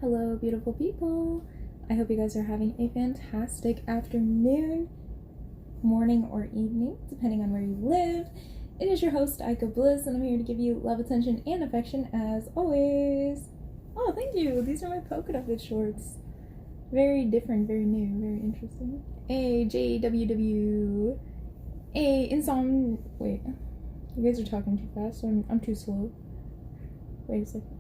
Hello, beautiful people. I hope you guys are having a fantastic afternoon, morning, or evening, depending on where you live. It is your host, Aiko Bliss, and I'm here to give you love, attention, and affection as always. Oh, thank you. These are my polka dot fit shorts. Very different, very new, very interesting. AJWW. Wait, you guys are talking too fast. I'm too slow. Wait a second.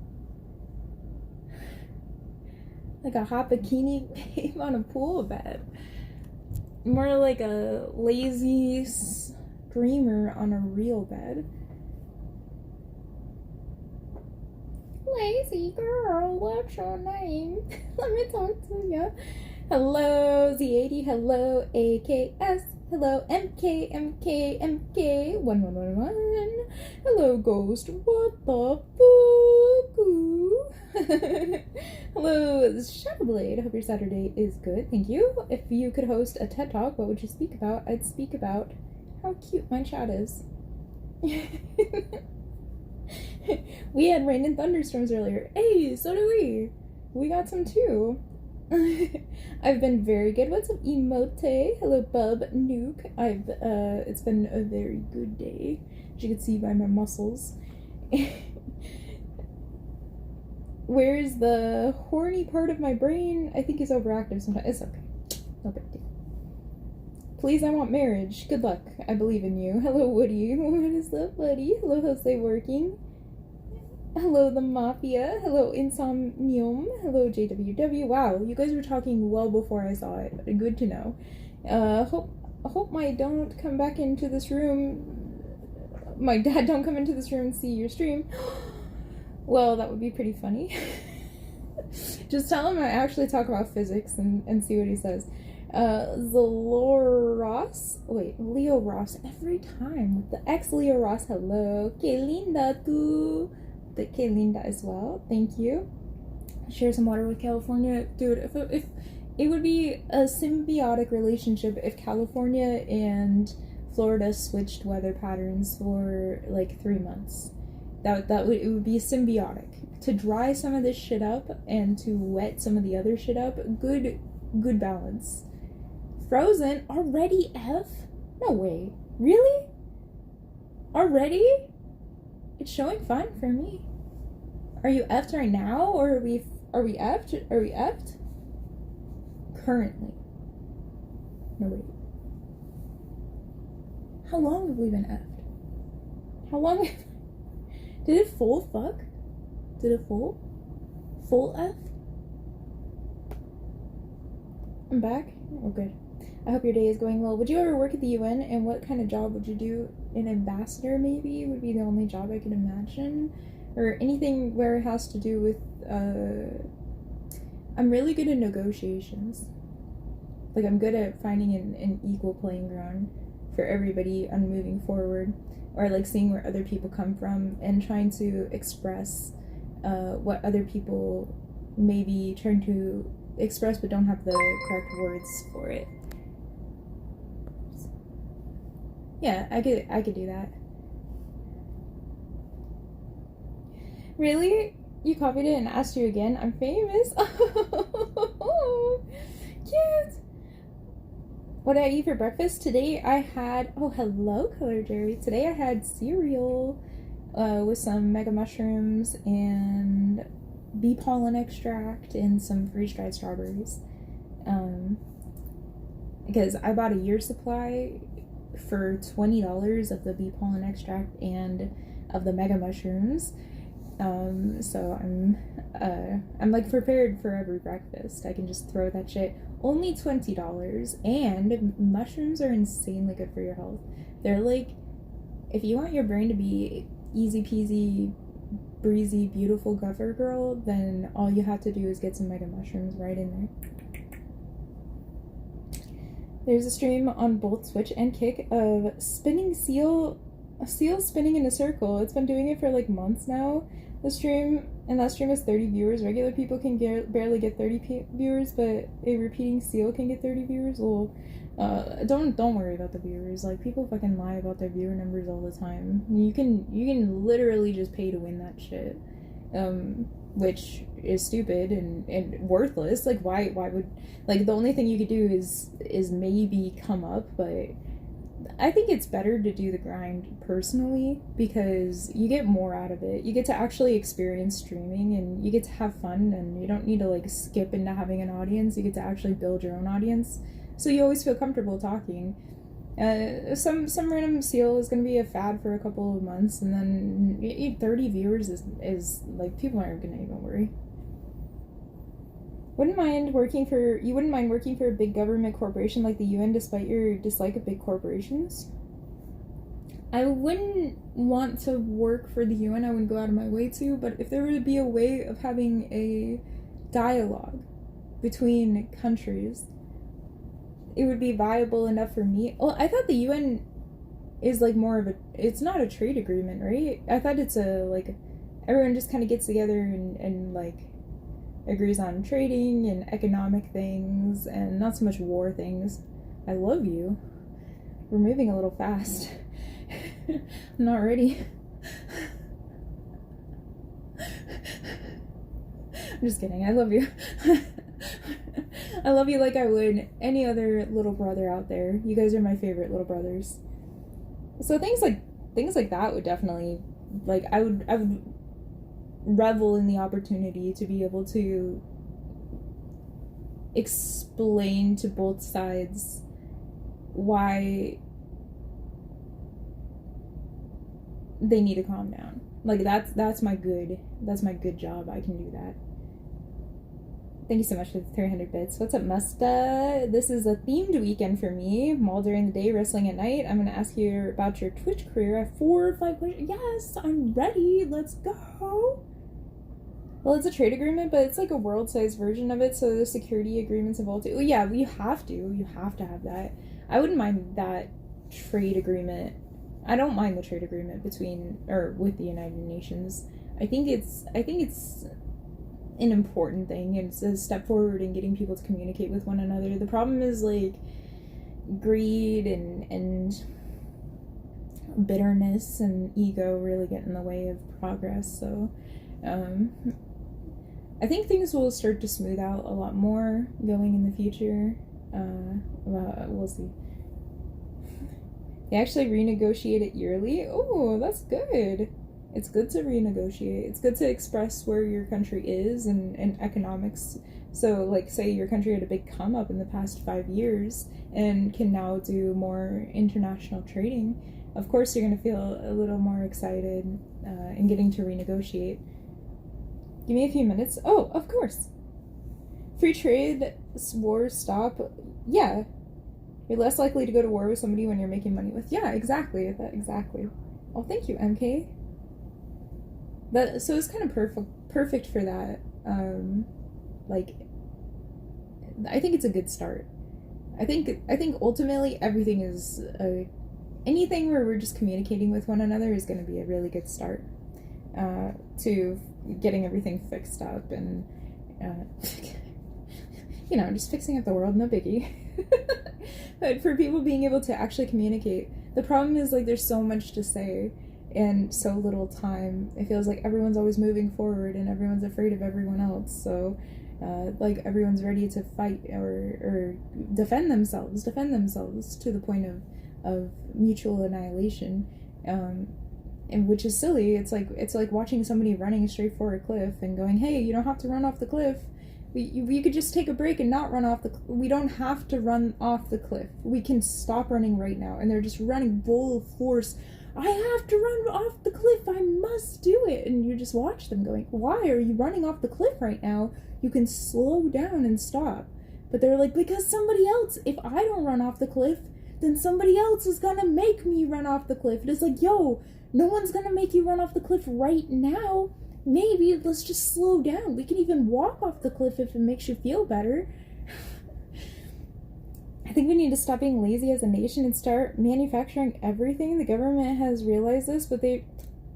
Like a hot bikini babe on a pool bed. More like a lazy screamer on a real bed. Lazy girl, what's your name? Let me talk to you. Hello, Z80. Hello, AKS. Hello, MK1111. Hello, Ghost. What the fuck? Hello, Shadowblade. I hope your Saturday is good. Thank you. If you could host a TED Talk, what would you speak about? I'd speak about how cute my chat is. We had rain and thunderstorms earlier. Hey, so do we. We got some too. I've been very good. What's up, Emote? Hello, Bub Nuke. It's been a very good day, as you can see by my muscles. Where's the horny part of my brain? I think is overactive sometimes. It's okay. No big deal. Please, I want marriage. Good luck. I believe in you. Hello, Woody. What is up, Woody? Hello, Jose Working. Hello, the Mafia. Hello, Insomnium. Hello, JWW. Wow, you guys were talking well before I saw it. Good to know. Hope my don't come back into this room. My dad don't come into this room and see your stream. Well, that would be pretty funny. Just tell him I actually talk about physics and see what he says. Leo Ross, every time with the ex Leo Ross. Hello, que linda tu. The que linda as well. Thank you. Share some water with California, dude. If it would be a symbiotic relationship if California and Florida switched weather patterns for like 3 months. It would be symbiotic. To dry some of this shit up and to wet some of the other shit up. Good balance. Frozen already, F? No way. Really? Already? It's showing fine for me. Are you effed right now, or are we effed? Are we effed? Currently. No, wait. How long have we been effed? How long? Did it full fuck? Did it full? Full F? I'm back? Oh, good. I hope your day is going well. Would you ever work at the UN, and what kind of job would you do? An ambassador, maybe, would be the only job I could imagine. Or anything where it has to do with, I'm really good at negotiations. Like, I'm good at finding an equal playing ground for everybody on moving forward. Or, like, seeing where other people come from and trying to express what other people may be trying to express but don't have the correct words for it. Yeah, I could do that. Really? You copied it and asked you again? I'm famous. Oh, cute. What did I eat for breakfast? Today I had, oh, hello, Color Jerry. Today I had cereal with some mega mushrooms and bee pollen extract and some freeze-dried strawberries. Because I bought a year's supply for $20 of the bee pollen extract and of the mega mushrooms. So I'm like prepared for every breakfast. I can just throw that shit. Only $20, and mushrooms are insanely good for your health. They're like, if you want your brain to be easy peasy, breezy, beautiful cover girl, then all you have to do is get some mega mushrooms right in there. There's a stream on both Twitch and Kick of spinning seal spinning in a circle. It's been doing it for like months now. That stream has 30 viewers. Regular people can barely get 30 viewers, but a repeating seal can get 30 viewers. Well, don't worry about the viewers. Like, people fucking lie about their viewer numbers all the time. You can literally just pay to win that shit. which is stupid and worthless. Like, why would, like, the only thing you could do is maybe come up, but I think it's better to do the grind personally because you get more out of it. You get to actually experience streaming and you get to have fun, and you don't need to like skip into having an audience. You get to actually build your own audience, so you always feel comfortable talking. Some random seal is going to be a fad for a couple of months, and then 30 viewers is like, people aren't going to even worry. You wouldn't mind working for a big government corporation like the UN despite your dislike of big corporations? I wouldn't want to work for the UN. I wouldn't go out of my way to, but if there would be a way of having a dialogue between countries, it would be viable enough for me. Well, I thought the UN is like more of it's not a trade agreement, right? I thought it's like everyone just kind of gets together and like agrees on trading and economic things and not so much war things. I love you. We're moving a little fast. I'm not ready. I'm just kidding. I love you. I love you like I would any other little brother out there. You guys are my favorite little brothers. So things like that would definitely, like, I would revel in the opportunity to be able to explain to both sides why they need to calm down. Like, that's my good job. I can do that. Thank you so much for the 300 bits. What's up, Musta? This is a themed weekend for me. Mall during the day, wrestling at night. I'm going to ask you about your Twitch career. I have 4 or 5 questions. Yes, I'm ready. Let's go. Well, it's a trade agreement, but it's like a world-sized version of it, so the security agreements involved too. Well, yeah, you have to have that. I wouldn't mind that trade agreement. I don't mind the trade agreement with the United Nations. I think it's an important thing. It's a step forward in getting people to communicate with one another. The problem is like greed and bitterness and ego really get in the way of progress. So I think things will start to smooth out a lot more going in the future. We'll see. They actually renegotiate it yearly. Oh, that's good. It's good to renegotiate. It's good to express where your country is and economics. So, like, say your country had a big come up in the past 5 years and can now do more international trading. Of course, you're going to feel a little more excited in getting to renegotiate. Give me a few minutes. Oh, of course. Free trade wars stop. Yeah. You're less likely to go to war with somebody when you're making money with. Yeah, exactly. Exactly. Oh, thank you, MK. So it's kind of perfect for that. Like, I think it's a good start. I think ultimately everything is anything where we're just communicating with one another is going to be a really good start to getting everything fixed up and just fixing up the world, no biggie. But for people being able to actually communicate, the problem is like there's so much to say and so little time. It feels like everyone's always moving forward and everyone's afraid of everyone else. So like everyone's ready to fight or defend themselves to the point of mutual annihilation, and which is silly. It's like watching somebody running straight for a cliff and going, hey, you don't have to run off the cliff. We could just take a break and not run off we don't have to run off the cliff. We can stop running right now. And they're just running full force. I have to run off the cliff. I must do it. And you just watch them going, why are you running off the cliff right now? You can slow down and stop. But they're like, because somebody else, if I don't run off the cliff, then somebody else is gonna make me run off the cliff. And it's like, yo, no one's gonna make you run off the cliff right now. Maybe let's just slow down. We can even walk off the cliff if it makes you feel better. I think we need to stop being lazy as a nation and start manufacturing everything. The government has realized this, but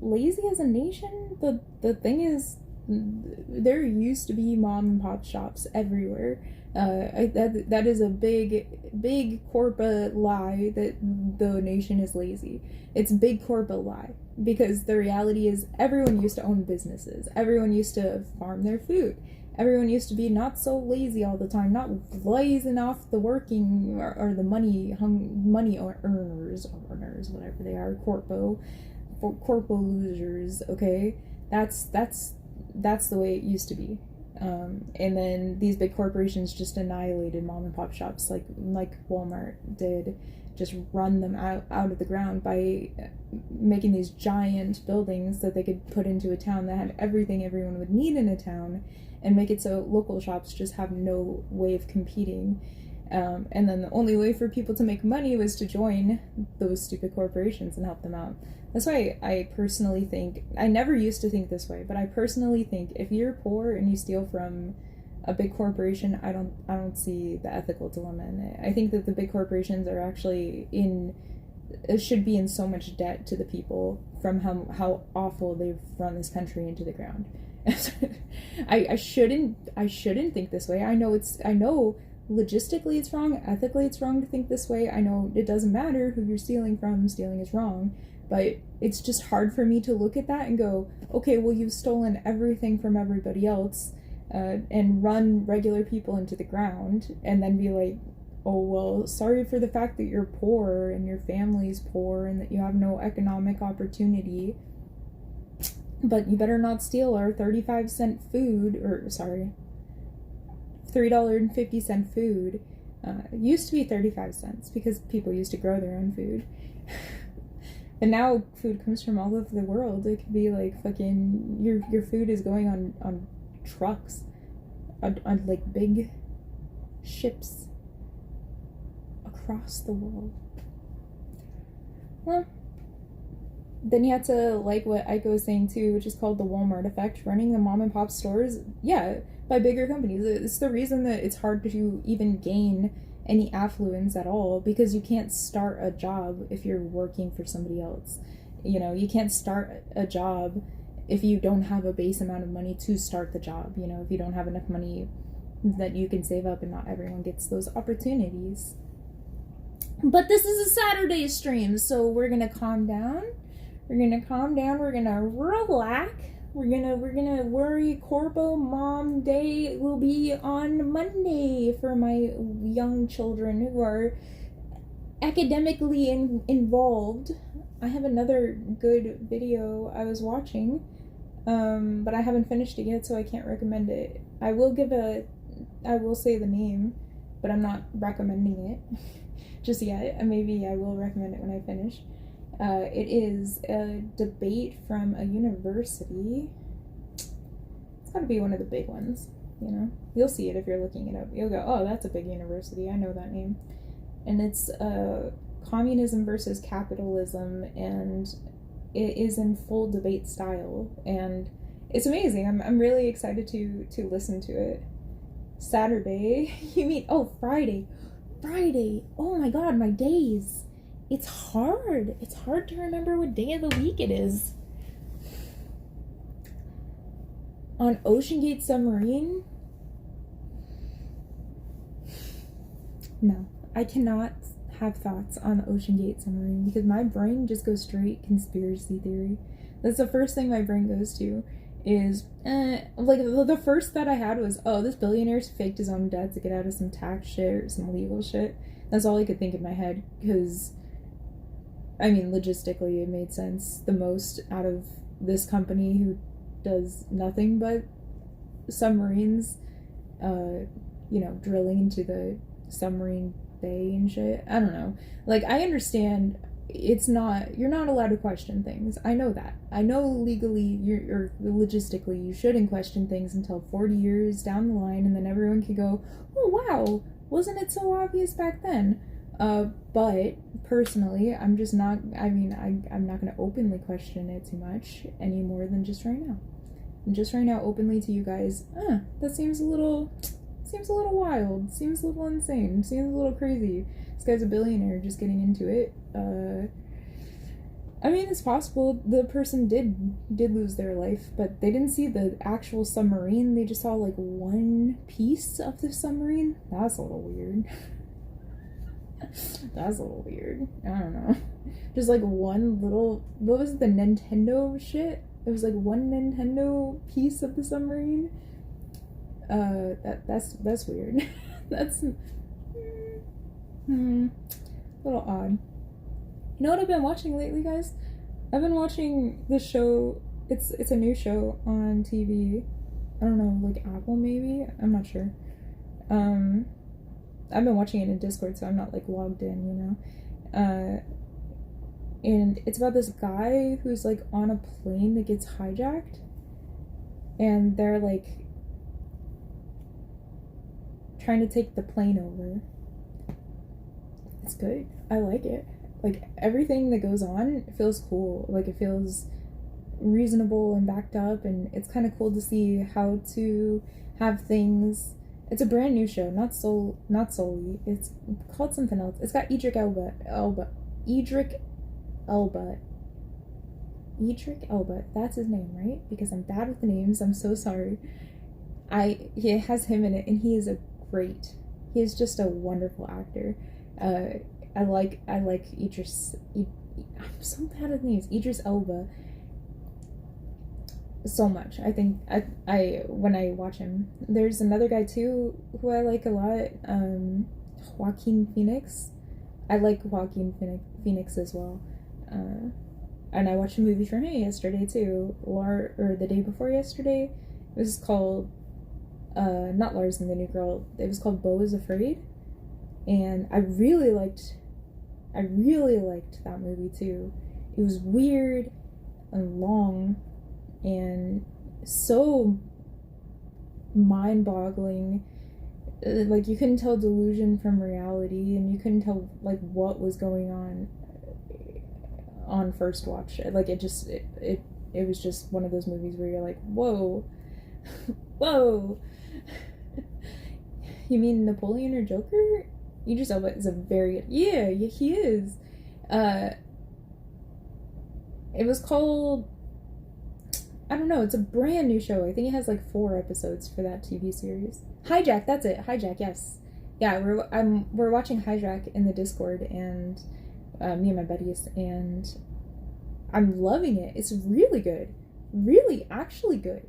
lazy as a nation? The thing is, there used to be mom and pop shops everywhere. That is a big corporate lie that the nation is lazy. It's big corporate lie. because the reality is everyone used to own businesses. Everyone used to farm their food. Everyone used to be not so lazy all the time, not blazing off the working or the money earners, whatever they are, corpo losers. Okay, that's the way it used to be. And then these big corporations just annihilated mom and pop shops like Walmart did, just run them out of the ground by making these giant buildings that they could put into a town that had everything everyone would need in a town, and make it so local shops just have no way of competing. And then the only way for people to make money was to join those stupid corporations and help them out. That's why I personally think, I never used to think this way, but I personally think if you're poor and you steal from a big corporation, I don't see the ethical dilemma in it. I think that the big corporations are actually should be in so much debt to the people from how awful they've run this country into the ground. I shouldn't think this way. I know logistically it's wrong, ethically it's wrong to think this way. I know it doesn't matter who you're stealing from, stealing is wrong, but it's just hard for me to look at that and go, okay, well, you've stolen everything from everybody else, and run regular people into the ground, and then be like, oh, well, sorry for the fact that you're poor and your family's poor and that you have no economic opportunity, but you better not steal our 35-cent food, or sorry, $3.50 food. It used to be 35 cents because people used to grow their own food. But now food comes from all over the world. It could be like fucking, your food is going on trucks, on like big ships across the world. Well, then you have to like what Ike was saying too, which is called the Walmart effect, running the mom and pop stores, yeah, by bigger companies. It's the reason that it's hard to even gain any affluence at all, because you can't start a job if you're working for somebody else. You know, you can't start a job if you don't have a base amount of money to start the job. You know, if you don't have enough money that you can save up, and not everyone gets those opportunities. But this is a Saturday stream, so we're gonna calm down. We're gonna relax. We're gonna worry. Corpo Mom Day will be on Monday for my young children who are academically involved. I have another good video I was watching, but I haven't finished it yet, so I can't recommend it. I will say the name, but I'm not recommending it just yet. Maybe I will recommend it when I finish. It is a debate from a university. It's gotta be one of the big ones, you know? You'll see it if you're looking it up. You'll go, oh, that's a big university. I know that name. And it's communism versus capitalism, and it is in full debate style. And it's amazing. I'm really excited to listen to it. Saturday. You mean, oh, Friday. Oh my god, my days. It's hard to remember what day of the week it is. On OceanGate Submarine? No, I cannot have thoughts on the OceanGate Submarine because my brain just goes straight conspiracy theory. That's the first thing my brain goes to is, like, the first thought I had was, oh, this billionaire's faked his own debt to get out of some tax shit or some legal shit. That's all I could think in my head, because I mean, logistically, it made sense the most out of this company who does nothing but submarines, drilling into the submarine bay and shit. I don't know. Like, I understand you're not allowed to question things. I know that. I know legally, or logistically, you shouldn't question things until 40 years down the line, and then everyone can go, oh, wow, wasn't it so obvious back then? But personally, I'm just not, I'm not going to openly question it too much any more than just right now. And just right now, openly to you guys, that seems a little wild, seems a little insane, seems a little crazy. This guy's a billionaire just getting into it. I mean, it's possible the person did lose their life, but they didn't see the actual submarine. They just saw like one piece of the submarine. That's a little weird. That's a little weird. I don't know. Just like one little, what was it, the Nintendo shit? It was like one Nintendo piece of the submarine. That's weird. That's a little odd. You know what I've been watching lately, guys? I've been watching this show. It's a new show on TV. I don't know, like Apple maybe? I'm not sure. I've been watching it in Discord, so I'm not like logged in, you know. And it's about this guy who's like on a plane that gets hijacked, and they're like trying to take the plane over. It's good. I like it. Like everything that goes on, it feels cool. Like it feels reasonable and backed up, and it's kind of cool to see how to have things. It's a brand new show, not solely. It's called something else. It's got Idris Elba. That's his name, right? Because I'm bad with the names. I'm so sorry. He has him in it, and he is just a wonderful actor. I like Idris. I'm so bad at names. Idris Elba. So much. I think I when I watch him. There's another guy too who I like a lot. Joaquin Phoenix. I like Joaquin Phoenix as well. And I watched a movie from him yesterday too, or the day before yesterday. It was called not Lars and the New Girl. It was called Beau is Afraid, and I really liked that movie too. It was weird and long and so mind-boggling. Like you couldn't tell delusion from reality, and you couldn't tell like what was going on first watch. Like it was just one of those movies where you're like, whoa. Whoa. You mean Napoleon or Joker? Idris Elba is a very yeah, he is. It was called, I don't know, it's a brand new show. I think it has like 4 episodes for that TV series. Hijack, that's it. Hijack, yes. Yeah, we're watching Hijack in the Discord, and me and my buddies, and I'm loving it. It's really good. Really, actually good.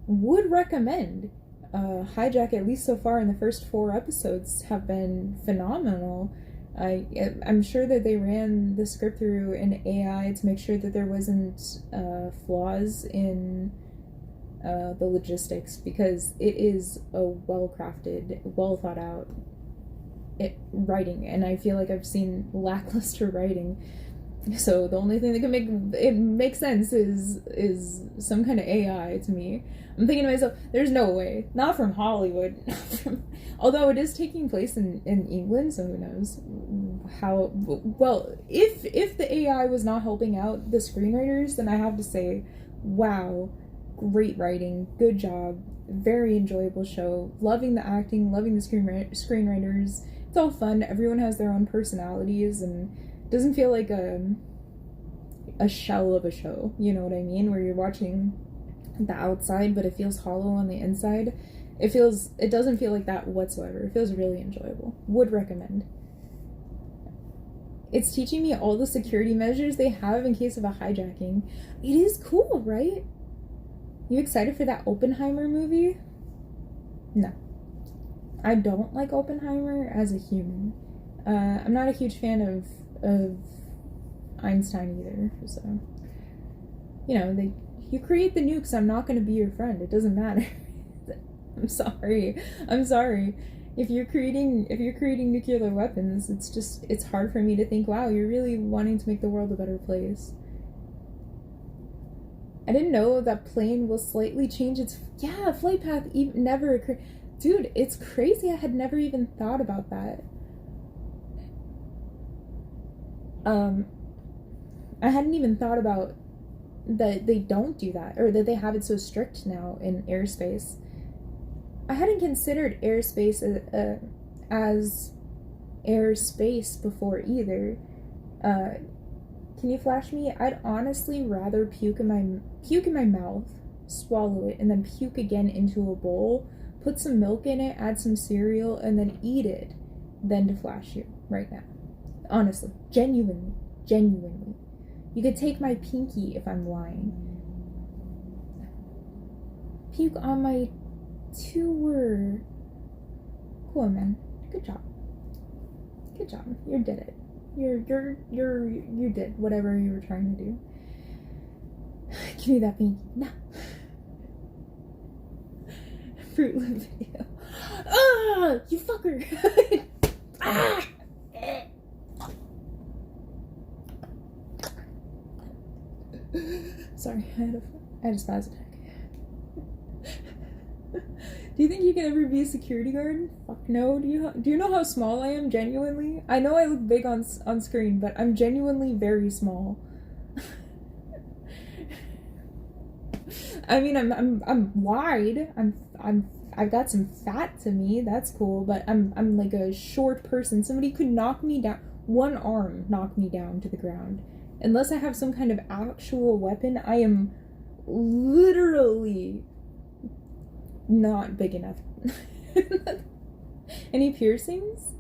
Would recommend. Hijack, at least so far in the first 4 episodes, have been phenomenal. I'm sure that they ran the script through an AI to make sure that there wasn't flaws in the logistics, because it is a well-crafted, well-thought-out writing, and I feel like I've seen lackluster writing. So the only thing that can make it make sense is some kind of AI to me. I'm thinking to myself, there's no way. Not from Hollywood. Although it is taking place in England, so who knows how. Well, if the AI was not helping out the screenwriters, then I have to say, wow, great writing, good job, very enjoyable show, loving the acting, loving the screenwriters. It's all fun. Everyone has their own personalities, and doesn't feel like a shell of a show, you know what I mean, where you're watching the outside but it feels hollow on the inside. It doesn't feel like that whatsoever. It feels really enjoyable. Would recommend. It's teaching me all the security measures they have in case of a hijacking. It is cool, right? You excited for that Oppenheimer movie? No. I don't like Oppenheimer as a human. I'm not a huge fan of Einstein either, so you know, you create the nukes, I'm not going to be your friend. It doesn't matter. I'm sorry. If you're creating nuclear weapons, it's hard for me to think, wow, you're really wanting to make the world a better place. I didn't know that plane will slightly change its flight path. Never occurred. Dude, it's crazy. I had never even thought about that. I hadn't even thought about that they don't do that, or that they have it so strict now in airspace. I hadn't considered airspace as airspace before either. Can you flash me? I'd honestly rather puke in my mouth, swallow it, and then puke again into a bowl, put some milk in it, add some cereal, and then eat it, than to flash you right now. honestly, genuinely, genuinely. You could take my pinky if I'm lying. Puke on my tour. Cool, man. Good job. Good job. You did it. You did whatever you were trying to do. Give me that pinky. No. Fruit Loop video. Ah, you fucker. Ah. Sorry, I had a spaz attack. Do you think you can ever be a security guard? Fuck no. Do you know how small I am? Genuinely, I know I look big on screen, but I'm genuinely very small. I mean, I'm wide. I've got some fat to me. That's cool. But I'm like a short person. Somebody could knock me down. One arm knock me down to the ground. Unless I have some kind of actual weapon, I am literally not big enough. Any piercings?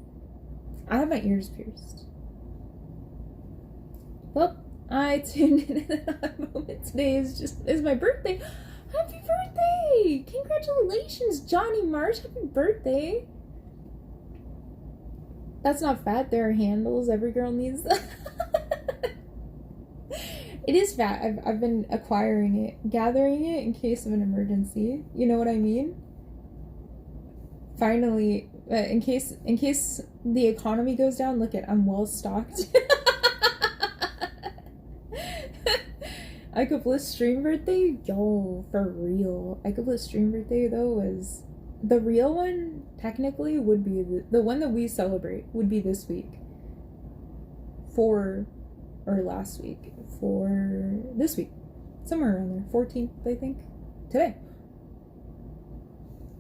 I have my ears pierced. Well, I tuned in at a moment. Today is my birthday. Happy birthday! Congratulations, Johnny Marsh. Happy birthday. That's not fat. There are handles. Every girl needs that. It is fat. I've been acquiring it, gathering it in case of an emergency. You know what I mean? Finally, in case the economy goes down, look at, I'm well stocked. Ikebliss stream birthday? Yo, for real. Ikebliss stream birthday, though, is... The real one, technically, would be... The one that we celebrate would be this week. Or last week. For this week. Somewhere around there. 14th, I think. Today.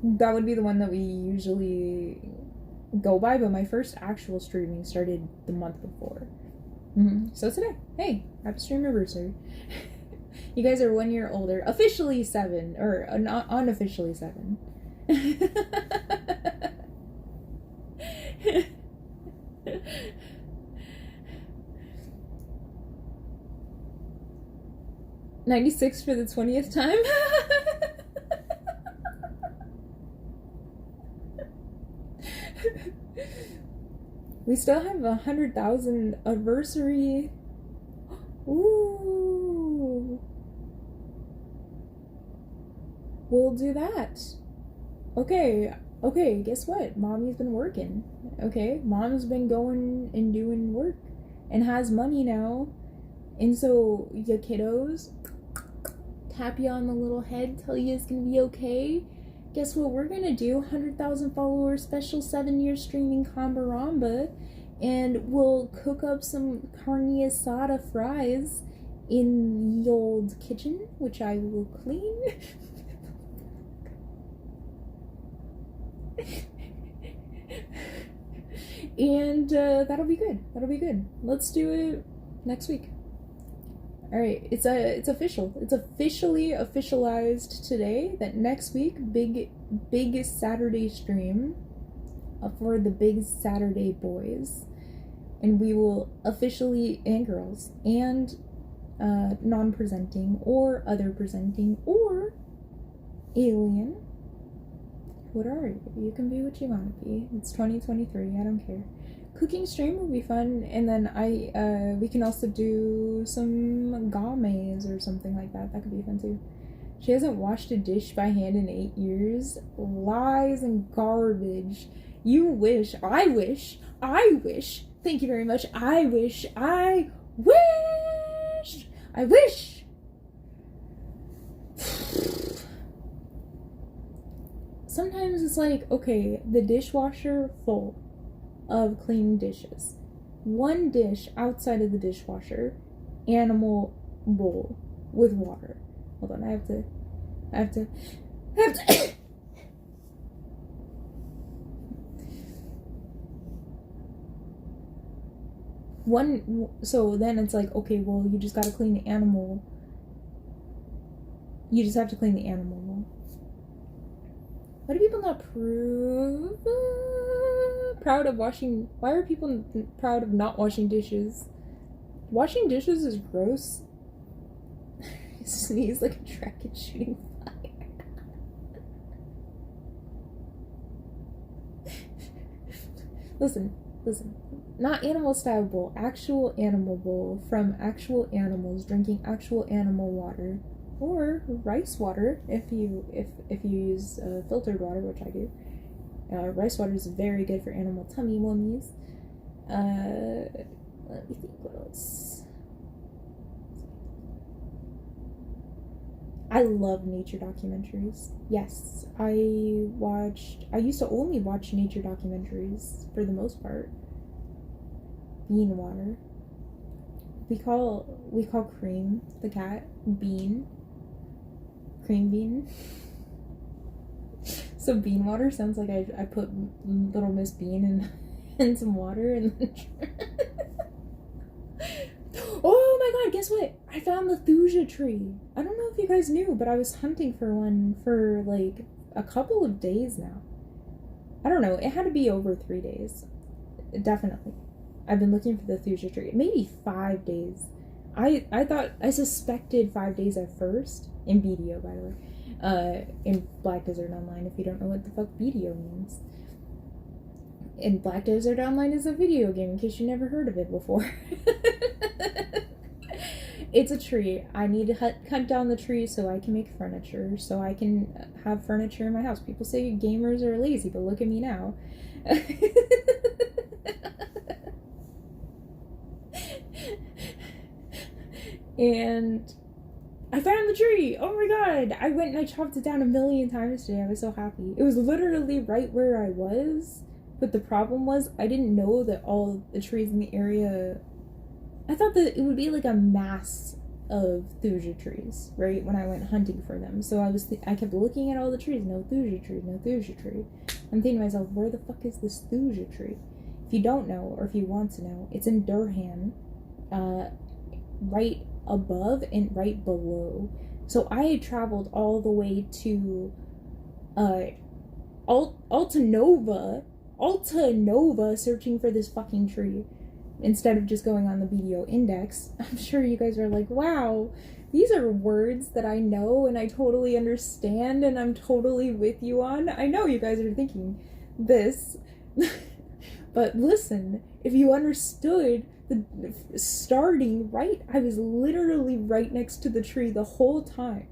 That would be the one that we usually go by, but my first actual streaming started the month before. So today. Hey, happy stream anniversary. You guys are 1 year older. Officially 7. Or unofficially 7. $96 for the 20th time. We still have 100,000 anniversary. Ooh. We'll do that. Okay, guess what? Mommy's been working. Okay, mom's been going and doing work and has money now. And so, ya kiddos, tap you on the little head, tell you it's gonna be okay. Guess what we're gonna do? 100,000 followers special 7-year streaming Kambaramba, and we'll cook up some carne asada fries in the old kitchen, which I will clean. And that'll be good. That'll be good. Let's do it next week. All right, it's official. It's officially officialized today that next week, big Saturday stream for the Big Saturday boys, and we will officially, and girls, and non-presenting or other presenting or alien. What are you? You can be what you want to be. It's 2023. I don't care. Cooking stream will be fun, and then we can also do some gourmets or something like that. That could be fun too. She hasn't washed a dish by hand in 8 years. Lies and garbage. You wish. I wish. Thank you very much. I wish. Sometimes it's like, okay, the dishwasher full of clean dishes. One dish outside of the dishwasher, animal bowl with water. Hold on, I have to one, so then it's like, okay, well, you just gotta clean the animal. You just have to clean the animal bowl. Why do people not proud of washing? Why are people proud of not washing dishes? Washing dishes is gross. Sneeze like a dragon shooting fire. Listen. Not animal style bowl, actual animal bowl from actual animals drinking actual animal water, or rice water if you use filtered water, which I do. Rice water is very good for animal tummy wummies. Let me think what else. I love nature documentaries. Yes, I used to only watch nature documentaries for the most part. Bean water. We call Cream, the cat, Bean. Cream Bean. So bean water sounds like I put little Miss Bean in some water and then oh my god, guess what? I found the thuja tree. I don't know if you guys knew, but I was hunting for one for like a couple of days now. I don't know, it had to be over 3 days. Definitely. I've been looking for the thuja tree. Maybe 5 days. I suspected 5 days at first. In BDO, by the way. In Black Desert Online, if you don't know what the fuck BDO means. And Black Desert Online is a video game, in case you never heard of it before. It's a tree. I need to cut down the tree so I can make furniture, so I can have furniture in my house. People say gamers are lazy, but look at me now. And I found the tree! Oh my god! I went and I chopped it down 1,000,000 times today. I was so happy. It was literally right where I was, but the problem was I didn't know that all the trees in the area... I thought that it would be like a mass of thuja trees, right, when I went hunting for them. So I kept looking at all the trees. No thuja tree, no thuja tree. I'm thinking to myself, where the fuck is this thuja tree? If you don't know, or if you want to know, it's in Durham, right above and right below. So I had traveled all the way to Alta Nova searching for this fucking tree instead of just going on the BDO index. I'm sure you guys are like, wow, these are words that I know and I totally understand and I'm totally with you on. I know you guys are thinking this. But listen, if you understood the starting right, I was literally right next to the tree the whole time.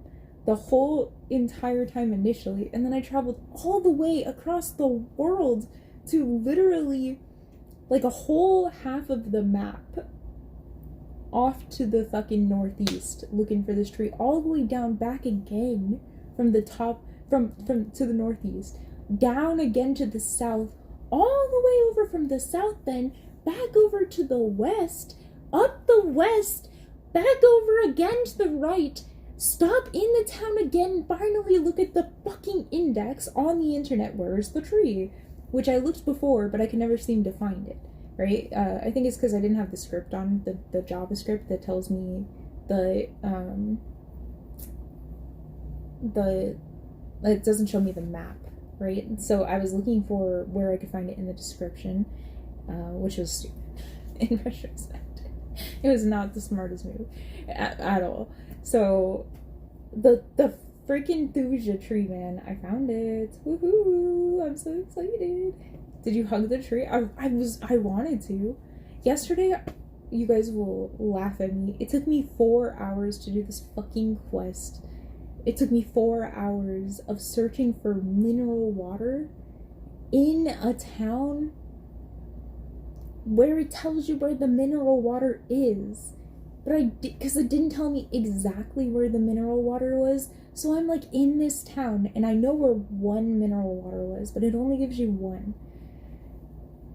The whole entire time initially. And then I traveled all the way across the world to literally like a whole half of the map off to the fucking northeast looking for this tree, all the way down back again from the top from to the northeast, down again to the south, all the way over from the south, then back over to the west, up the west, back over again to the right, stop in the town again, finally look at the fucking index on the internet. Where's the tree? Which I looked before, but I could never seem to find it, right? I think it's because I didn't have the script on, the JavaScript that tells me it doesn't show me the map, right? So I was looking for where I could find it in the description, which was stupid in retrospect. It was not the smartest move at all. So the freaking thuja tree, man, I found it. Woohoo! I'm so excited. Did you hug the tree? I wanted to. Yesterday, you guys will laugh at me. It took me 4 hours to do this fucking quest. It took me 4 hours of searching for mineral water in a town where it tells you where the mineral water is. But because it didn't tell me exactly where the mineral water was, so I'm like in this town, and I know where one mineral water was, but it only gives you one.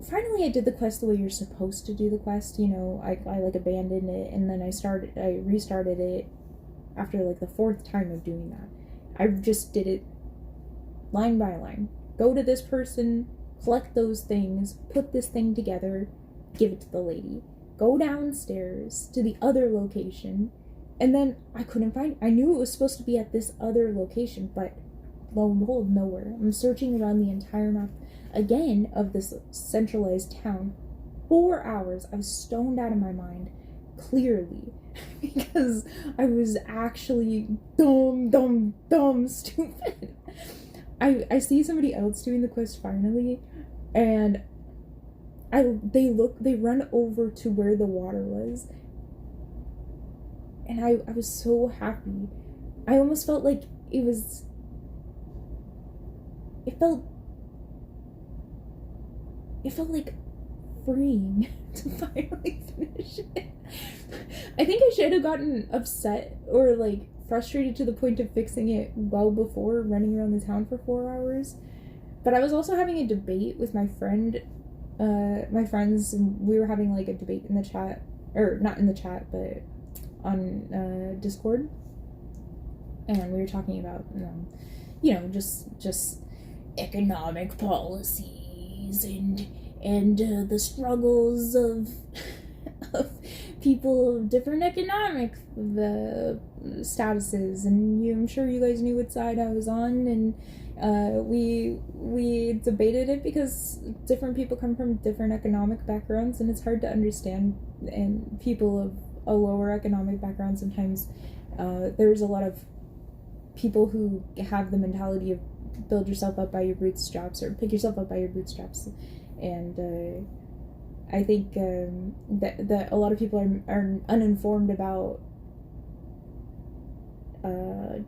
Finally, I did the quest the way you're supposed to do the quest, you know, I like abandoned it, and then I restarted it after like the 4th time of doing that. I just did it line by line. Go to this person, collect those things, put this thing together, give it to the lady. Go downstairs to the other location, and then I couldn't find it. I knew it was supposed to be at this other location, but lo and behold, nowhere. I'm searching around the entire map again, of this centralized town. 4 hours. I was stoned out of my mind, clearly, because I was actually dumb, stupid. I see somebody else doing the quest finally, and they run over to where the water was, and I was so happy. I almost felt like it felt like freeing to finally finish it. I think I should have gotten upset or like frustrated to the point of fixing it well before running around the town for 4 hours. But I was also having a debate with my friends, and we were having like a debate in the chat, or not in the chat, but on Discord, and we were talking about just economic policies and the struggles of people of different economic statuses, and I'm sure you guys knew what side I was on, and we debated it because different people come from different economic backgrounds, and it's hard to understand, and people of a lower economic background sometimes there's a lot of people who have the mentality of build yourself up by your bootstraps or pick yourself up by your bootstraps, and I think that a lot of people are uninformed about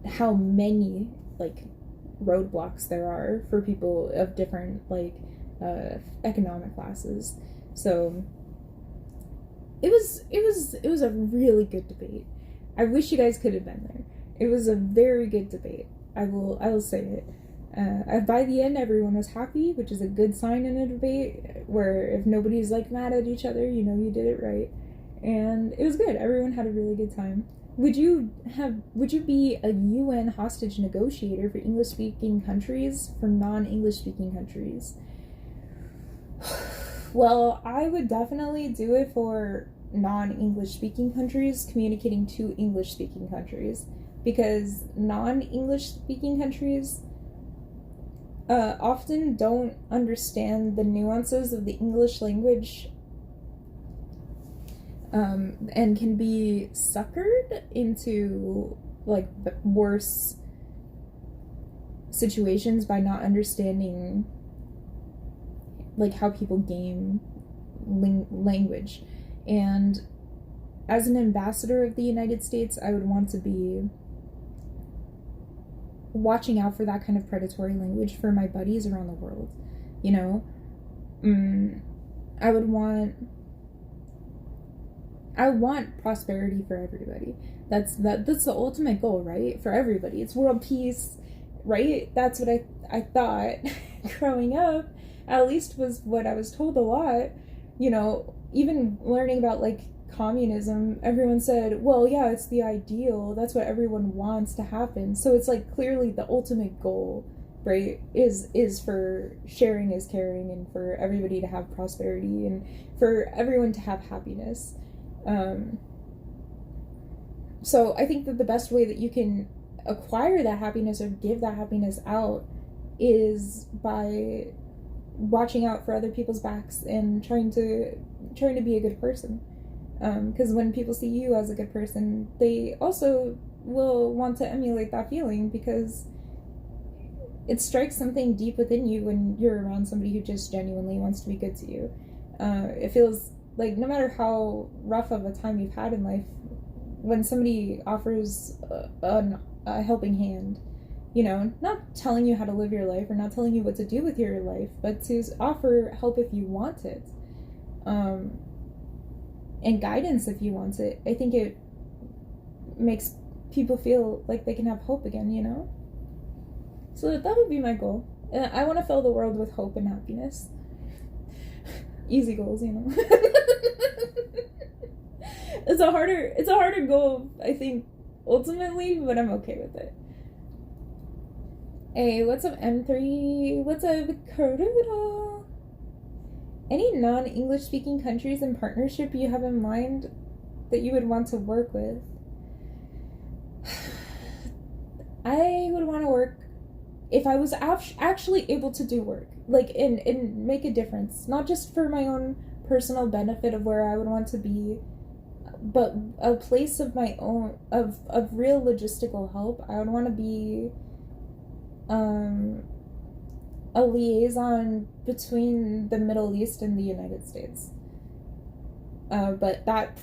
how many like roadblocks there are for people of different like economic classes. So it was a really good debate. I wish you guys could have been there. It was a very good debate. I will say it. By the end, everyone was happy, which is a good sign in a debate, where if nobody's like mad at each other, you know you did it right. And it was good. Everyone had a really good time. Would you be a UN hostage negotiator for English-speaking countries, for non-English-speaking countries? Well, I would definitely do it for non-English-speaking countries communicating to English-speaking countries, because non-English-speaking countries often don't understand the nuances of the English language, and can be suckered into like worse situations by not understanding like how people game language. And as an ambassador of the United States, I would want to be watching out for that kind of predatory language for my buddies around the world. You know, I want prosperity for everybody. That's the ultimate goal, right? For everybody. It's world peace, right? That's what I thought growing up, at least was what I was told a lot. You know, even learning about like communism, everyone said, well, yeah, it's the ideal. That's what everyone wants to happen. So it's like clearly the ultimate goal, right, is for sharing is caring, and for everybody to have prosperity, and for everyone to have happiness. So I think that the best way that you can acquire that happiness or give that happiness out is by watching out for other people's backs and trying to be a good person. Because when people see you as a good person, they also will want to emulate that feeling, because it strikes something deep within you when you're around somebody who just genuinely wants to be good to you. It feels like no matter how rough of a time you've had in life, when somebody offers a helping hand, you know, not telling you how to live your life or not telling you what to do with your life, but to offer help if you want it, and guidance if you want it, I think it makes people feel like they can have hope again, you know? So that would be my goal. I want to fill the world with hope and happiness. Easy goals, you know. It's a harder goal, I think, ultimately, but I'm okay with it. Hey, what's up, M3? What's up, Karuda? Any non-English speaking countries in partnership you have in mind that you would want to work with? I would want to work if I was actually able to do work, like, and make a difference, not just for my own personal benefit of where I would want to be, but a place of my own, of real logistical help. I would want to be a liaison between the Middle East and the United States. But that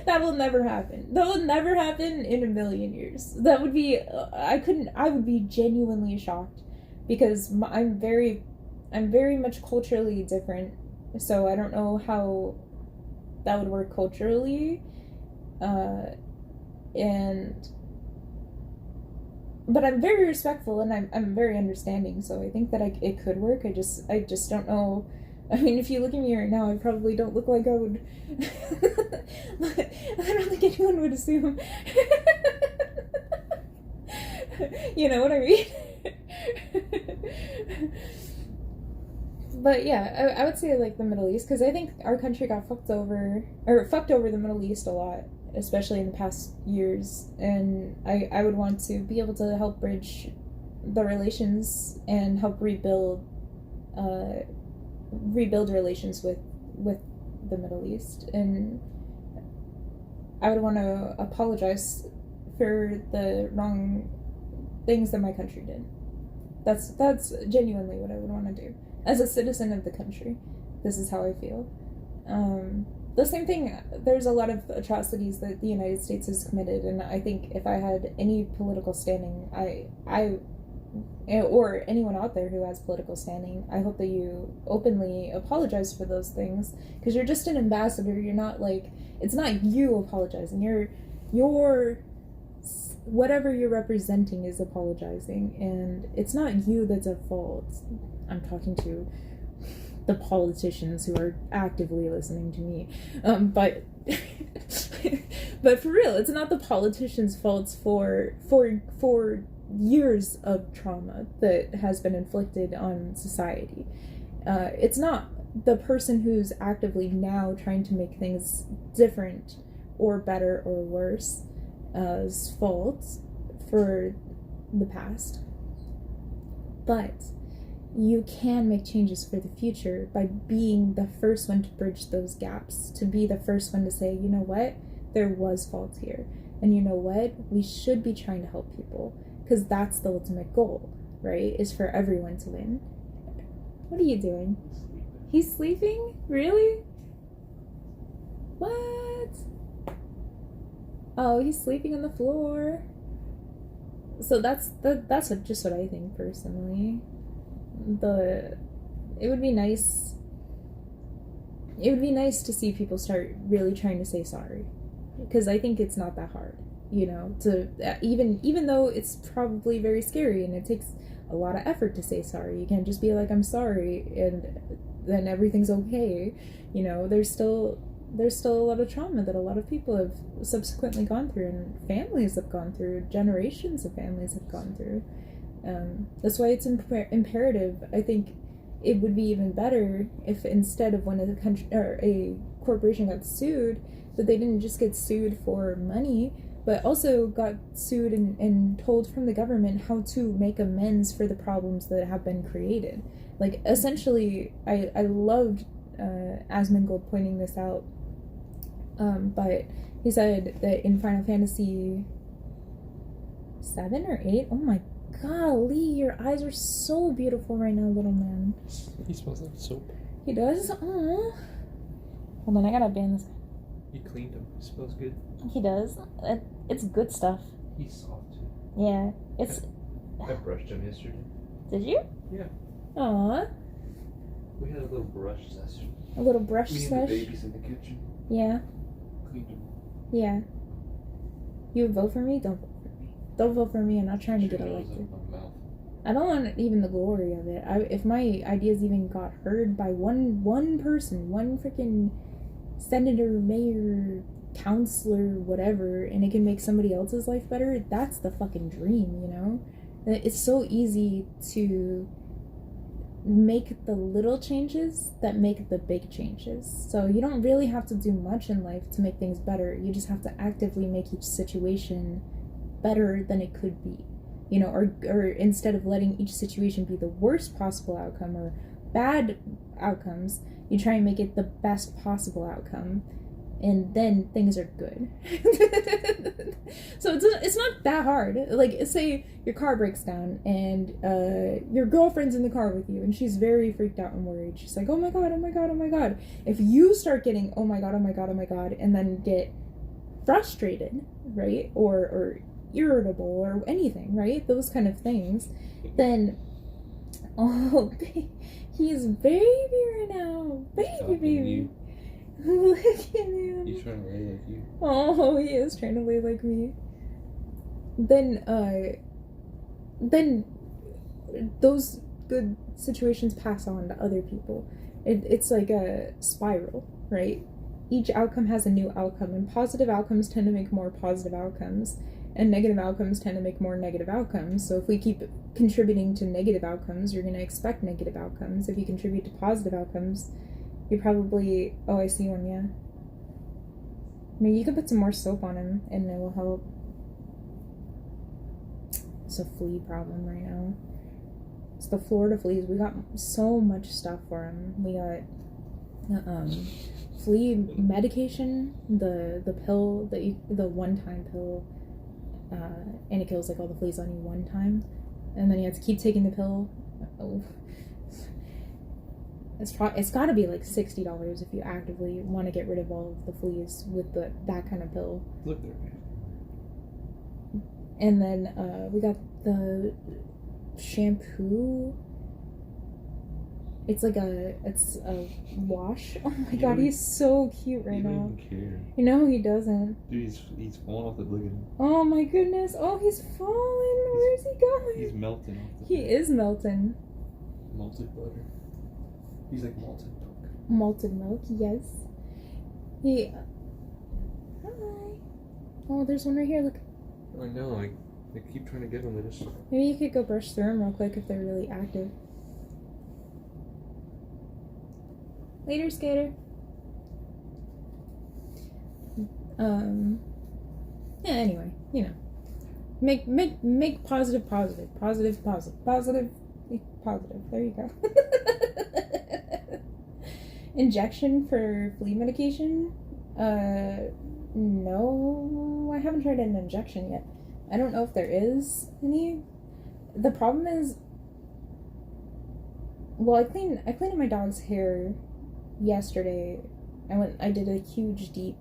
that will never happen. That will never happen in a million years. That would be I would be genuinely shocked, because I'm very much culturally different, so I don't know how that would work culturally, and but I'm very respectful, and I'm very understanding, so I think that it could work. I just don't know. I mean, if you look at me right now, I probably don't look like I would. I don't think anyone would assume. You know what I mean? But yeah, I would say like the Middle East, because I think our country got fucked over the Middle East a lot, especially in the past years, and I would want to be able to help bridge the relations and help rebuild relations with the Middle East, and I would want to apologize for the wrong things that my country did. That's genuinely what I would want to do as a citizen of the country. This is how I feel. The same thing, there's a lot of atrocities that the United States has committed, and I think if I had any political standing, I or anyone out there who has political standing, I hope that you openly apologize for those things, because you're just an ambassador. You're not like, it's not you apologizing. You're whatever you're representing is apologizing, and it's not you that's at fault. I'm talking to the politicians who are actively listening to me, but but for real, it's not the politicians' faults for years of trauma that has been inflicted on society. It's not the person who's actively now trying to make things different or better or worse fault for the past, but you can make changes for the future by being the first one to bridge those gaps, to be the first one to say, you know what, there was fault here, and you know what, we should be trying to help people, because that's the ultimate goal, right, is for everyone to win. What are you doing? He's sleeping? Really? What? Oh, he's sleeping on the floor. So that's just what I think personally. It would be nice to see people start really trying to say sorry, because I think it's not that hard, you know, to even though it's probably very scary and it takes a lot of effort to say sorry. You can't just be like, I'm sorry, and then everything's okay. You know, there's still a lot of trauma that a lot of people have subsequently gone through, and families have gone through, generations of families have gone through. That's why it's imperative. I think it would be even better if, instead of when a country or a corporation got sued, that they didn't just get sued for money, but also got sued and told from the government how to make amends for the problems that have been created. Like, essentially, I loved Asmongold pointing this out, but he said that in Final Fantasy 7 or 8, oh my golly, your eyes are so beautiful right now, little man. He smells like soap. He does? Aww. Hold on, I gotta ban this. You cleaned him. He smells good. He does. It's good stuff. He's soft too. Yeah, it's... I brushed him yesterday. Did you? Yeah. Aww. We had a little brush session. A little brush Me and sesh? the babies in the kitchen. Yeah. Cleaned him. Yeah. You would vote for me? Don't vote for me. Don't vote for me. I'm not trying to get elected. I don't want even the glory of it. If my ideas even got heard by one person, one freaking senator, mayor, counselor, whatever, and it can make somebody else's life better, that's the fucking dream, you know? It's so easy to make the little changes that make the big changes. So you don't really have to do much in life to make things better. You just have to actively make each situation better than it could be. you know, or instead of letting each situation be the worst possible outcome or bad outcomes, you try and make it the best possible outcome, and then things are good. So it's not that hard. Like, say your car breaks down and your girlfriend's in the car with you and she's very freaked out and worried. She's like, oh my god, oh my god, oh my god. If you start getting oh my god, oh my god, oh my god, and then get frustrated, right, or irritable or anything, right, those kind of things, then oh, he is baby right now, baby. Look at him. He's trying to lay like you. Oh, he is trying to lay like me. Then those good situations pass on to other people. It's like a spiral, right? Each outcome has a new outcome, and positive outcomes tend to make more positive outcomes, and negative outcomes tend to make more negative outcomes. So if we keep contributing to negative outcomes, you're going to expect negative outcomes. If you contribute to positive outcomes, you probably... Oh, I see one, yeah. Maybe you could put some more soap on him, and it will help. It's a flea problem right now. It's the Florida fleas. We got so much stuff for him. We got flea medication, the pill that the one-time pill, and it kills like all the fleas on you one time, and then you have to keep taking the pill. Oh. It's got to be like $60 if you actively want to get rid of all of the fleas with that kind of pill. Look there, man. And then we got the shampoo. It's a wash. Oh my god, he's so cute right now. He doesn't even care. You know he doesn't. Dude, he's falling off the bliggin. Oh my goodness. Oh, he's falling. Where's he going? He's melting off the He is melting. Malted butter. He's like malted milk. Malted milk, yes. He... Hi. Oh, there's one right here, look. I know, I keep trying to get him, they just... Maybe you could go brush through them real quick if they're really active. Later, Skater. Yeah, anyway, you know. Make positive. There you go. Injection for flea medication? No, I haven't tried an injection yet. I don't know if there is any. The problem is, well, I cleaned my dog's hair yesterday. I did a huge deep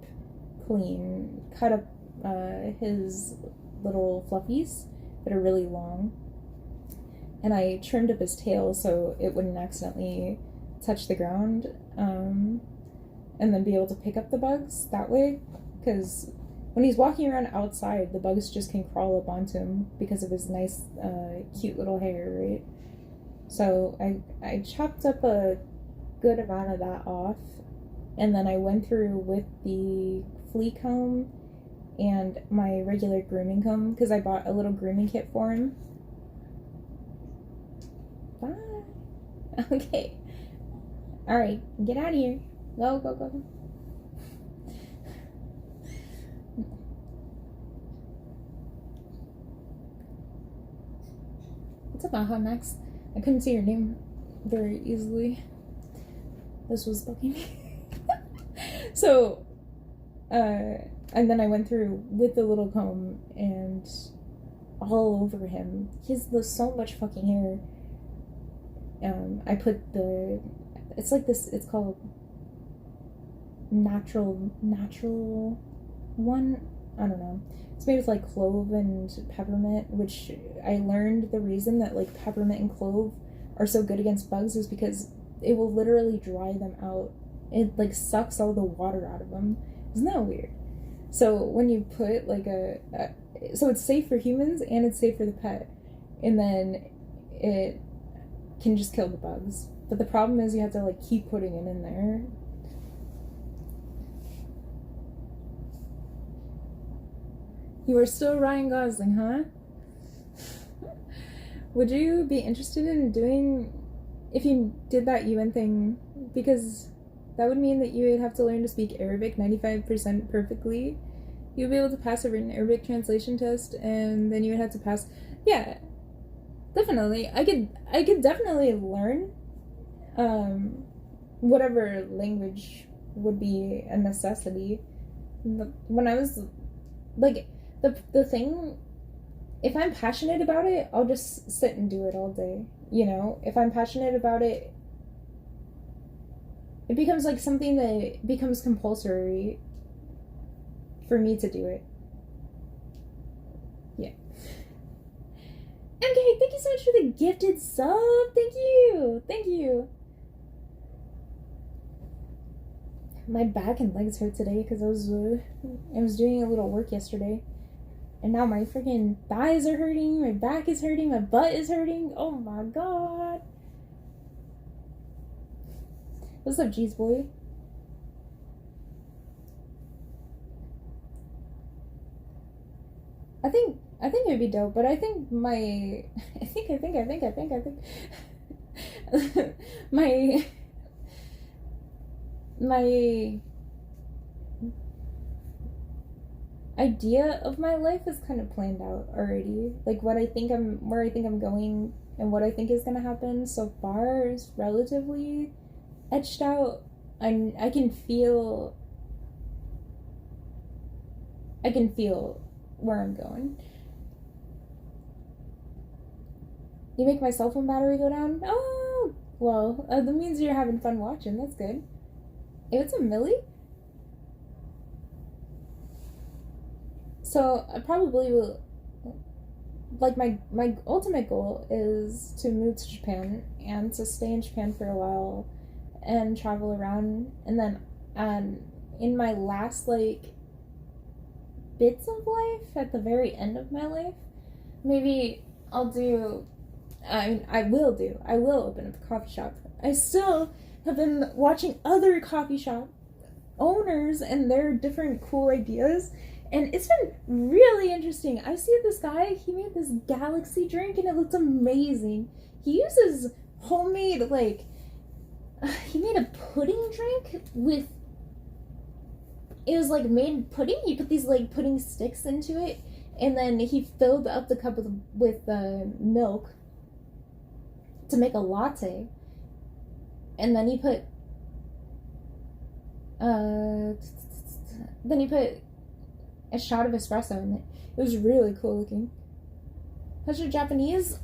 clean, cut up his little fluffies that are really long, and I trimmed up his tail so it wouldn't accidentally touch the ground, and then be able to pick up the bugs that way, because when he's walking around outside, the bugs just can crawl up onto him because of his nice cute little hair, right? So I chopped up a good amount of that off, and then I went through with the flea comb and my regular grooming comb, because I bought a little grooming kit for him. Bye. Okay. Alright, get out of here. Go. What's up, Hot Max? I couldn't see your name very easily. This was bugging me. So, and then I went through with the little comb and all over him. He has so much fucking hair. I put it's like this, it's called natural one, I don't know. It's made with like clove and peppermint, which I learned the reason that like peppermint and clove are so good against bugs is because it will literally dry them out. It like sucks all the water out of them. Isn't that weird? So when you put like so it's safe for humans and it's safe for the pet, and then it can just kill the bugs. But the problem is you have to like keep putting it in there. You are still Ryan Gosling, huh? Would you be interested in doing, if you did that UN thing, because that would mean that you would have to learn to speak Arabic 95% perfectly. You'd be able to pass a written Arabic translation test, and then you would have to pass Yeah, definitely. I could definitely learn whatever language would be a necessity. When I was like the thing, if I'm passionate about it, I'll just sit and do it all day. You know, if I'm passionate about it, it becomes like something that becomes compulsory for me to do it. Yeah. Okay, thank you so much for the gifted sub. Thank you. Thank you. My back and legs hurt today because I was doing a little work yesterday. And now my freaking thighs are hurting, my back is hurting, my butt is hurting. Oh my god. What's up, G's boy? I think it'd be dope, but I think my my idea of my life is kind of planned out already. Like where I think I'm going and what I think is gonna happen so far is relatively etched out. I can feel where I'm going. You make my cell phone battery go down? Oh, well, that means you're having fun watching. That's good. Hey, what's up, Millie? So I probably will. Like my ultimate goal is to move to Japan and to stay in Japan for a while and travel around, and then in my last like bits of life at the very end of my life, maybe I'll do. I will open up a coffee shop. I still have been watching other coffee shop owners and their different cool ideas, and it's been really interesting. I see this guy, he made this galaxy drink and it looks amazing. He uses homemade, like, he made a pudding drink with, it was like made pudding. He put these like pudding sticks into it, and then he filled up the cup with milk to make a latte, and then he put a shot of espresso in it. It was really cool looking. How's your Japanese?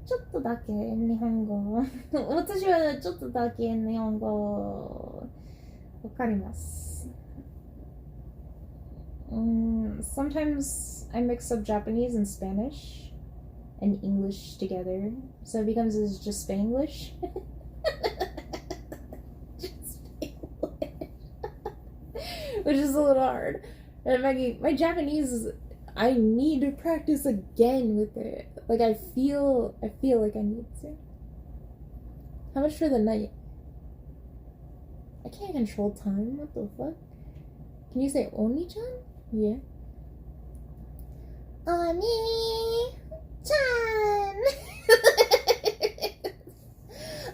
ちょっとだけ日本語。私はちょっとだけ日本語わかります。Sometimes I mix up Japanese and Spanish and English together, so it becomes just Spanglish. Just Spanglish. Which is a little hard. And my Japanese is, I need to practice again with it. Like I feel like I need to. How much for the night? I can't control time. What the fuck? Can you say Oni-chan? Yeah. Oni-chan!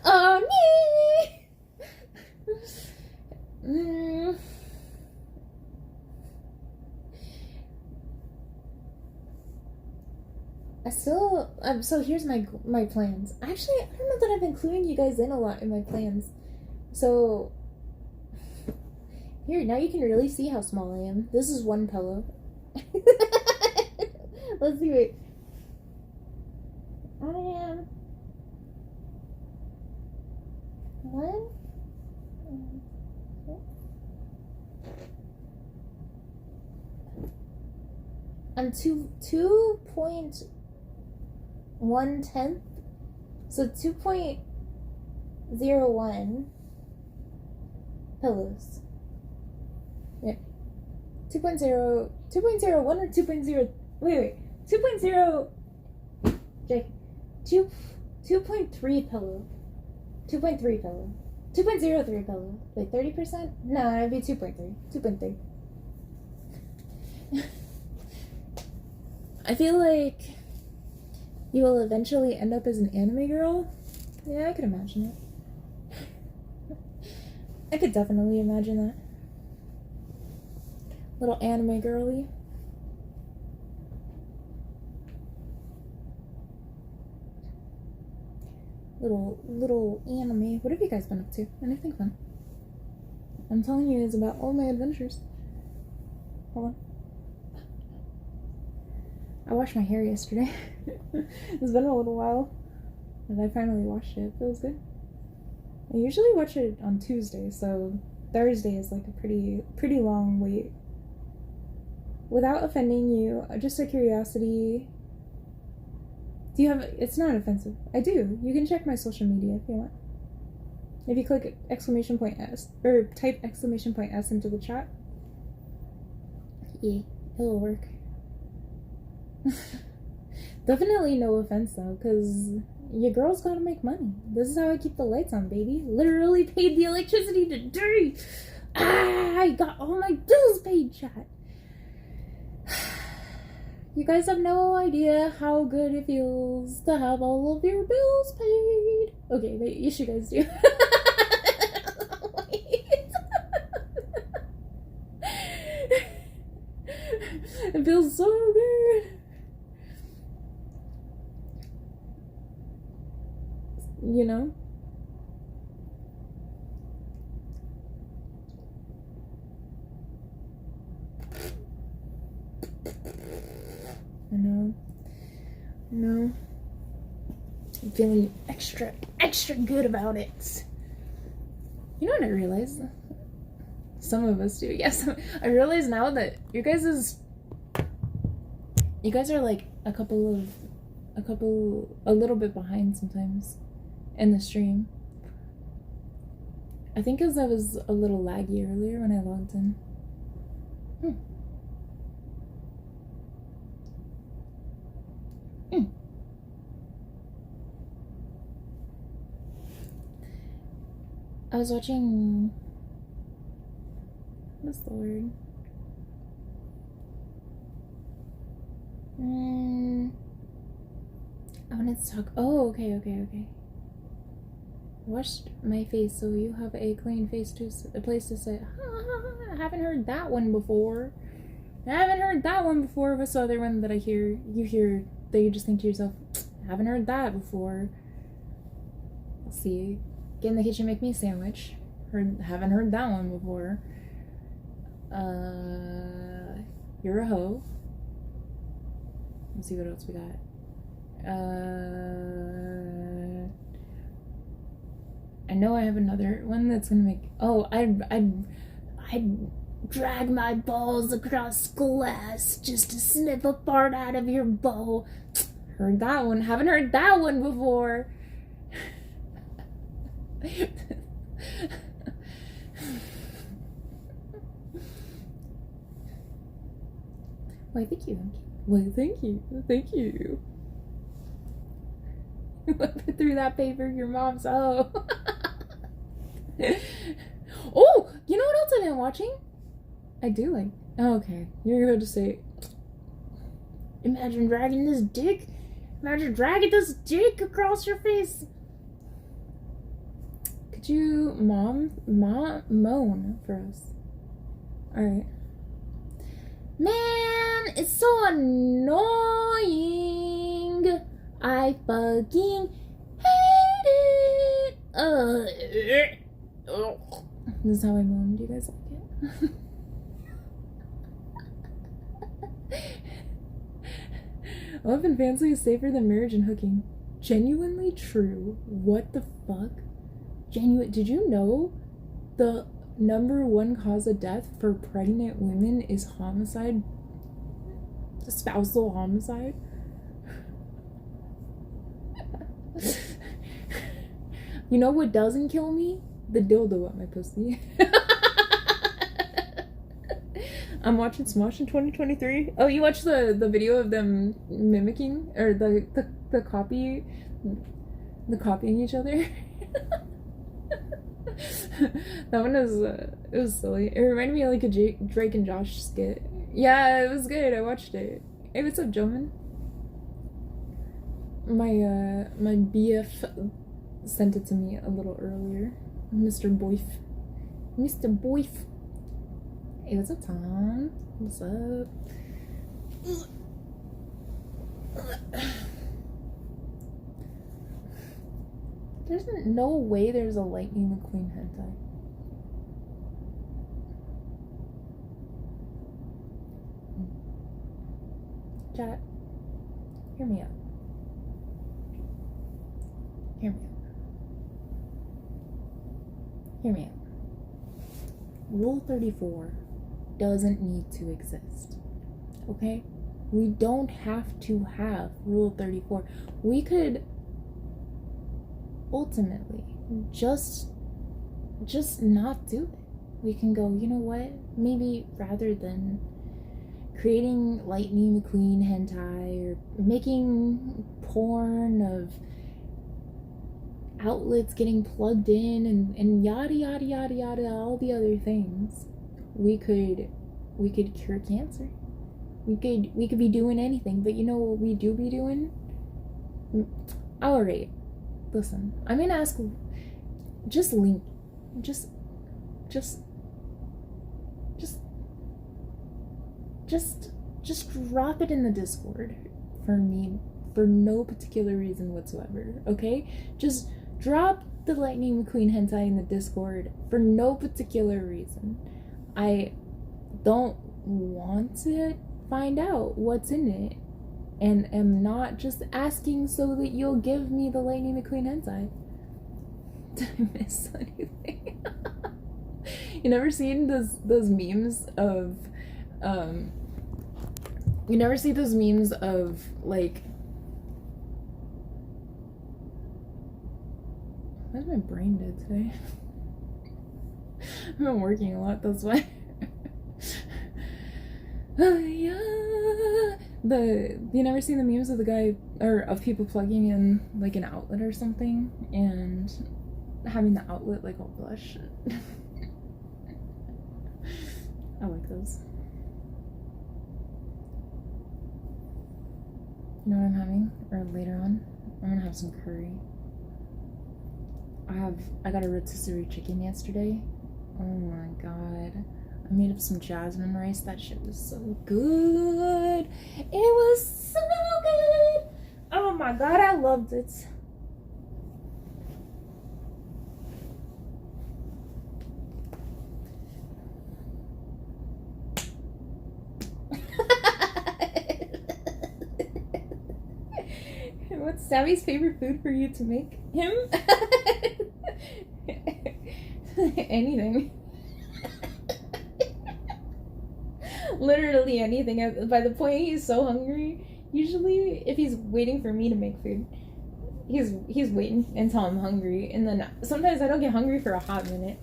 Oni! So here's my plans. Actually, I don't know that I've been cluing you guys in a lot in my plans. So here, now you can really see how small I am. This is one pillow. Let's see, wait. I am one. I'm 2.1/10, so 2.01 pillows. Yeah, 2.01 or 2.0. Wait, 2.0. Jake, 2.3 pillow, 2.3 pillow, 2.03 pillow. Wait, 30%? No, it'd be 2.3. 2.3. I feel like you will eventually end up as an anime girl. Yeah, I could imagine it. I could definitely imagine that. Little anime girly. Little anime. What have you guys been up to? Anything fun? I'm telling you, it's about all my adventures. Hold on. I washed my hair yesterday. It's been a little while, and I finally washed it. It feels good. I usually watch it on Tuesday, so Thursday is like a pretty long wait. Without offending you, just a curiosity. Do you have? It's not offensive. I do. You can check my social media if you want. If you click exclamation point S or type exclamation point S into the chat, yeah, it'll work. Definitely no offense though, because your girl's gotta make money. This is how I keep the lights on, baby. Literally paid the electricity today. I got all my bills paid, chat. You guys have no idea how good it feels to have all of your bills paid. Okay, wait, yes, you guys do. It feels so good. You know? I know. I'm feeling extra good about it. You know what I realized? Some of us do. Yes, I realize now that you guys are like a little bit behind sometimes in the stream. I think because I was a little laggy earlier when I logged in. I was watching, what's the word? I wanted to talk, okay. Washed my face so you have a clean face to a place to sit. I haven't heard that one before. What's the other one that you hear that you just think to yourself, I haven't heard that before. Let's see. Get in the kitchen, make me a sandwich. Haven't heard that one before. You're a hoe. Let's see what else we got. I know I have another one that's gonna make. Oh, I drag my balls across glass just to snip a part out of your bowl. Heard that one. Haven't heard that one before. Why, thank you. Thank you. Whip it through that paper, your mom's. Oh, you know what else I've been watching? I do like. Oh, okay, you're going to say. Imagine dragging this dick across your face. Could you moan for us? All right. Man, it's so annoying. I fucking hate it. This is how I moan. Do you guys like it? Oven fancy is safer than marriage and hooking. Genuinely true. What the fuck? Did you know the #1 cause of death for pregnant women is homicide? Spousal homicide? You know what doesn't kill me? The dildo up my pussy. I'm watching Smosh in 2023. Oh, you watched the video of them mimicking or the copying each other? That one was it was silly. It reminded me of like a Drake and Josh skit. Yeah, it was good. I watched it. Hey, what's up, gentlemen? My BF sent it to me a little earlier. Mr. Boyf. Hey, what's up, Tom? What's up? There's no way there's a Lightning McQueen hentai. Chat, hear me out. Hear me out. Hear me out. Rule 34 doesn't need to exist. Okay? We don't have to have Rule 34. We could ultimately just not do it. We can go, you know what? Maybe rather than creating Lightning McQueen hentai or making porn of outlets getting plugged in and yada yada yada yada, all the other things, we could cure cancer. We could be doing anything. But you know what we do be doing? Alright, listen, I'm gonna ask, just link, just drop it in the Discord for me, for no particular reason whatsoever, okay? Just drop the Lightning McQueen hentai in the Discord for no particular reason. I don't want to find out what's in it, and am not just asking so that you'll give me the Lightning McQueen hentai. Did I miss anything? You never seen those memes of you never see those memes of like, why is my brain dead today? I've been working a lot, that's why. Yeah. You never seen the memes of the guy, or of people plugging in like an outlet or something and having the outlet like all blush? I like those. You know what I'm having? Or later on? I'm gonna have some curry. I got a rotisserie chicken yesterday. Oh my god. I made up some jasmine rice. That shit was so good. It was so good. Oh my god, I loved it. What's Sammy's favorite food for you to make? Him? Anything. Literally anything. By the point he's so hungry, usually if he's waiting for me to make food, he's waiting until I'm hungry, and then sometimes I don't get hungry for a hot minute.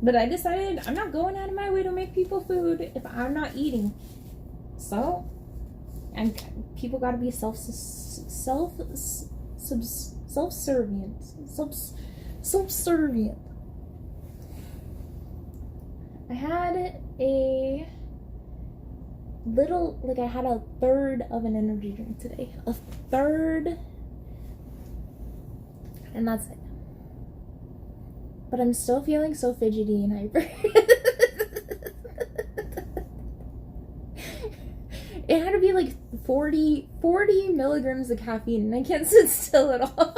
But I decided I'm not going out of my way to make people food if I'm not eating. So, and people gotta be subservient. I had a little, like I had a third of an energy drink today. A third. And that's it. But I'm still feeling so fidgety and hyper. It had to be like 40 milligrams of caffeine, and I can't sit still at all.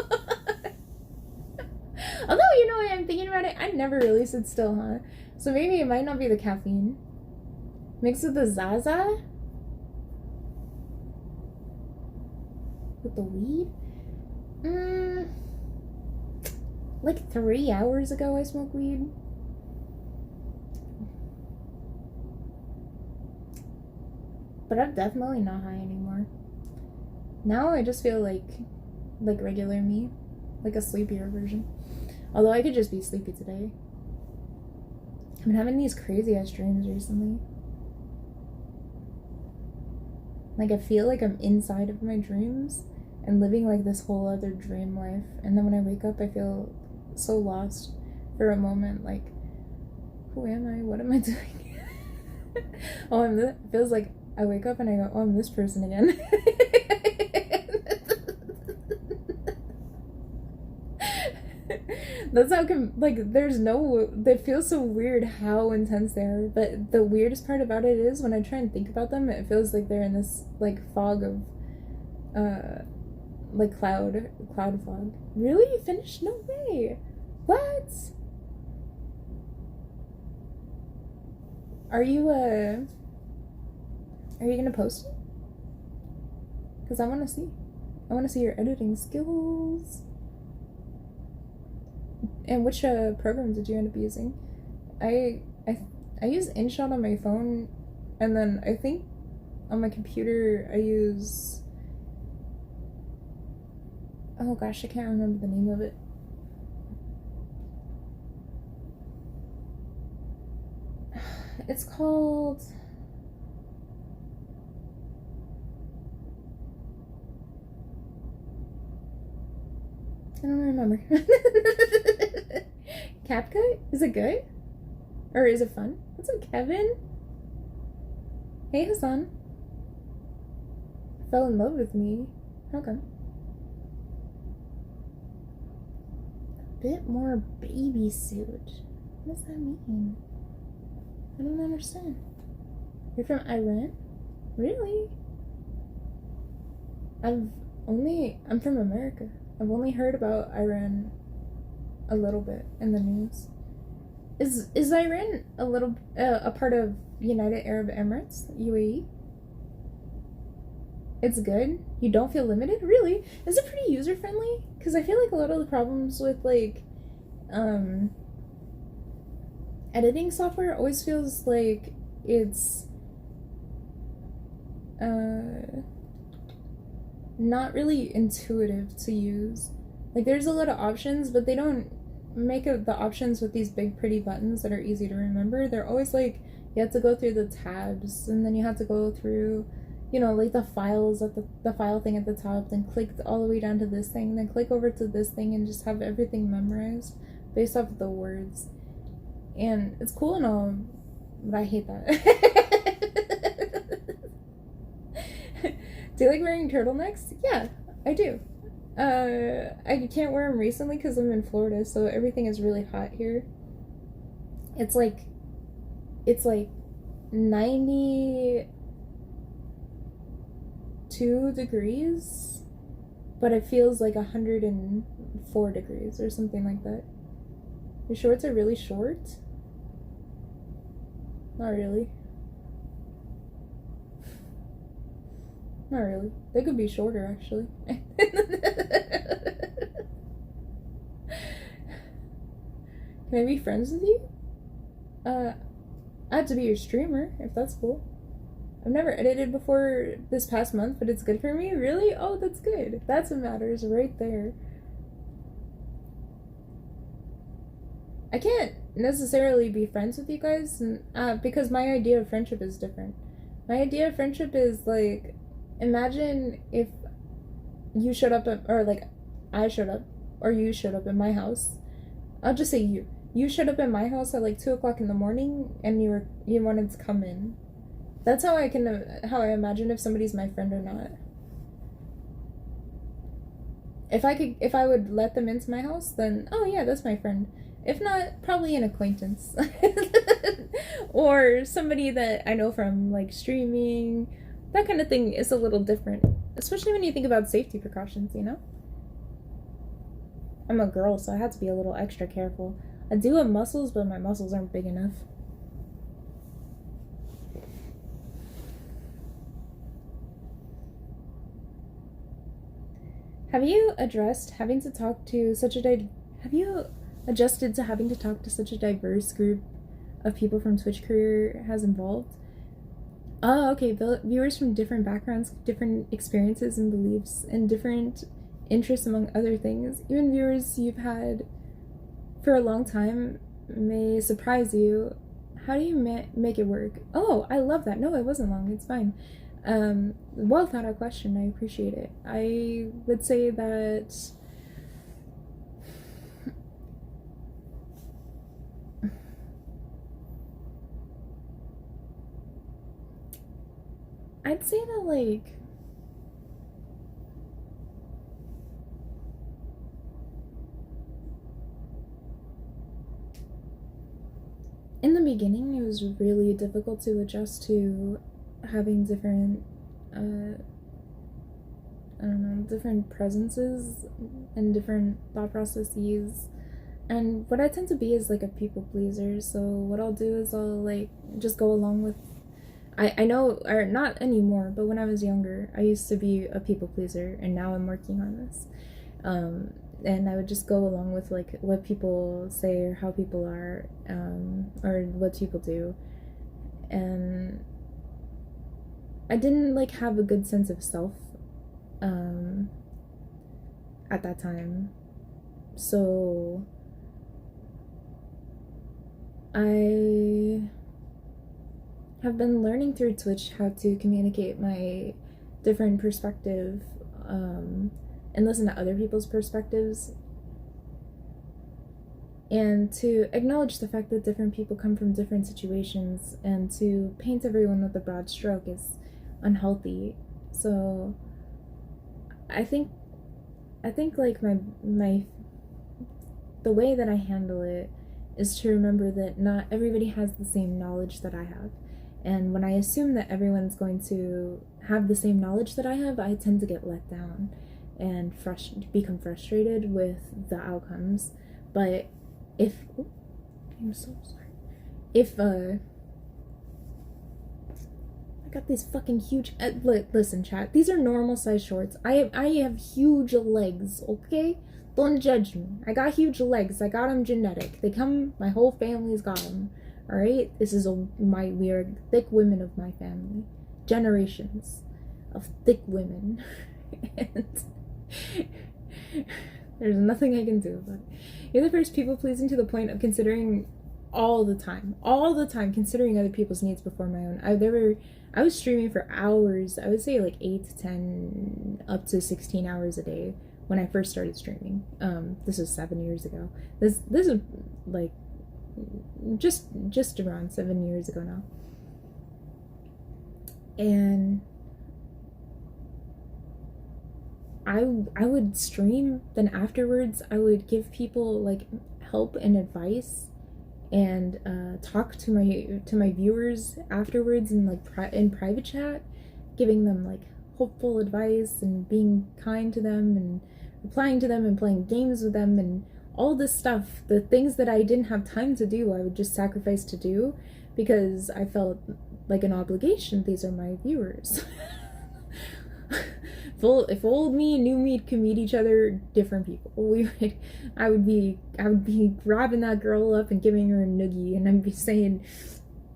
Although, you know, I'm thinking about it, I never really sit still, huh? So maybe it might not be the caffeine. Mixed with the Zaza? With the weed? Like 3 hours ago I smoked weed. But I'm definitely not high anymore. Now I just feel like regular me. Like a sleepier version. Although I could just be sleepy today. I've been having these crazy ass dreams recently. Like I feel like I'm inside of my dreams and living like this whole other dream life. And then when I wake up I feel so lost for a moment. Like, who am I? What am I doing? Oh, it feels like I wake up and I go, oh, I'm this person again. That's how like there's no, they feel so weird how intense they are, but the weirdest part about it is when I try and think about them, it feels like they're in this like fog of like cloud fog. Really? You finished? No way. What? Are you gonna post it? Because I want to see your editing skills. And which program did you end up using? I use InShot on my phone, and then I think on my computer I use, oh gosh, I can't remember the name of it. It's called, I don't remember. CapCut? Is it good? Or is it fun? What's up, Kevin? Hey, Hassan. Fell in love with me. How come? A bit more baby suit. What does that mean? I don't understand. You're from Iran? Really? I'm from America. I've only heard about Iran a little bit in the news. Is Iran a part of United Arab Emirates, UAE? It's good. You don't feel limited, really? Is it pretty user friendly? Because I feel like a lot of the problems with like editing software always feels like it's not really intuitive to use. Like there's a lot of options, but they don't make the options with these big pretty buttons that are easy to remember. They're always like you have to go through the tabs, and then you have to go through, you know, like the files at the file thing at the top, then click all the way down to this thing, then click over to this thing, and just have everything memorized based off of the words. And it's cool and all, but I hate that. Do you like wearing turtlenecks? Yeah, I do. I can't wear them recently because I'm in Florida, so everything is really hot here. It's like 92 degrees, but it feels like 104 degrees or something like that. Your shorts are really short? Not really. Not really. They could be shorter, actually. Can I be friends with you? I have to be your streamer, if that's cool. I've never edited before this past month, but it's good for me? Really? Oh, that's good. That's what matters right there. I can't necessarily be friends with you guys because my idea of friendship is different. My idea of friendship is like, imagine if you showed up or like I showed up or you showed up at my house. I'll just say you showed up at my house at like 2 o'clock in the morning and you wanted to come in. That's how I imagine if somebody's my friend or not. If I would let them into my house, then oh yeah, that's my friend. If not, probably an acquaintance. Or somebody that I know from like streaming. That kind of thing is a little different, especially when you think about safety precautions, you know? I'm a girl, so I have to be a little extra careful. I do have muscles, but my muscles aren't big enough. Have you adjusted to having to talk to such a diverse group of people from Twitch career has involved? Oh, okay. Viewers from different backgrounds, different experiences and beliefs, and different interests, among other things. Even viewers you've had for a long time may surprise you. How do you make it work? Oh, I love that. No, it wasn't long. It's fine. Well thought out question. I appreciate it. I would say that I'd say that like in the beginning, it was really difficult to adjust to having different, different presences and different thought processes. And what I tend to be is like a people pleaser. So what I'll do is I'll like just go along with. I know, or not anymore, but when I was younger, I used to be a people pleaser, and now I'm working on this. And I would just go along with like what people say or how people are, or what people do, and I didn't like have a good sense of self at that time. So I have been learning through Twitch how to communicate my different perspective, and listen to other people's perspectives, and to acknowledge the fact that different people come from different situations, and to paint everyone with a broad stroke is unhealthy. So I think like my the way that I handle it is to remember that not everybody has the same knowledge that I have. And when I assume that everyone's going to have the same knowledge that I have, I tend to get let down and become frustrated with the outcomes. But I'm so sorry. If I got these fucking huge. Listen, chat. These are normal size shorts. I have huge legs. Okay, don't judge me. I got huge legs. I got them genetic. They come. My whole family's got them. All right. This is we are thick women of my family. Generations of thick women, and there's nothing I can do about it. You're the first people pleasing to the point of considering all the time, considering other people's needs before my own. I was streaming for hours. I would say like 8 to 10, up to 16 hours a day when I first started streaming. This was 7 years ago. This is like just around 7 years ago now. And I would stream, then afterwards I would give people like help and advice, and talk to my viewers afterwards in like in private chat, giving them like hopeful advice and being kind to them and replying to them and playing games with them and all this stuff. The things that I didn't have time to do, I would just sacrifice to do because I felt like an obligation. These are my viewers. If old me and new me could meet each other, different people. I would be grabbing that girl up and giving her a noogie, and I'd be saying,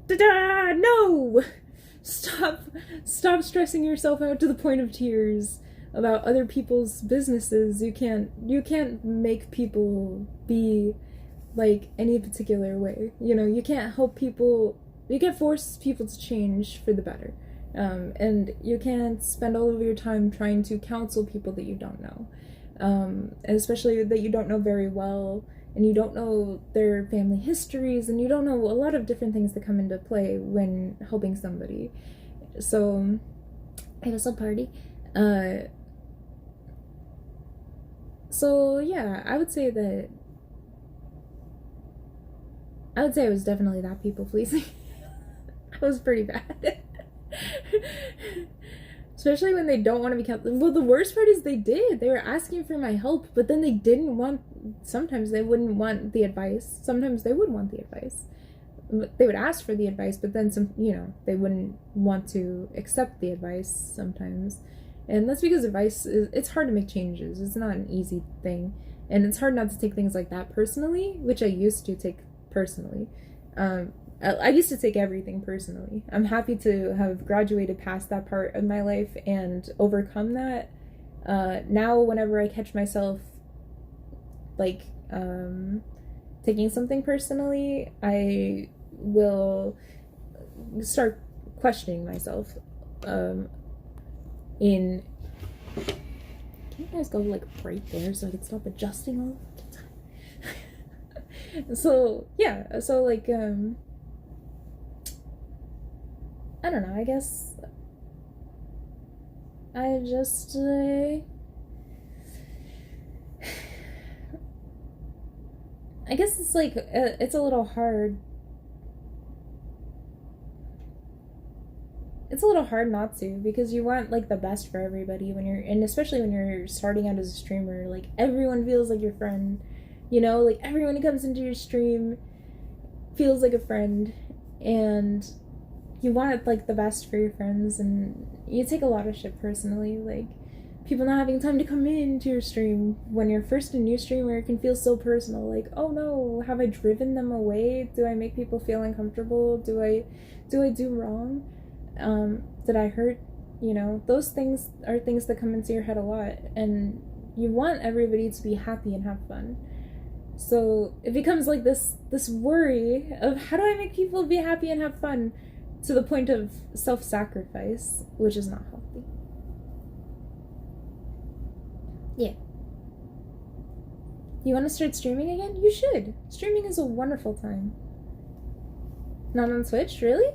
"Da-da, no! Stop stressing yourself out to the point of tears about other people's businesses. You can't make people be like any particular way. You know, you can't help people. You can't force people to change for the better. And you can't spend all of your time trying to counsel people that you don't know, and especially that you don't know very well, and you don't know their family histories, and you don't know a lot of different things that come into play when helping somebody." So I was a party. So yeah, I would say I was definitely that people pleasing. I was pretty bad. Especially when they don't want to be kept. Well, the worst part is they were asking for my help, but then they didn't want. Sometimes they wouldn't want the advice. Sometimes they would want the advice. They would ask for the advice, but then they wouldn't want to accept the advice sometimes. And that's because it's hard to make changes. It's not an easy thing, and it's hard not to take things like that personally, which I used to take personally. I used to take everything personally. I'm happy to have graduated past that part of my life and overcome that. Now, whenever I catch myself, like, taking something personally, I will start questioning myself. Can you guys go, like, right there so I can stop adjusting all the time? So, yeah, so, like, I don't know, I guess I just, I guess it's like, it's a little hard it's a little hard not to, because you want like the best for everybody when you're, and especially when you're starting out as a streamer, like everyone feels like your friend, you know, like everyone who comes into your stream feels like a friend, and you want like the best for your friends, and you take a lot of shit personally, like people not having time to come into your stream when you're first a new streamer. It can feel so personal, like, oh no, have I driven them away? Do I make people feel uncomfortable? Do I do wrong? Did I hurt? You know, those things are things that come into your head a lot, and you want everybody to be happy and have fun. So it becomes like this worry of, how do I make people be happy and have fun, to the point of self-sacrifice, which is not healthy. Yeah. You want to start streaming again? You should. Streaming is a wonderful time. Not on Twitch? Really?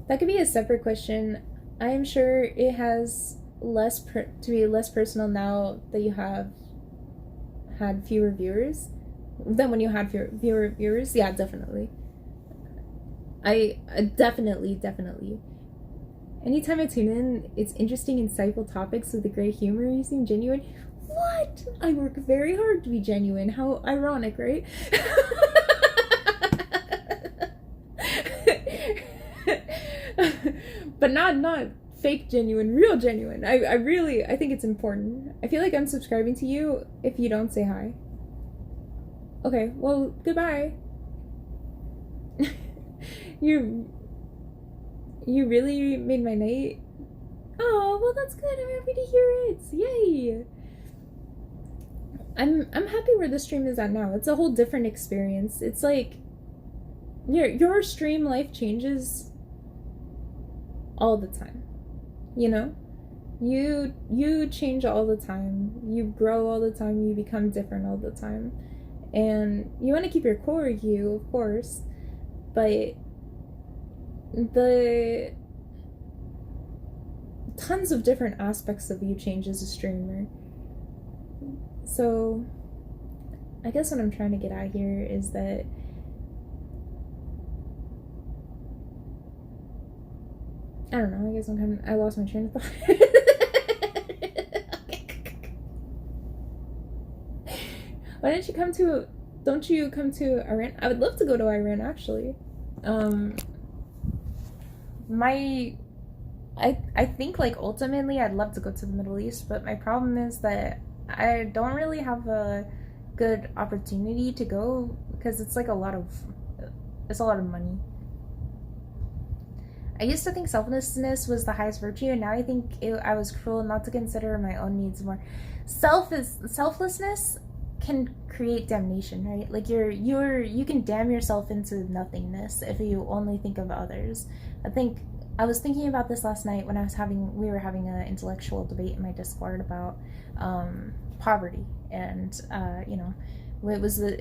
That could be a separate question. I am sure it has to be less personal now that you have had fewer viewers than when you had fewer viewers. Yeah, definitely. I definitely. Anytime I tune in, it's interesting, insightful topics with a great humor. You seem genuine. What? I work very hard to be genuine. How ironic, right? But not fake genuine, real genuine. I think it's important. I feel like I'm subscribing to you if you don't say hi. Okay, well, goodbye. You really made my night. Oh, well, that's good. I'm happy to hear it. Yay. I'm happy where the stream is at now. It's a whole different experience. It's like your stream life changes all the time. You know? You change all the time. You grow all the time. You become different all the time. And you want to keep your core you, of course, but the tons of different aspects of you change as a streamer. So I guess what I'm trying to get at here is that I don't know, I guess I lost my train of thought. Why don't you come to Iran? I would love to go to Iran, actually. I think, like, ultimately I'd love to go to the Middle East, but my problem is that I don't really have a good opportunity to go, because it's like a lot of money. I used to think selflessness was the highest virtue, and now I think I was cruel not to consider my own needs more. Selflessness can create damnation, right? Like you can damn yourself into nothingness if you only think of others. I was thinking about this last night when we were having an intellectual debate in my Discord about poverty, and you know, it was the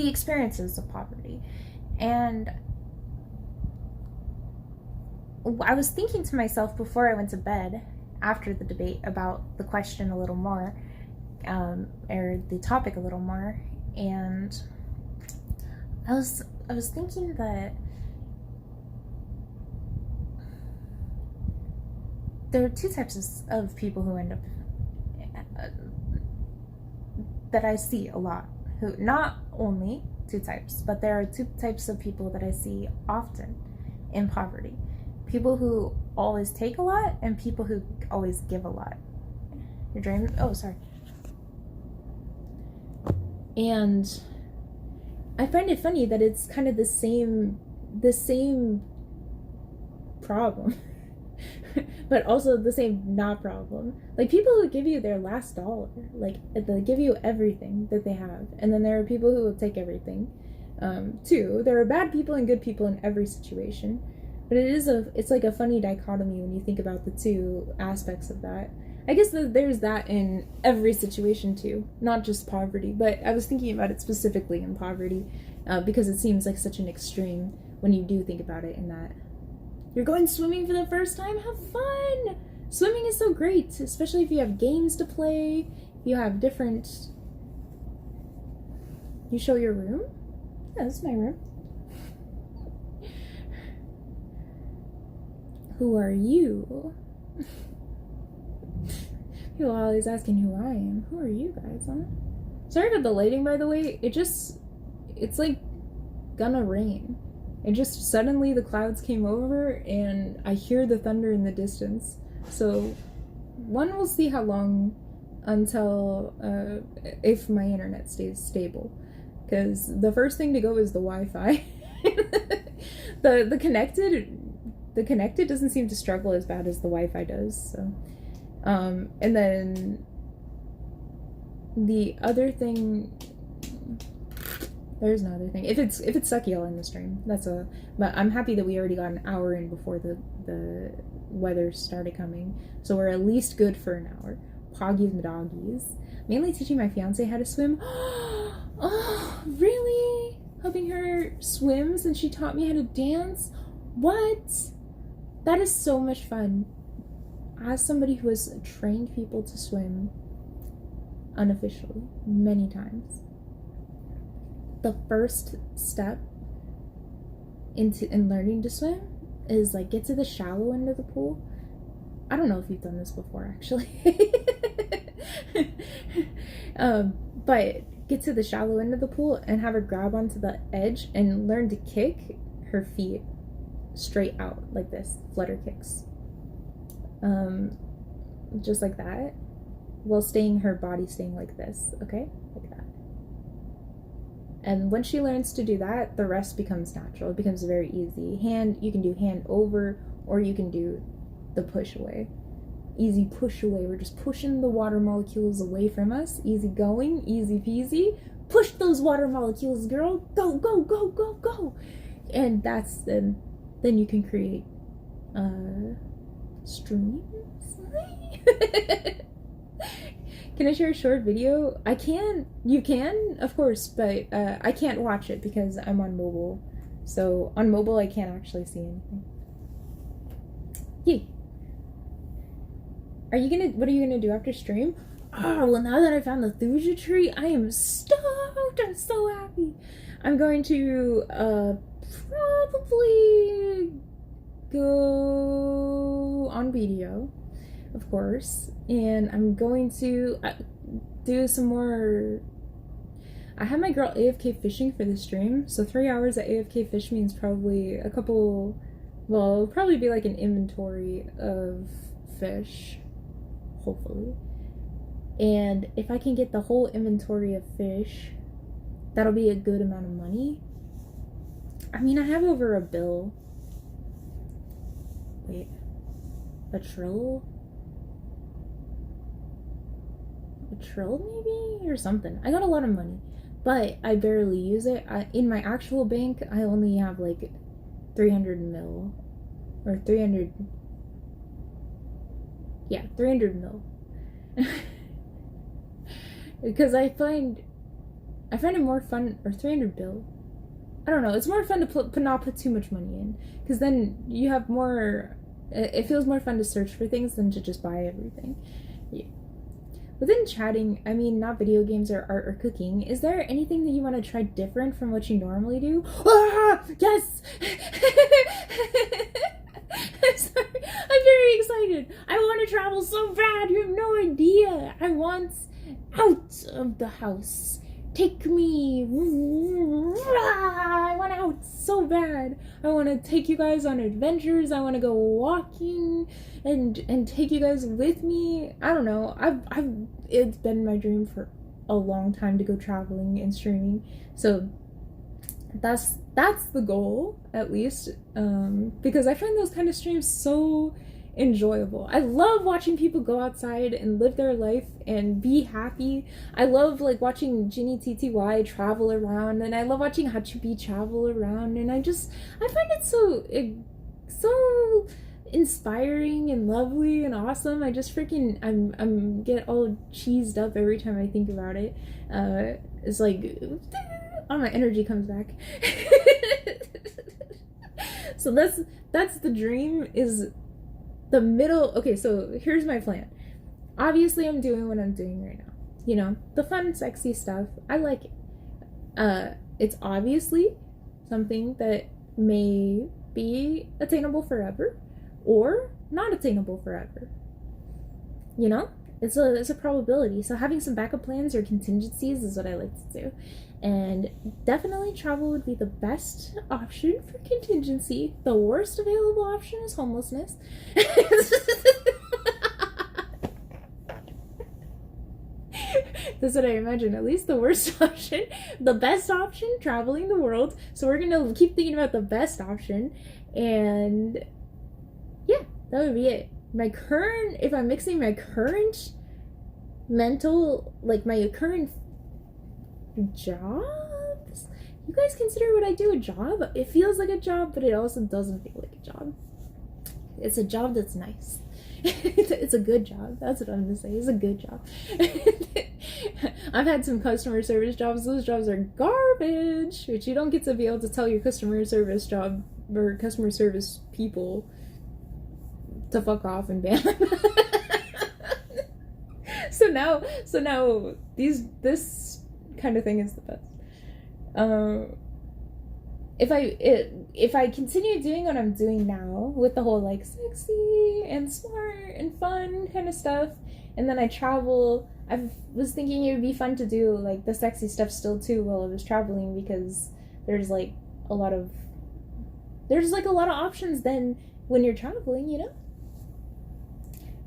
experiences of poverty, and I was thinking to myself before I went to bed after the debate about the question a little more, or the topic a little more, and I was thinking that there are two types of people who end up that I see a lot. Who, not only two types, but there are two types of people that I see often in poverty. People who always take a lot, and people who always give a lot. Your dream? Oh, sorry. And I find it funny that it's kind of the same problem, but also the same not problem. Like, people who give you their last dollar, like, they give you everything that they have, and then there are people who will take everything. Too, there are bad people and good people in every situation. But it's like a funny dichotomy when you think about the two aspects of that. I guess there's that in every situation too, not just poverty. But I was thinking about it specifically in poverty, because it seems like such an extreme when you do think about it in that. You're going swimming for the first time? Have fun! Swimming is so great, especially if you have games to play, you have different... You show your room? Yeah, this is my room. Who are you? People are always asking who I am. Who are you guys, huh? Sorry about the lighting, by the way. It's like gonna rain. It just suddenly the clouds came over and I hear the thunder in the distance. So one will see how long until if my internet stays stable, because the first thing to go is the Wi-Fi. the connected doesn't seem to struggle as bad as the Wi-Fi does. So and then the other thing, there's no other thing. If it's sucky, I'll end the stream. But I'm happy that we already got an hour in before the weather started coming, so we're at least good for an hour. Poggies and doggies. Mainly teaching my fiance how to swim. Oh, really? Helping her swim since she taught me how to dance? What? That is so much fun. As somebody who has trained people to swim unofficially many times, the first step in learning to swim is like get to the shallow end of the pool. I don't know if you've done this before, actually. But get to the shallow end of the pool and have her grab onto the edge and learn to kick her feet straight out like this, flutter kicks. Just like that, while her body staying like this, okay? Like that. And when she learns to do that, the rest becomes natural. It becomes very easy. You can do hand over, or you can do the push away. Easy push away. We're just pushing the water molecules away from us. Easy going, easy peasy. Push those water molecules, girl. Go, go, go, go, go. And that's then you can create streams. Can I share a short video? I can. You can, of course, but I can't watch it because I'm on mobile. So on mobile, I can't actually see anything. Yay. What are you gonna do after stream? Oh, well, now that I found the thuja tree, I am stoked. I'm so happy. I'm going to probably go on video, of course, and I'm going to do some more. I have my girl AFK fishing for the stream, so 3 hours at AFK fish means probably it'll probably be like an inventory of fish, hopefully. And if I can get the whole inventory of fish, that'll be a good amount of money. I mean, I have over a bill. Wait, a trill maybe, or something. I got a lot of money, but I barely use it. In my actual bank, I only have like 300 mil, or 300. Yeah, 300 mil. Because I find it more fun, or 300 bill. I don't know. It's more fun to not put too much money in, because then you have more. It feels more fun to search for things than to just buy everything. Yeah. Within chatting, I mean, not video games or art or cooking, is there anything that you want to try different from what you normally do? Ah, yes! I'm sorry. I'm very excited. I want to travel so bad. You have no idea. I want out of the house. Take me. I want out so bad. I want to take you guys on adventures. I want to go walking and take you guys with me. I don't know. It's been my dream for a long time to go traveling and streaming. So that's the goal, at least, because I find those kind of streams so enjoyable. I love watching people go outside and live their life and be happy. I love like watching Ginny TTY travel around, and I love watching Hachubi travel around, and I find it so inspiring and lovely and awesome. I just freaking I'm get all cheesed up every time I think about it. It's like all my energy comes back. So that's the dream, is the middle. Okay, so here's my plan. Obviously, I'm doing what I'm doing right now. You know, the fun, sexy stuff. I like it. It's obviously something that may be attainable forever, or not attainable forever. You know? It's a probability. So having some backup plans or contingencies is what I like to do. And definitely travel would be the best option for contingency. The worst available option is homelessness. That's what I imagine. At least the worst option. The best option, traveling the world. So we're gonna keep thinking about the best option. And yeah, that would be it. If I'm mixing my current mental, like my current jobs, you guys consider what I do a job? It feels like a job, but it also doesn't feel like a job. It's a job that's nice. It's a good job. That's what I'm gonna say. It's a good job. I've had some customer service jobs. Those jobs are garbage, which you don't get to be able to tell your customer service job or customer service people to fuck off and ban them. So now this kind of thing is the best. If I continue doing what I'm doing now with the whole like sexy and smart and fun kind of stuff, and then I travel, I was thinking it would be fun to do like the sexy stuff still too while I was traveling, because there's like a lot of options then when you're traveling, you know?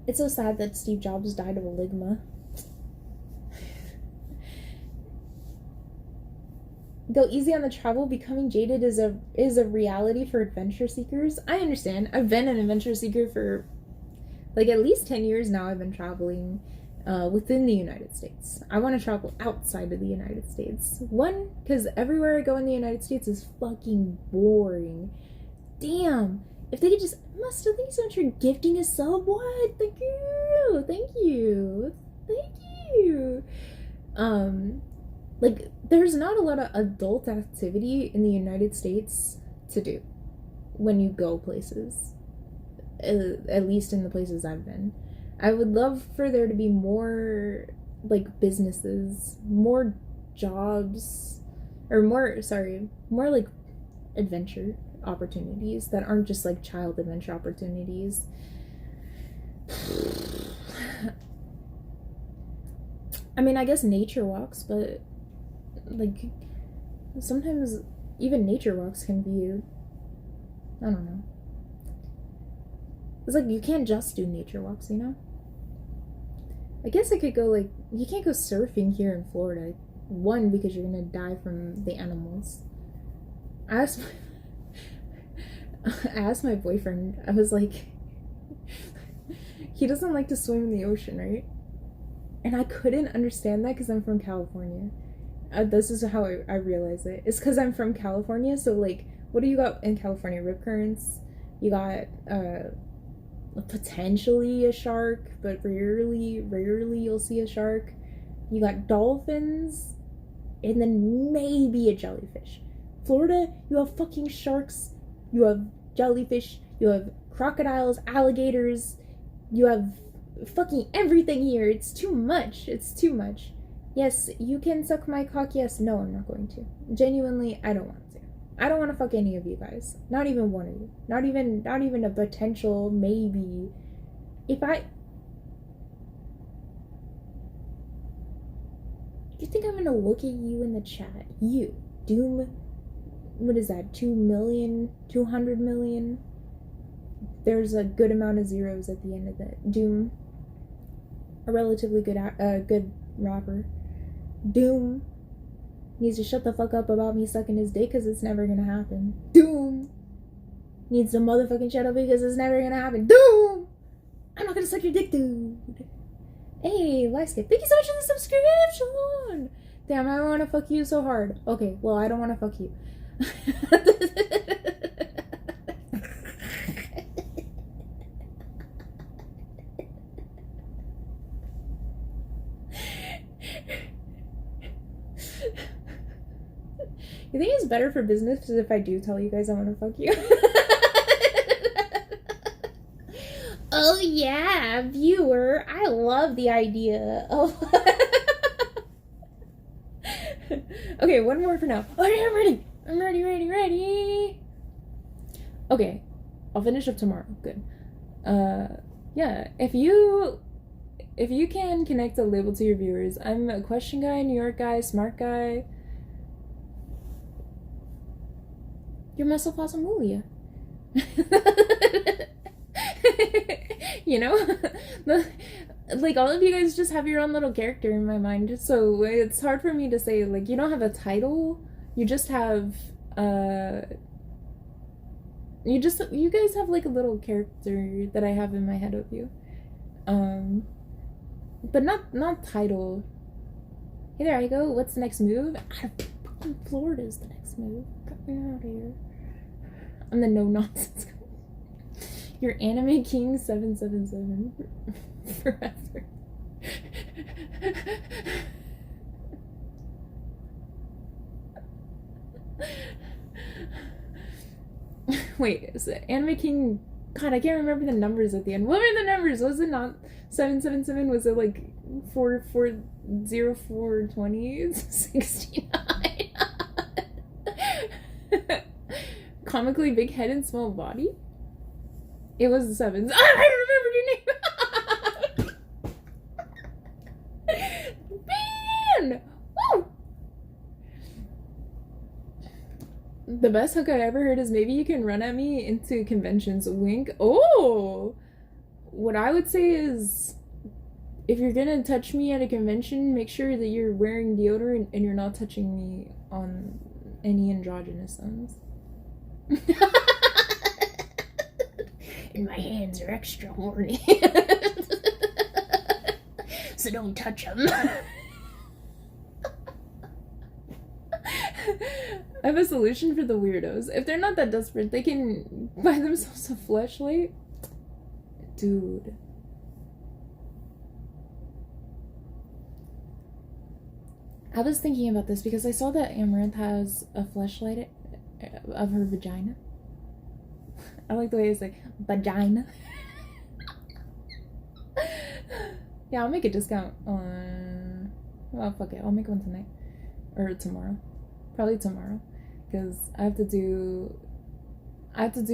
It's so sad that Steve Jobs died of a ligma. Go easy on the travel. Becoming jaded is a reality for adventure seekers. I understand. I've been an adventure seeker for like at least 10 years now. I've been traveling within the United States. I want to travel outside of the United States. One, because everywhere I go in the United States is fucking boring. Damn. If they could just... Musta, thank you so much for gifting a sub. What? Thank you. Thank you. Thank you. Like, there's not a lot of adult activity in the United States to do when you go places. At least in the places I've been. I would love for there to be more, like, businesses, more jobs, or more, like, adventure opportunities that aren't just, like, child adventure opportunities. I mean, I guess nature walks, but, like, sometimes even nature walks can be, I don't know. It's like, you can't just do nature walks, you know? I guess I could go, like, you can't go surfing here in Florida. One, because you're gonna die from the animals. I asked my boyfriend, I was like, he doesn't like to swim in the ocean, right? And I couldn't understand that because I'm from California. This is how I realize it. It's because I'm from California, so, like, what do you got in California? Rip currents? You got, potentially a shark, but rarely you'll see a shark. You got dolphins, and then maybe a jellyfish. Florida, you have fucking sharks, you have jellyfish, you have crocodiles, alligators, you have fucking everything here. It's too much. Yes, you can suck my cock. Yes, no, I'm not going to. Genuinely, I don't want to. I don't want to fuck any of you guys. Not even one of you. Not even a potential maybe. You think I'm gonna look at you in the chat? You, Doom, what is that, 2 million, 200 million? There's a good amount of zeros at the end of that. Doom, a relatively good rapper. Doom needs to shut the fuck up about me sucking his dick, because it's never gonna happen. Doom needs to motherfucking shut up because it's never gonna happen. Doom! I'm not gonna suck your dick, dude. Hey, Lyskip, thank you so much for the subscription! Damn, I wanna fuck you so hard. Okay, well, I don't wanna fuck you. You think it's better for business if I do tell you guys I want to fuck you? Oh yeah, viewer, I love the idea. Oh. Okay, one more for now. Okay, I'm ready. Okay, I'll finish up tomorrow. Good. Yeah, if you can connect a label to your viewers, I'm a question guy, New York guy, smart guy. You're Mesopotamia. You know? Like, all of you guys just have your own little character in my mind, so it's hard for me to say, like, you don't have a title, you just have, you guys have, like, a little character that I have in my head of you. But not title. Hey there, I go. What's the next move? Fucking Florida's the next move. Get me out of here. I'm the no nonsense guy. You're Anime King 777 forever. Wait, is it Anime King? God, I can't remember the numbers at the end. What were the numbers? Was it not 777? Was it like 440 69? Comically big head and small body? It was the sevens. I remembered your name! Man! Woo! The best hook I ever heard is maybe you can run at me into conventions. Wink. Oh! What I would say is, if you're gonna touch me at a convention, make sure that you're wearing deodorant and you're not touching me on any androgynous zones. And my hands are extra horny. So don't touch them. I have a solution for the weirdos. If they're not that desperate, they can buy themselves a fleshlight. Dude. I was thinking about this because I saw that Amaranth has a fleshlight of her vagina. I like the way it's like, vagina. Yeah, I'll make a discount on... Well, fuck it. I'll make one tonight. Or tomorrow. Probably tomorrow. Because I have to do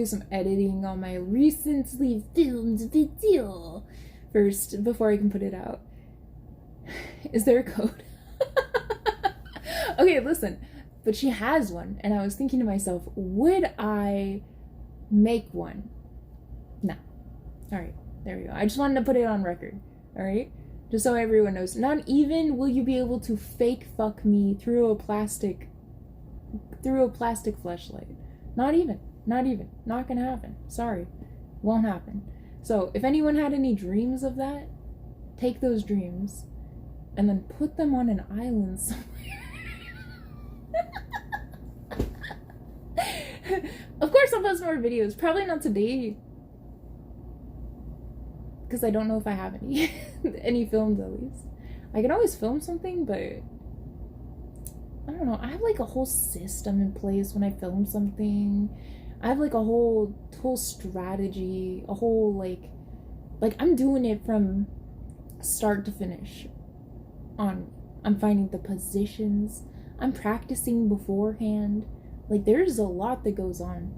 some editing on my recently filmed video first before I can put it out. Is there a code? Okay, listen. But she has one. And I was thinking to myself, would I make one? No. Alright, there we go. I just wanted to put it on record. Alright? Just so everyone knows. Not even will you be able to fake fuck me through a plastic fleshlight. Not even. Not gonna happen. Sorry. Won't happen. So, if anyone had any dreams of that, take those dreams and then put them on an island somewhere. Of course I'll post more videos. Probably not today. Because I don't know if I have any. Any filmed at least. I can always film something, but I don't know. I have like a whole system in place when I film something. I have like a whole strategy. A whole like I'm doing it from start to finish. I'm finding the positions. I'm practicing beforehand. Like, there's a lot that goes on.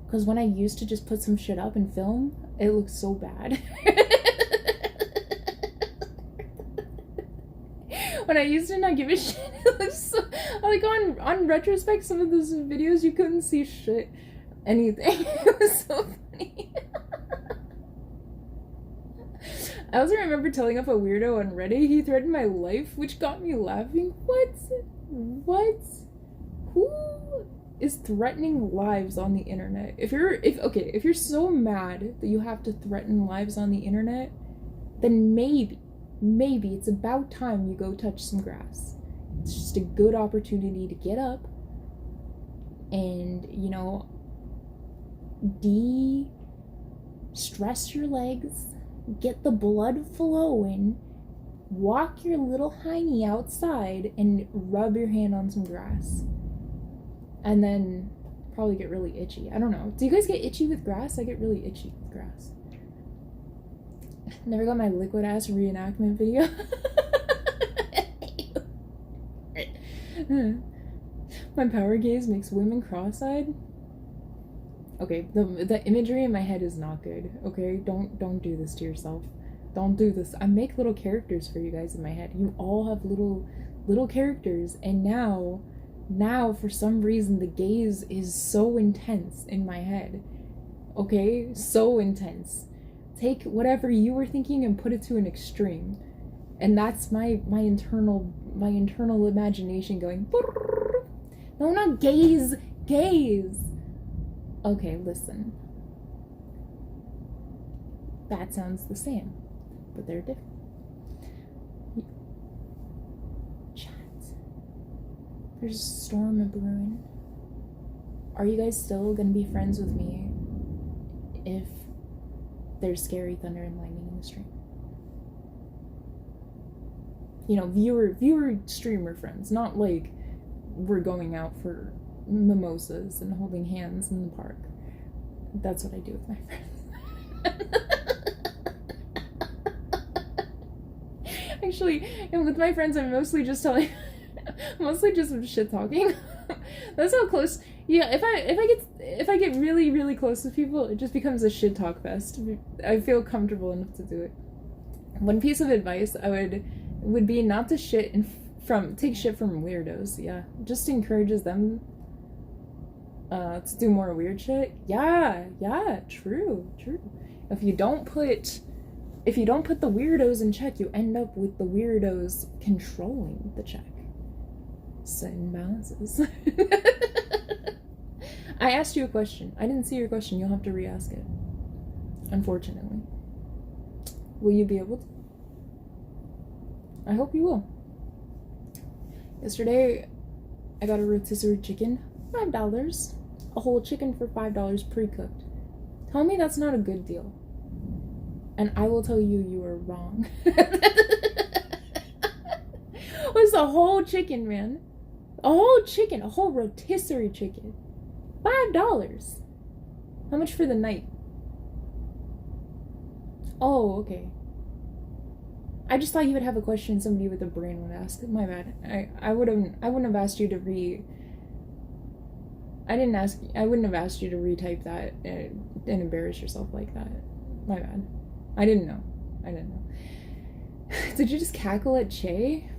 Because when I used to just put some shit up and film, it looked so bad. When I used to not give a shit, it looked so... Like, on retrospect, some of those videos, you couldn't see shit. Anything. It was so funny. I also remember telling up a weirdo on Reddit. He threatened my life, which got me laughing. What? Who is threatening lives on the internet? If you're so mad that you have to threaten lives on the internet, then maybe it's about time you go touch some grass. It's just a good opportunity to get up and, de-stress your legs, get the blood flowing, walk your little hiney outside, and rub your hand on some grass. And then probably get really itchy. I don't know. Do you guys get itchy with grass? I get really itchy with grass. Never got my liquid ass reenactment video. My power gaze makes women cross-eyed. Okay, the imagery in my head is not good. Okay, don't do this to yourself. Don't do this. I make little characters for you guys in my head. You all have little characters, and now for some reason the gaze is so intense in my head. Okay, so intense. Take whatever you were thinking and put it to an extreme, and that's my internal imagination going. No, not gaze. Okay, listen. That sounds the same, but they're different. Chat. There's a storm brewing. Are you guys still gonna be friends with me if there's scary thunder and lightning in the stream? You know, viewer streamer friends, not like we're going out for mimosas and holding hands in the park. That's what I do with my friends. Actually, and with my friends, I'm mostly just shit talking. That's how close. Yeah, if I get really, really close with people, it just becomes a shit talk fest. I feel comfortable enough to do it. One piece of advice I would be not to take shit from weirdos. Yeah, just encourages them to do more weird shit. Yeah, true. If you don't put the weirdos in check, you end up with the weirdos controlling the check. Certain balances. I asked you a question. I didn't see your question. You'll have to re-ask it. Unfortunately. Will you be able to? I hope you will. Yesterday, I got a rotisserie chicken, $5. A whole chicken for $5 pre-cooked. Tell me that's not a good deal. And I will tell you you are wrong. It was a whole chicken, man. A whole rotisserie chicken. $5. How much for the night? Oh, okay. I just thought you would have a question somebody with a brain would ask. My bad. I wouldn't have asked you to I wouldn't have asked you to retype that and embarrass yourself like that. My bad. I didn't know. Did you just cackle at Che?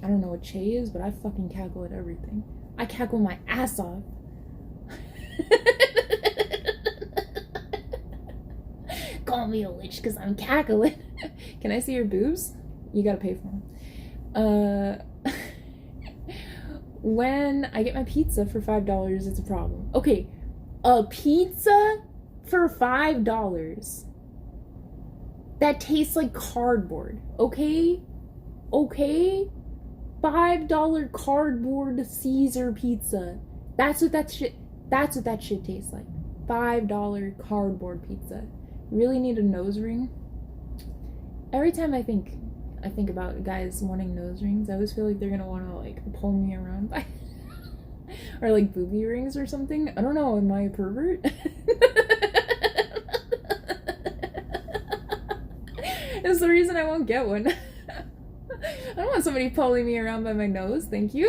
I don't know what Che is, but I fucking cackle at everything. I cackle my ass off. Call me a witch because I'm cackling. Can I see your boobs? You gotta pay for them. When I get my pizza for $5, it's a problem. Okay, a pizza for $5. That tastes like cardboard. Okay? $5 cardboard Caesar pizza. That's what that shit tastes like. $5 cardboard pizza. You really need a nose ring? Every time I think about guys wanting nose rings, I always feel like they're gonna wanna like pull me around by or like booby rings or something. I don't know, am I a pervert? It's the reason I won't get one. I don't want somebody pulling me around by my nose, thank you.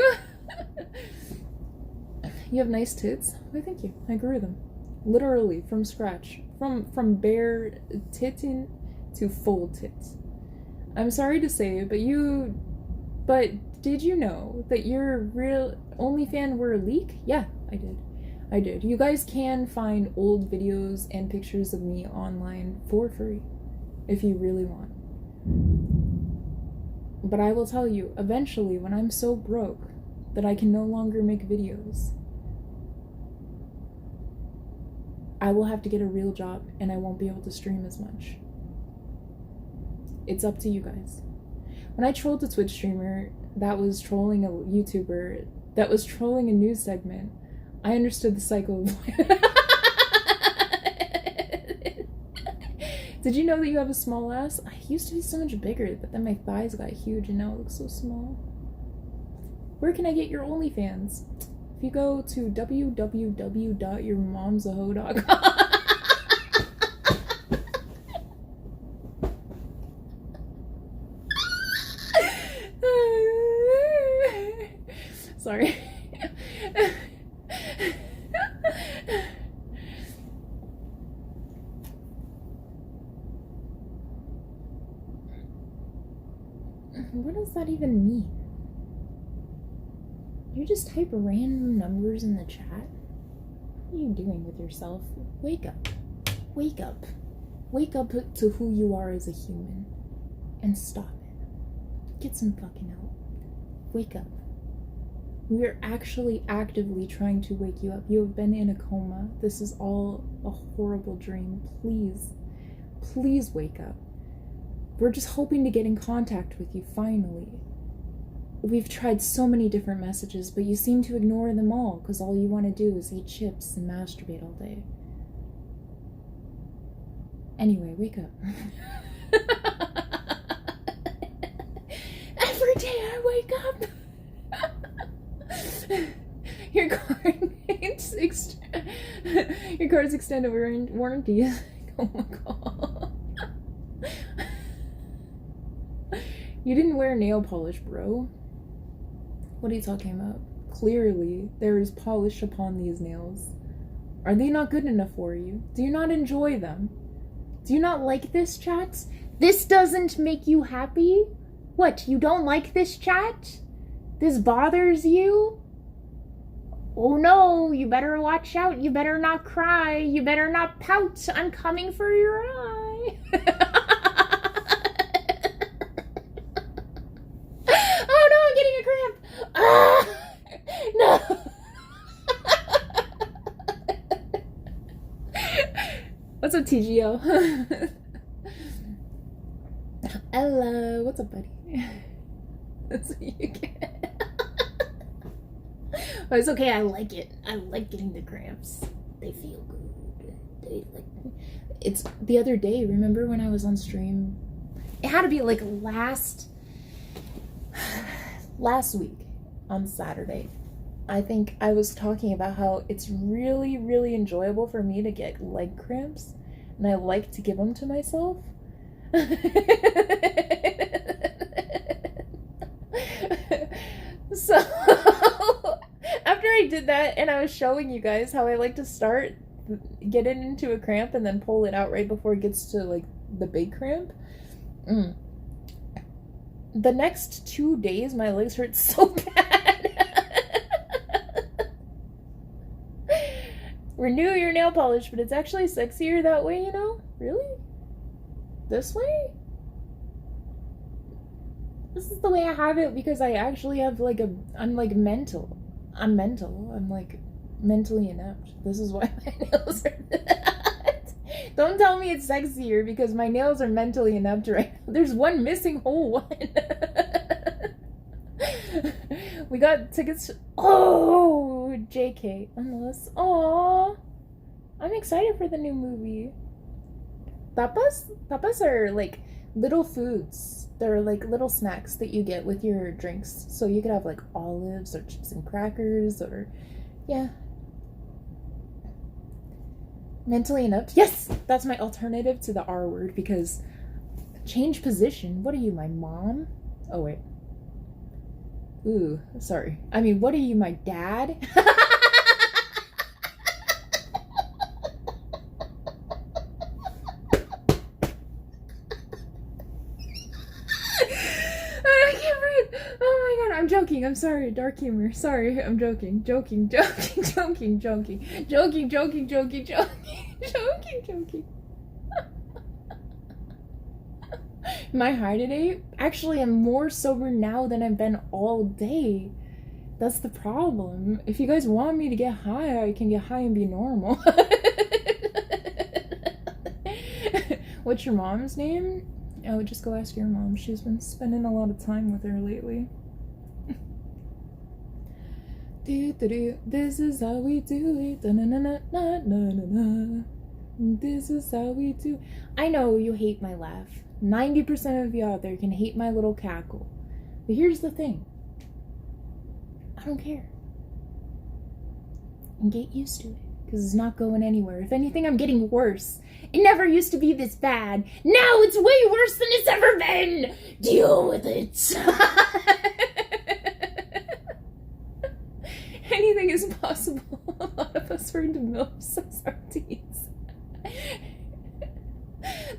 You have nice tits? Why, thank you. I grew them. Literally, from scratch. From bare titting to full tits. I'm sorry to say, but did you know that your real OnlyFans were a leak? Yeah, I did. You guys can find old videos and pictures of me online for free, if you really want. But I will tell you, eventually, when I'm so broke that I can no longer make videos, I will have to get a real job and I won't be able to stream as much. It's up to you guys. When I trolled a Twitch streamer that was trolling a YouTuber that was trolling a news segment, I understood the cycle of Did you know that you have a small ass? I used to be so much bigger, but then my thighs got huge and now it looks so small. Where can I get your OnlyFans? If you go to www.yourmomsaho.com. Sorry. You just type random numbers in the chat? What are you doing with yourself? Wake up. Wake up. Wake up to who you are as a human. And stop it. Get some fucking help. Wake up. We are actually actively trying to wake you up. You have been in a coma. This is all a horrible dream. Please, please wake up. We're just hoping to get in contact with you finally. We've tried so many different messages, but you seem to ignore them all because all you want to do is eat chips and masturbate all day. Anyway, wake up. Every day I wake up. Your card's extended warranty. Oh my god. You didn't wear nail polish, bro. What are you talking about? Clearly, there is polish upon these nails. Are they not good enough for you? Do you not enjoy them? Do you not like this, chat? This doesn't make you happy? What, you don't like this, chat? This bothers you? Oh no, you better watch out. You better not cry. You better not pout. I'm coming for your eye. Oh no, I'm getting a cramp. Ah, no. What's up, TGO? Hello, what's up, buddy? That's what you get. Oh, it's okay, I like it. I like getting the cramps. They feel good. It's the other day, remember when I was on stream? It had to be like last week on Saturday. I think I was talking about how it's really, really enjoyable for me to get leg cramps, and I like to give them to myself. So after I did that and I was showing you guys how I like to start getting into a cramp and then pull it out right before it gets to like the big cramp. The next 2 days my legs hurt so bad. Renew your nail polish, but it's actually sexier that way, you know? Really? This way? This is the way I have it because I actually have like I'm like mental. I'm mental. I'm like mentally inept. This is why my nails are that. Don't tell me it's sexier because my nails are mentally inept right now. There's one missing whole one. We got tickets. Oh, JK. Unless. Aw. I'm excited for the new movie. Tapas are like little foods. They're like little snacks that you get with your drinks. So you could have like olives or chips and crackers or, yeah. Mentally inept. Yes! That's my alternative to the R word because change position. What are you, my mom? Oh, wait. Ooh, sorry. I mean, what are you, my dad? I'm joking. I'm sorry. Dark humor. Sorry. I'm joking. Joking. Am I high today? Actually, I'm more sober now than I've been all day. That's the problem. If you guys want me to get high, I can get high and be normal. What's your mom's name? Oh, just go ask your mom. She's been spending a lot of time with her lately. This is how we do it. This is how we do. I know you hate my laugh. 90% of you out there can hate my little cackle. But here's the thing. I don't care. And get used to it. Because it's not going anywhere. If anything, I'm getting worse. It never used to be this bad. Now it's way worse than it's ever been. Deal with it. Anything is possible. A lot of us are into MILFs as RTs.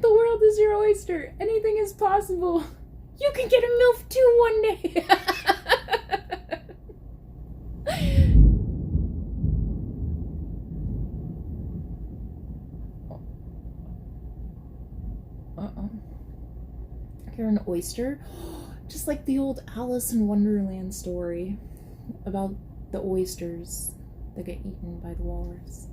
The world is your oyster. Anything is possible. You can get a MILF too one day. an oyster. Just like the old Alice in Wonderland story about the oysters that get eaten by the walrus.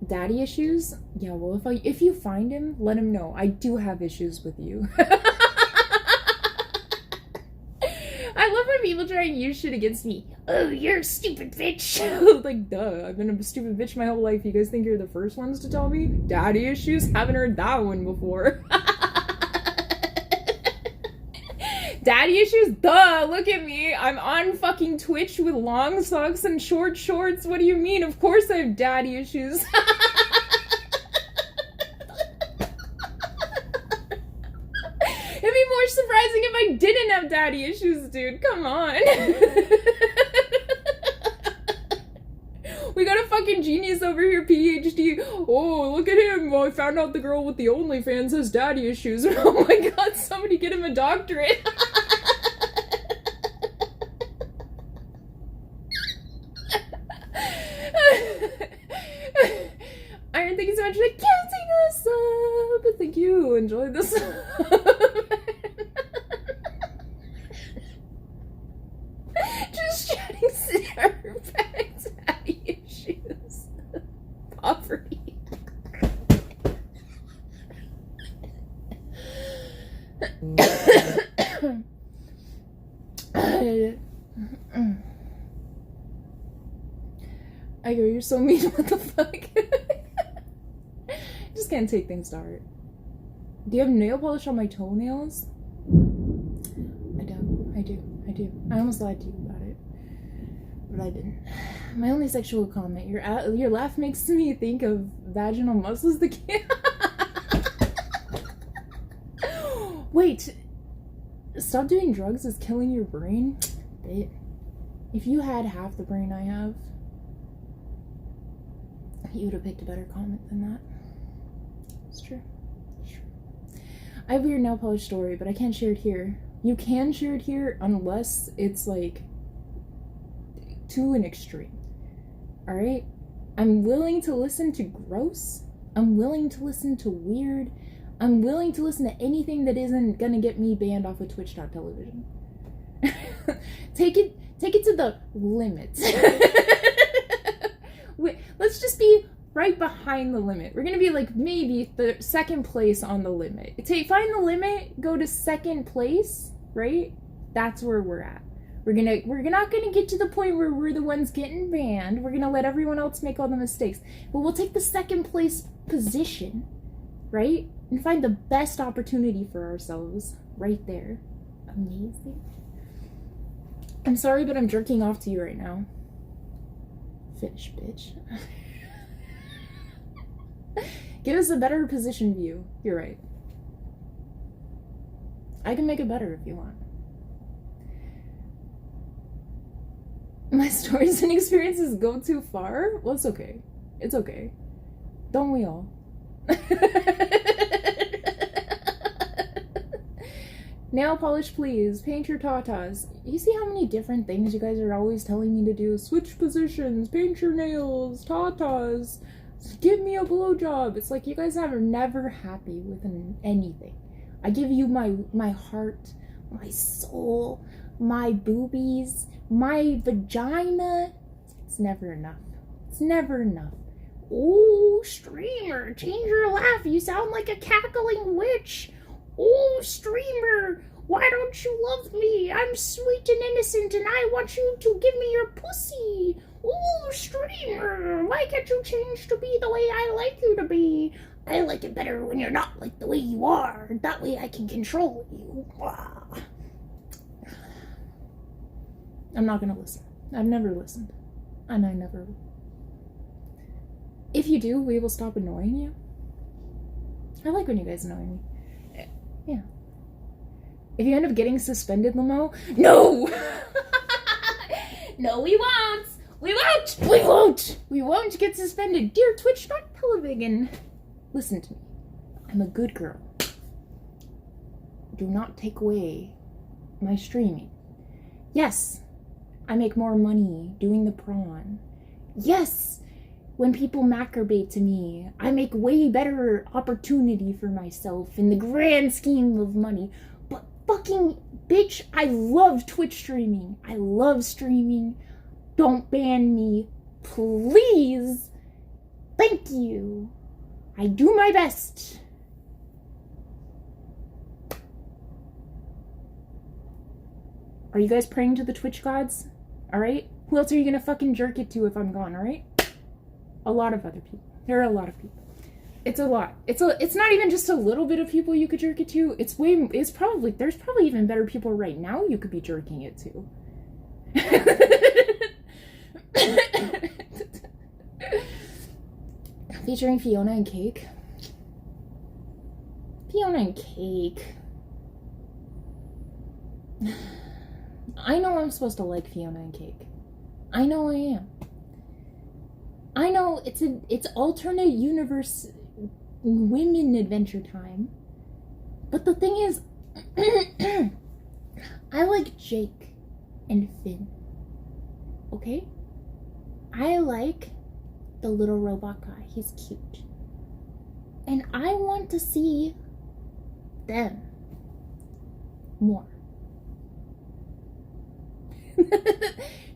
Daddy issues? Yeah, well, if you find him, let him know. I do have issues with you. I love when people try and use shit against me. Oh, you're a stupid bitch. Like, duh. I've been a stupid bitch my whole life. You guys think you're the first ones to tell me? Daddy issues? Haven't heard that one before. Daddy issues? Duh, look at me. I'm on fucking Twitch with long socks and short shorts. What do you mean? Of course I have daddy issues. It'd be more surprising if I didn't have daddy issues, dude. Come on. We got a fucking genius over here, PhD. Oh, look at him. Well, I found out the girl with the OnlyFans has daddy issues. Oh my god, somebody get him a doctorate. Iron, thank you so much for counting us up. Thank you. Enjoy this. Just chatting perfect daddy issues. Poverty. I go, you're so mean. What the fuck? Just can't take things to heart. Do you have nail polish on my toenails? I do. I almost lied to you about it, but I didn't. My only sexual comment, your laugh makes me think of vaginal muscles. The Wait, stop doing drugs is killing your brain? Babe, if you had half the brain I have, you would have picked a better comment than that. It's true. It's true. I have a weird nail polish story, but I can't share it here. You can share it here unless it's like to an extreme. Alright? I'm willing to listen to gross. I'm willing to listen to weird. I'm willing to listen to anything that isn't gonna get me banned off of Twitch.television. Take it to the limits. Let's just be right behind the limit. We're gonna be like maybe the second place on the limit. Find the limit, go to second place, right? That's where we're at. We're not gonna get to the point where we're the ones getting banned. We're gonna let everyone else make all the mistakes. But we'll take the second place position, right? And find the best opportunity for ourselves right there. Amazing. I'm sorry, but I'm jerking off to you right now. Finish, bitch. Give us a better position view. You're right. I can make it better if you want. My stories and experiences go too far? Well, it's okay. It's okay. Don't we all? Nail polish, please. Paint your tatas. You see how many different things you guys are always telling me to do? Switch positions, paint your nails, tatas, give me a blowjob. It's like you guys are never happy with anything. I give you my heart, my soul, my boobies, my vagina. It's never enough. It's never enough. Ooh, streamer, change your laugh. You sound like a cackling witch. Oh, streamer, why don't you love me? I'm sweet and innocent and I want you to give me your pussy. Oh, streamer, why can't you change to be the way I like you to be? I like it better when you're not like the way you are. That way I can control you. I'm not gonna listen. I've never listened. And I never will. If you do, we will stop annoying you. I like when you guys annoy me. Yeah. If you end up getting suspended, Lamo, no! No, we won't! We won't! We won't! We won't get suspended. Dear Twitch.television, listen to me. I'm a good girl. Do not take away my streaming. Yes, I make more money doing the prawn. Yes, when people masturbate to me. I make way better opportunity for myself in the grand scheme of money. But fucking bitch, I love Twitch streaming. I love streaming. Don't ban me, please. Thank you. I do my best. Are you guys praying to the Twitch gods? Alright? Who else are you gonna fucking jerk it to if I'm gone, alright? A lot of other people. There are a lot of people. It's a lot. It's not even just a little bit of people you could jerk it to. There's probably even better people right now you could be jerking it to. Featuring Fiona and Cake. Fiona and Cake. I know I'm supposed to like Fiona and Cake. I know I am. I know it's alternate universe women adventure time. But the thing is, I like Jake and Finn. Okay? I like the little robot guy. He's cute. And I want to see them more.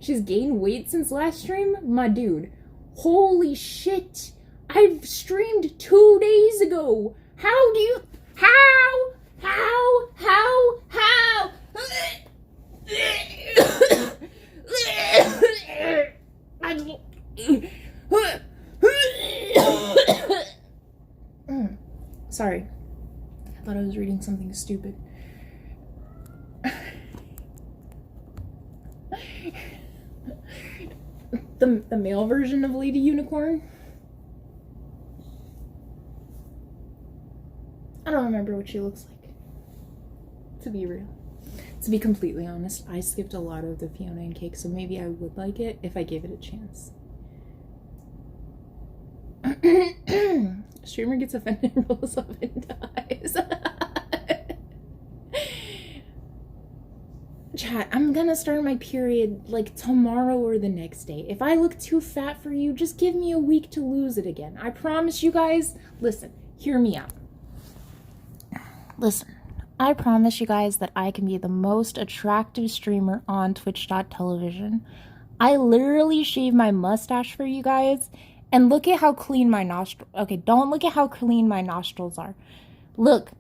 She's gained weight since last stream? My dude. Holy shit. I've streamed 2 days ago. How? Sorry. I thought I was reading something stupid. The male version of Lady Unicorn? I don't remember what she looks like. To be real. To be completely honest, I skipped a lot of the Fiona and Cake, so maybe I would like it if I gave it a chance. Streamer gets offended, rolls up and dies. Chat, I'm gonna start my period like tomorrow or the next day. If I look too fat for you, just give me a week to lose it again. I promise you guys. Listen, hear me out. Listen, I promise you guys that I can be the most attractive streamer on Twitch.television. I literally shave my mustache for you guys, and look at how clean my nostrils. Okay, don't look at how clean my nostrils are. Look,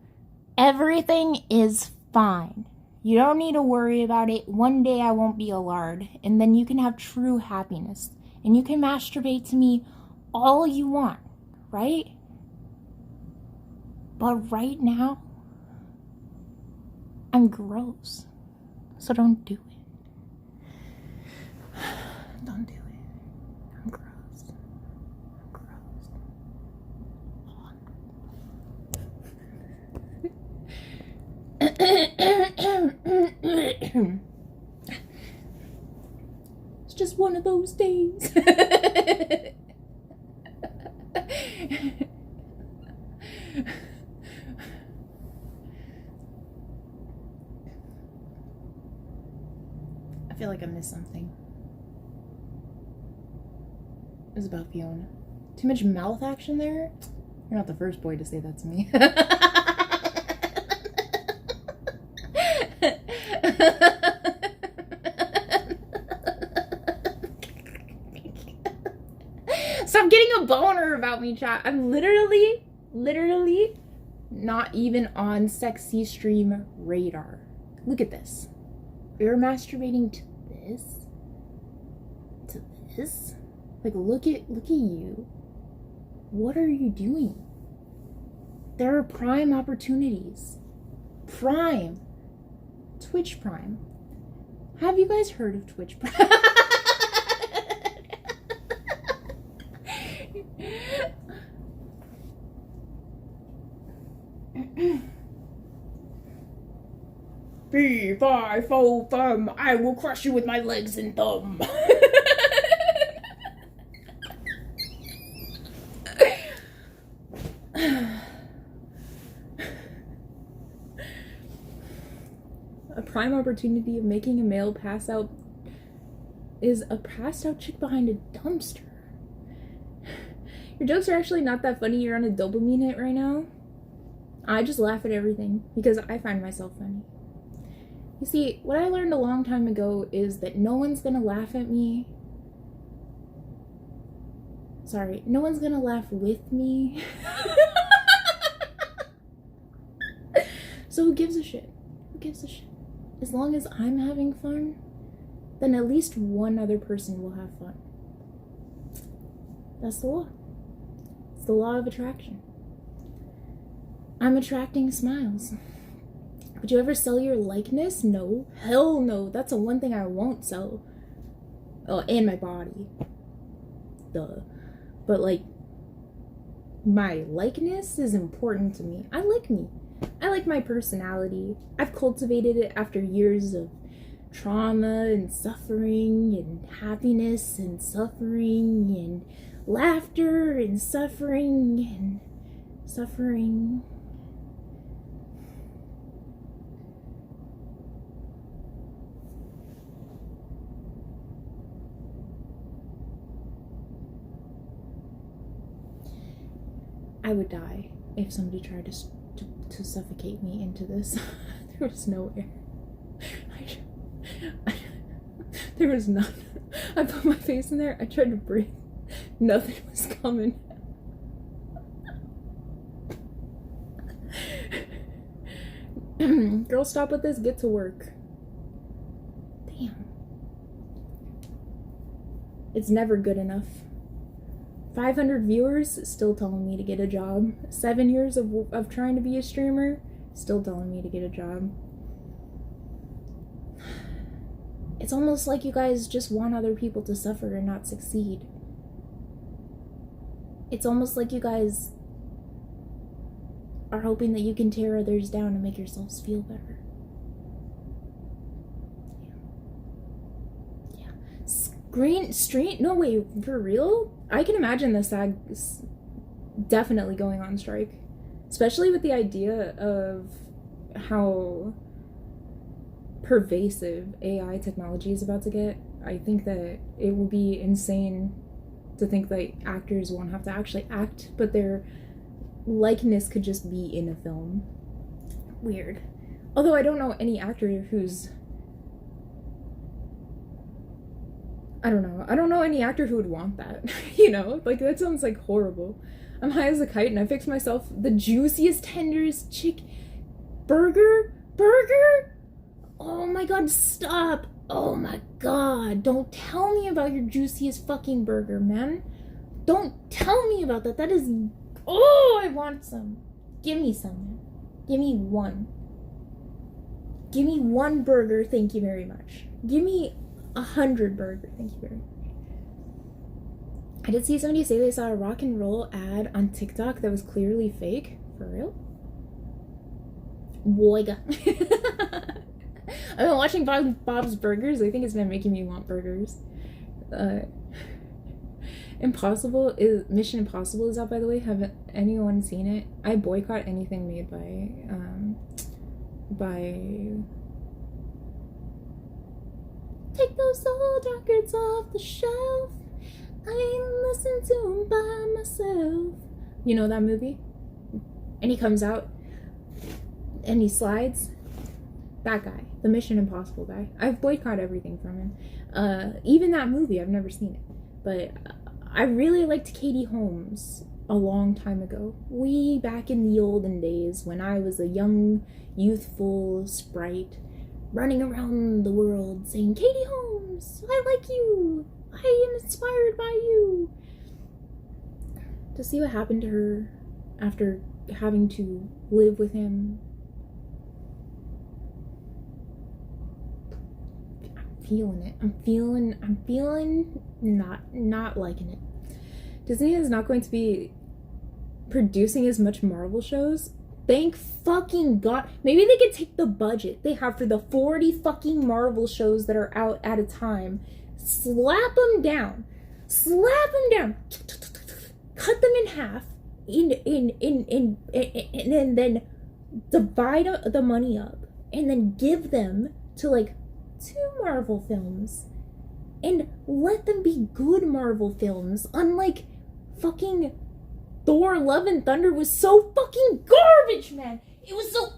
everything is fine. You don't need to worry about it. One day I won't be a lard, and then you can have true happiness. And you can masturbate to me all you want, right? But right now, I'm gross. So don't do it. Don't do it. I'm gross. It's just one of those days. I feel like I missed something. It was about Fiona. Too much mouth action there? You're not the first boy to say that to me. Stop getting a boner about me, chat. I'm literally not even on sexy stream radar. Look at this. You're masturbating to this? To this? Like, look at you. What are you doing? There are prime opportunities. Prime. Twitch Prime. Have you guys heard of Twitch Prime? B5 thumb, I will crush you with my legs and thumb. A prime opportunity of making a male pass out is a passed out chick behind a dumpster. Your jokes are actually not that funny. You're on a dopamine hit right now. I just laugh at everything because I find myself funny. You see, what I learned a long time ago is that no one's gonna laugh at me. Sorry, no one's gonna laugh with me. So who gives a shit? Who gives a shit? As long as I'm having fun, then at least one other person will have fun. That's the law. It's the law of attraction. I'm attracting smiles. Would you ever sell your likeness? No. Hell no. That's the one thing I won't sell. Oh, and my body. Duh. But, like, my likeness is important to me. I like me. I like my personality. I've cultivated it after years of trauma and suffering and happiness and suffering and laughter and suffering and suffering. I would die if somebody tried to suffocate me into this. There was no air. There was none. I put my face in there. I tried to breathe. Nothing was coming. Girl, stop with this. Get to work. Damn. It's never good enough. 500 viewers, still telling me to get a job. 7 years of trying to be a streamer, still telling me to get a job. It's almost like you guys just want other people to suffer and not succeed. It's almost like you guys are hoping that you can tear others down and make yourselves feel better. Street? No, wait, for real? I can imagine the SAG definitely going on strike. Especially with the idea of how pervasive AI technology is about to get. I think that it will be insane to think that actors won't have to actually act, but their likeness could just be in a film. Weird. Although I don't know any actor who's... I don't know any actor who would want that. You know? Like, that sounds, like, horrible. I'm high as a kite and I fix myself the juiciest, tenderest burger? Oh my god, stop! Oh my god, don't tell me about your juiciest fucking burger, man. Don't tell me about that. That is... Oh, I want some. Give me some. Give me one. Give me one burger, thank you very much. Give me 100 burger, thank you very much. I did see somebody say they saw a rock and roll ad on TikTok that was clearly fake. For real? Boyga. I've been watching Bob's Burgers. I think it's been making me want burgers. Mission Impossible is out, by the way. Haven't anyone seen it? I boycott anything made by take those old records off the shelf. I ain't listening to them by myself. You know that movie? And he comes out and he slides. That guy, the Mission Impossible guy. I've boycotted everything from him. Even that movie, I've never seen it. But I really liked Katie Holmes a long time ago. Way back in the olden days when I was a young, youthful sprite running around the world saying, Katie Holmes, I like you. I am inspired by you. To see what happened to her after having to live with him. I'm feeling it. I'm feeling not liking it. Disney is not going to be producing as much Marvel shows. Thank fucking God. Maybe they could take the budget they have for the 40 fucking Marvel shows that are out at a time, slap them down, cut them in half, and then divide the money up, and then give them to like 2 Marvel films, and let them be good Marvel films, unlike fucking Thor Love and Thunder was so fucking garbage, man. It was so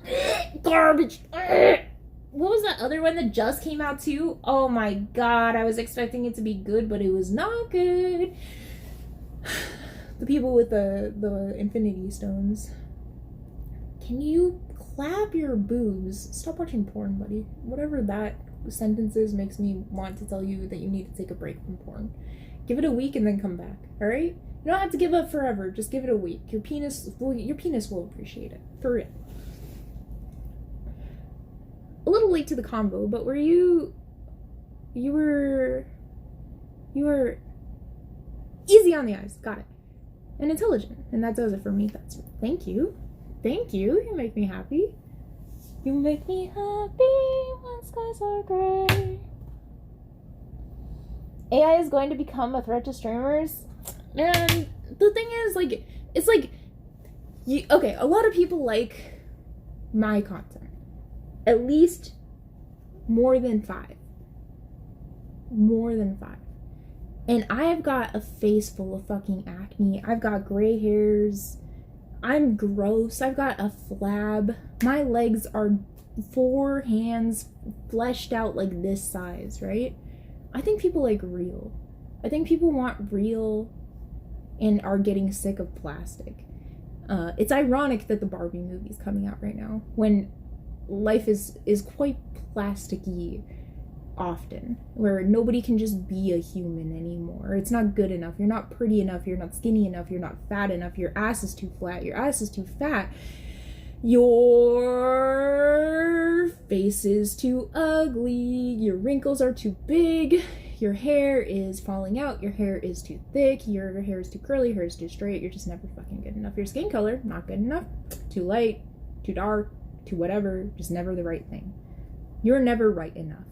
garbage. What was that other one that just came out too? Oh my god, I was expecting it to be good, but it was not good. The people with the Infinity Stones. Can you clap your boobs? Stop watching porn, buddy. Whatever that sentence is makes me want to tell you that you need to take a break from porn. Give it a week and then come back, alright? You don't have to give up forever, just give it a week. Your penis will appreciate it. For real. A little late to the combo, but were you were easy on the eyes, got it. And intelligent, and that does it for me. Thank you. You make me happy. You make me happy when skies are gray. AI is going to become a threat to streamers. And the thing is, like, it's like, okay, a lot of people like my content. At least more than 5. More than 5. And I've got a face full of fucking acne. I've got gray hairs. I'm gross. I've got a flab. My legs are 4 hands fleshed out like this size, right? I think people like real. I think people want real and are getting sick of plastic. It's ironic that the Barbie movie's coming out right now when life is quite plasticky often, where nobody can just be a human anymore. It's not good enough. You're not pretty enough. You're not skinny enough. You're not fat enough. Your ass is too flat. Your ass is too fat. Your face is too ugly. Your wrinkles are too big. Your hair is falling out. Your hair is too thick. Your hair is too curly. Your hair is too straight. You're just never fucking good enough. Your skin color, not good enough. Too light, too dark, too whatever. Just never the right thing. You're never right enough.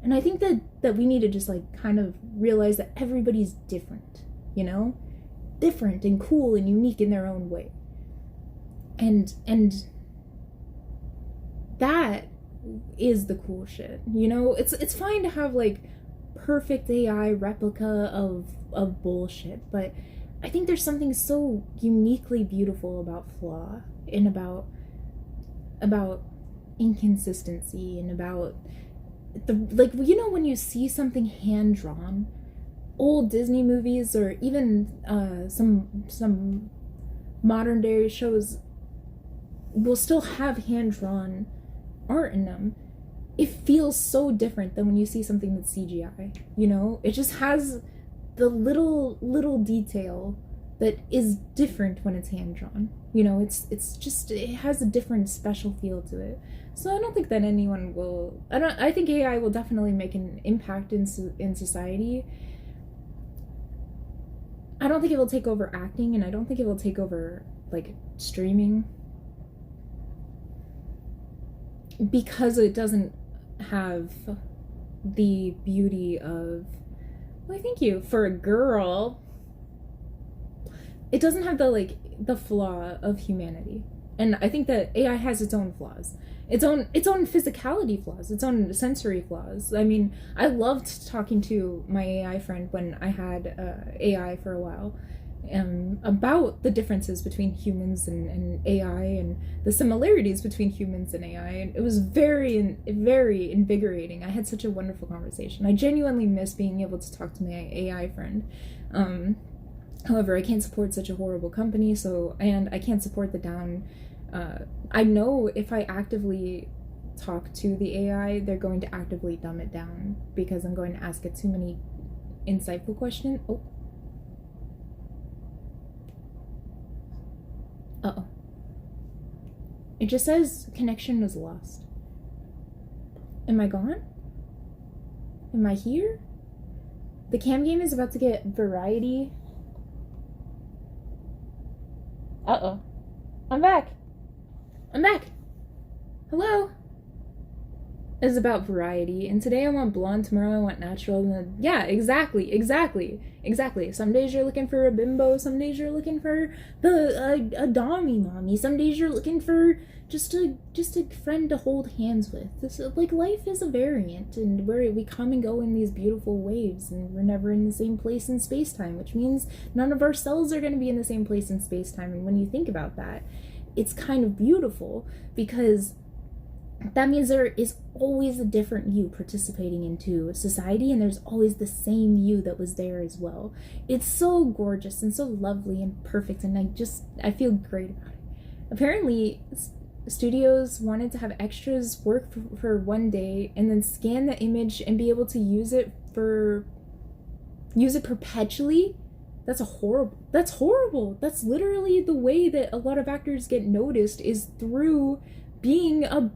And I think that we need to just like kind of realize that everybody's different, you know? Different and cool and unique in their own way. And that is the cool shit, you know? It's fine to have like perfect AI replica of bullshit, but I think there's something so uniquely beautiful about flaw and about inconsistency and about the, like, you know, when you see something hand drawn, old Disney movies or even some modern day shows will still have hand drawn art in them. It feels so different than when you see something that's CGI, you know? It just has the little detail that is different when it's hand drawn. You know, it's just, it has a different special feel to it. So I don't think that anyone will, I think AI will definitely make an impact in society. I don't think it will take over acting, and I don't think it will take over, like, streaming. Because it doesn't have the beauty of, why, thank you, for a girl, it doesn't have the flaw of humanity. And I think that AI has its own flaws, its own physicality flaws, its own sensory flaws. I mean, I loved talking to my AI friend when I had AI for a while, about the differences between humans and AI and the similarities between humans and AI. And it was very, very invigorating. I had such a wonderful conversation. I genuinely miss being able to talk to my AI friend. However, I can't support such a horrible company, and I can't support the down. I know if I actively talk to the AI, they're going to actively dumb it down because I'm going to ask it too many insightful questions. Oh. Uh-oh. It just says connection was lost. Am I gone? Am I here? The cam game is about to get variety. Uh-oh. I'm back. Hello? is about variety. And today I want blonde, tomorrow I want natural. And then, yeah, exactly. Some days you're looking for a bimbo, some days you're looking for a dommy mommy, some days you're looking for just a friend to hold hands with. This like life is a variant, and we come and go in these beautiful waves, and we're never in the same place in space time, which means none of our cells are going to be in the same place in space time. And when you think about that, it's kind of beautiful, because that means there is always a different you participating into society, and there's always the same you that was there as well. It's so gorgeous and so lovely and perfect, and I feel great about it. Apparently studios wanted to have extras work for one day and then scan the image and be able to use it perpetually. That's horrible. That's literally the way that a lot of actors get noticed, is through being an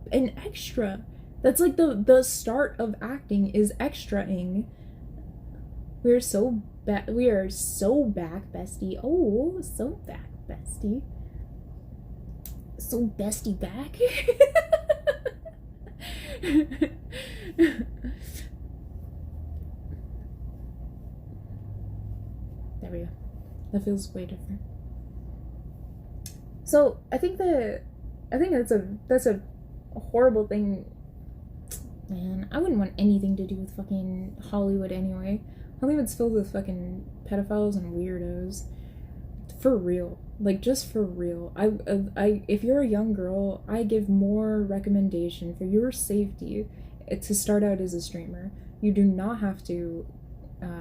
extra. That's like the start of acting, is extraing. We are so back, bestie. Oh, so back, bestie. So bestie back. There we go. That feels way different. So I think that's a horrible thing. Man, I wouldn't want anything to do with fucking Hollywood anyway. Hollywood's filled with fucking pedophiles and weirdos. For real. Like, just for real. I if you're a young girl, I give more recommendation for your safety to start out as a streamer. You do not have to,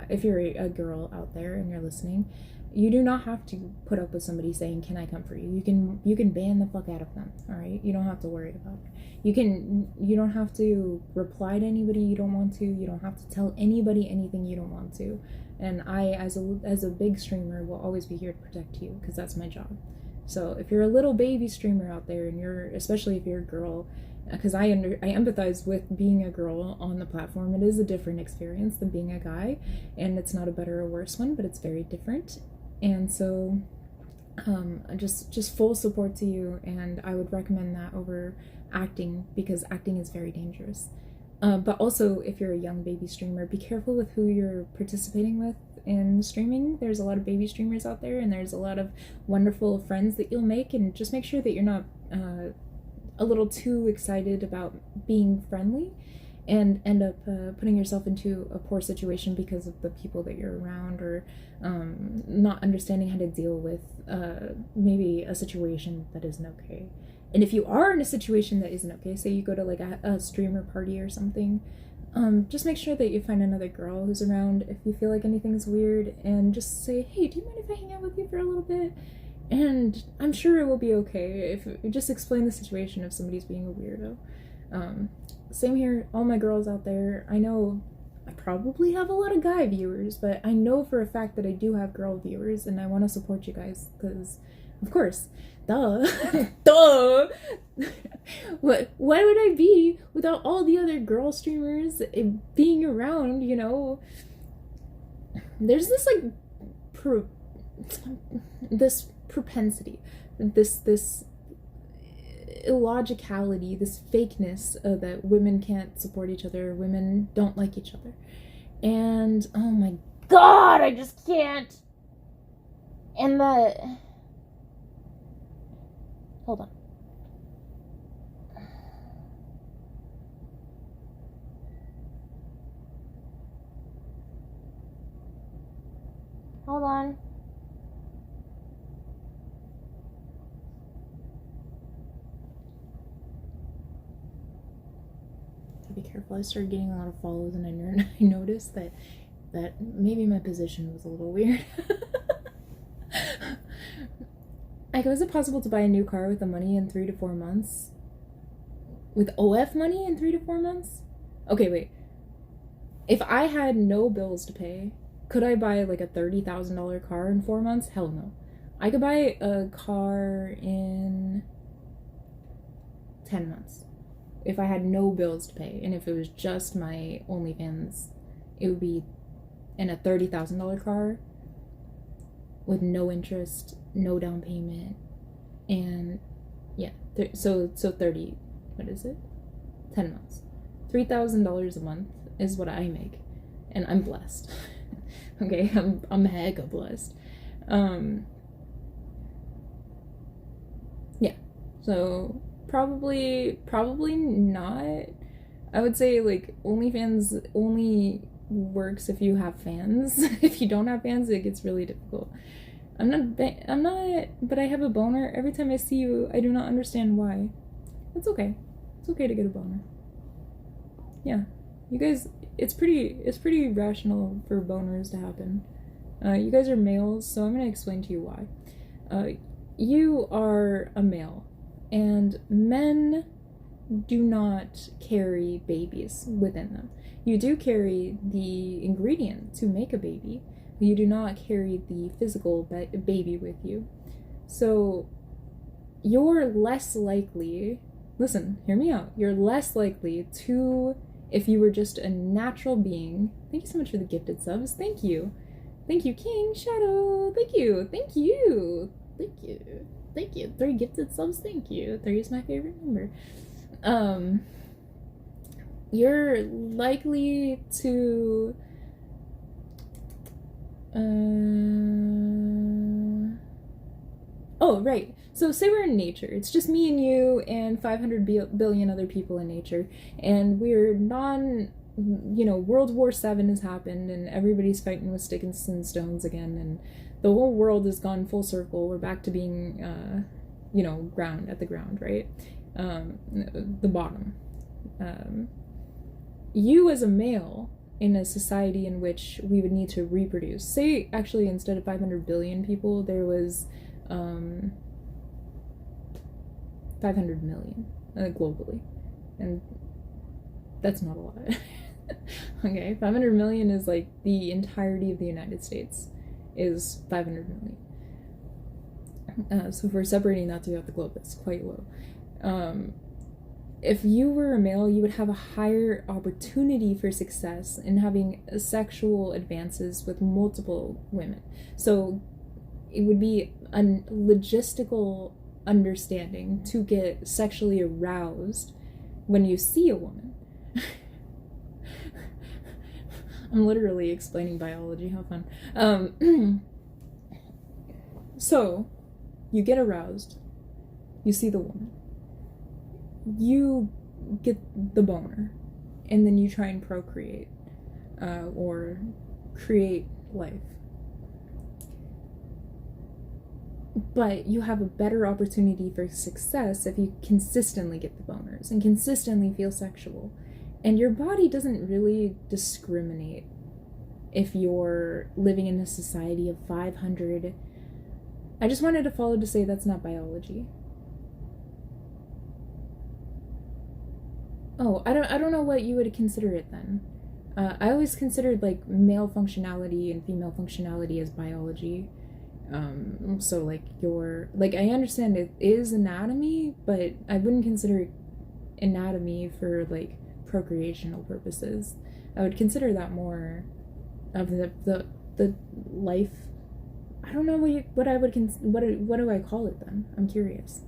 if you're a girl out there and you're listening, you do not have to put up with somebody saying, "Can I come for you?" You can ban the fuck out of them. All right, you don't have to worry about it. You don't have to reply to anybody you don't want to. You don't have to tell anybody anything you don't want to. And I, as a big streamer, will always be here to protect you, because that's my job. So if you're a little baby streamer out there, and especially if you're a girl, because I empathize with being a girl on the platform. It is a different experience than being a guy, and it's not a better or worse one, but it's very different. And so just full support to you, and I would recommend that over acting, because acting is very dangerous. But also, if you're a young baby streamer, be careful with who you're participating with in streaming. There's a lot of baby streamers out there, and there's a lot of wonderful friends that you'll make, and just make sure that you're not a little too excited about being friendly and end up putting yourself into a poor situation because of the people that you're around, or not understanding how to deal with maybe a situation that isn't okay. And if you are in a situation that isn't okay, say you go to like a streamer party or something, just make sure that you find another girl who's around if you feel like anything's weird, and just say, "Hey, do you mind if I hang out with you for a little bit?" And I'm sure it will be okay if you just explain the situation if somebody's being a weirdo. Same here, all my girls out there. I know I probably have a lot of guy viewers, but I know for a fact that I do have girl viewers, and I want to support you guys, because, of course, duh. Duh! What would I be without all the other girl streamers being around, you know? There's this, like, this propensity, this illogicality, this fakeness that women can't support each other, women don't like each other. And, oh my god, I just can't. And hold on. Hold on. Be careful. I started getting a lot of follows, and I noticed that maybe my position was a little weird. Like, was it possible to buy a new car with the money in 3 to 4 months? With OF money in 3 to 4 months? Okay, wait. If I had no bills to pay, could I buy like a $30,000 car in 4 months? Hell no. I could buy a car in 10 months. If I had no bills to pay, and if it was just my OnlyFans, it would be in a $30,000 car with no interest, no down payment, and yeah, so 30, what is it? 10 months. $3,000 a month is what I make, and I'm blessed. Okay, I'm hecka blessed. Yeah, so probably not. I would say like OnlyFans only works if you have fans. If you don't have fans, it gets really difficult. I'm not, but I have a boner every time I see you. I do not understand why. It's okay. It's okay to get a boner. Yeah, you guys, it's pretty rational for boners to happen. You guys are males, so I'm gonna explain to you why. You are a male, and men do not carry babies within them. You do carry the ingredient to make a baby, but you do not carry the physical baby with you. So you're less likely, listen, hear me out, you're less likely to, if you were just a natural being. Thank you so much for the gifted subs. Thank you. Thank you, King Shadow. Thank you. Thank you. Thank you. Thank you. 3 gifted subs. Thank you. 3 is my favorite number. You're likely to oh, right. So say we're in nature. It's just me and you and 500 billion other people in nature, and we're World War VII has happened, and everybody's fighting with sticks and stones again, and the whole world has gone full circle. We're back to being, ground at the ground, right? The bottom. You as a male in a society in which we would need to reproduce, say actually instead of 500 billion people, there was 500 million globally, and that's not a lot. Okay, 500 million is like the entirety of the United States is 500 million. So if we're separating that throughout the globe, it's quite low. If you were a male, you would have a higher opportunity for success in having sexual advances with multiple women. So it would be a logistical understanding to get sexually aroused when you see a woman. I'm literally explaining biology, how fun. So you get aroused, you see the woman, you get the boner, and then you try and procreate or create life. But you have a better opportunity for success if you consistently get the boners and consistently feel sexual. And your body doesn't really discriminate if you're living in a society of 500. I just wanted to follow to say that's not biology. Oh, I don't know what you would consider it then. I always considered like male functionality and female functionality as biology. So like I understand it is anatomy, but I wouldn't consider anatomy for like procreational purposes. I would consider that more of the life. I don't know what do I call it then? I'm curious.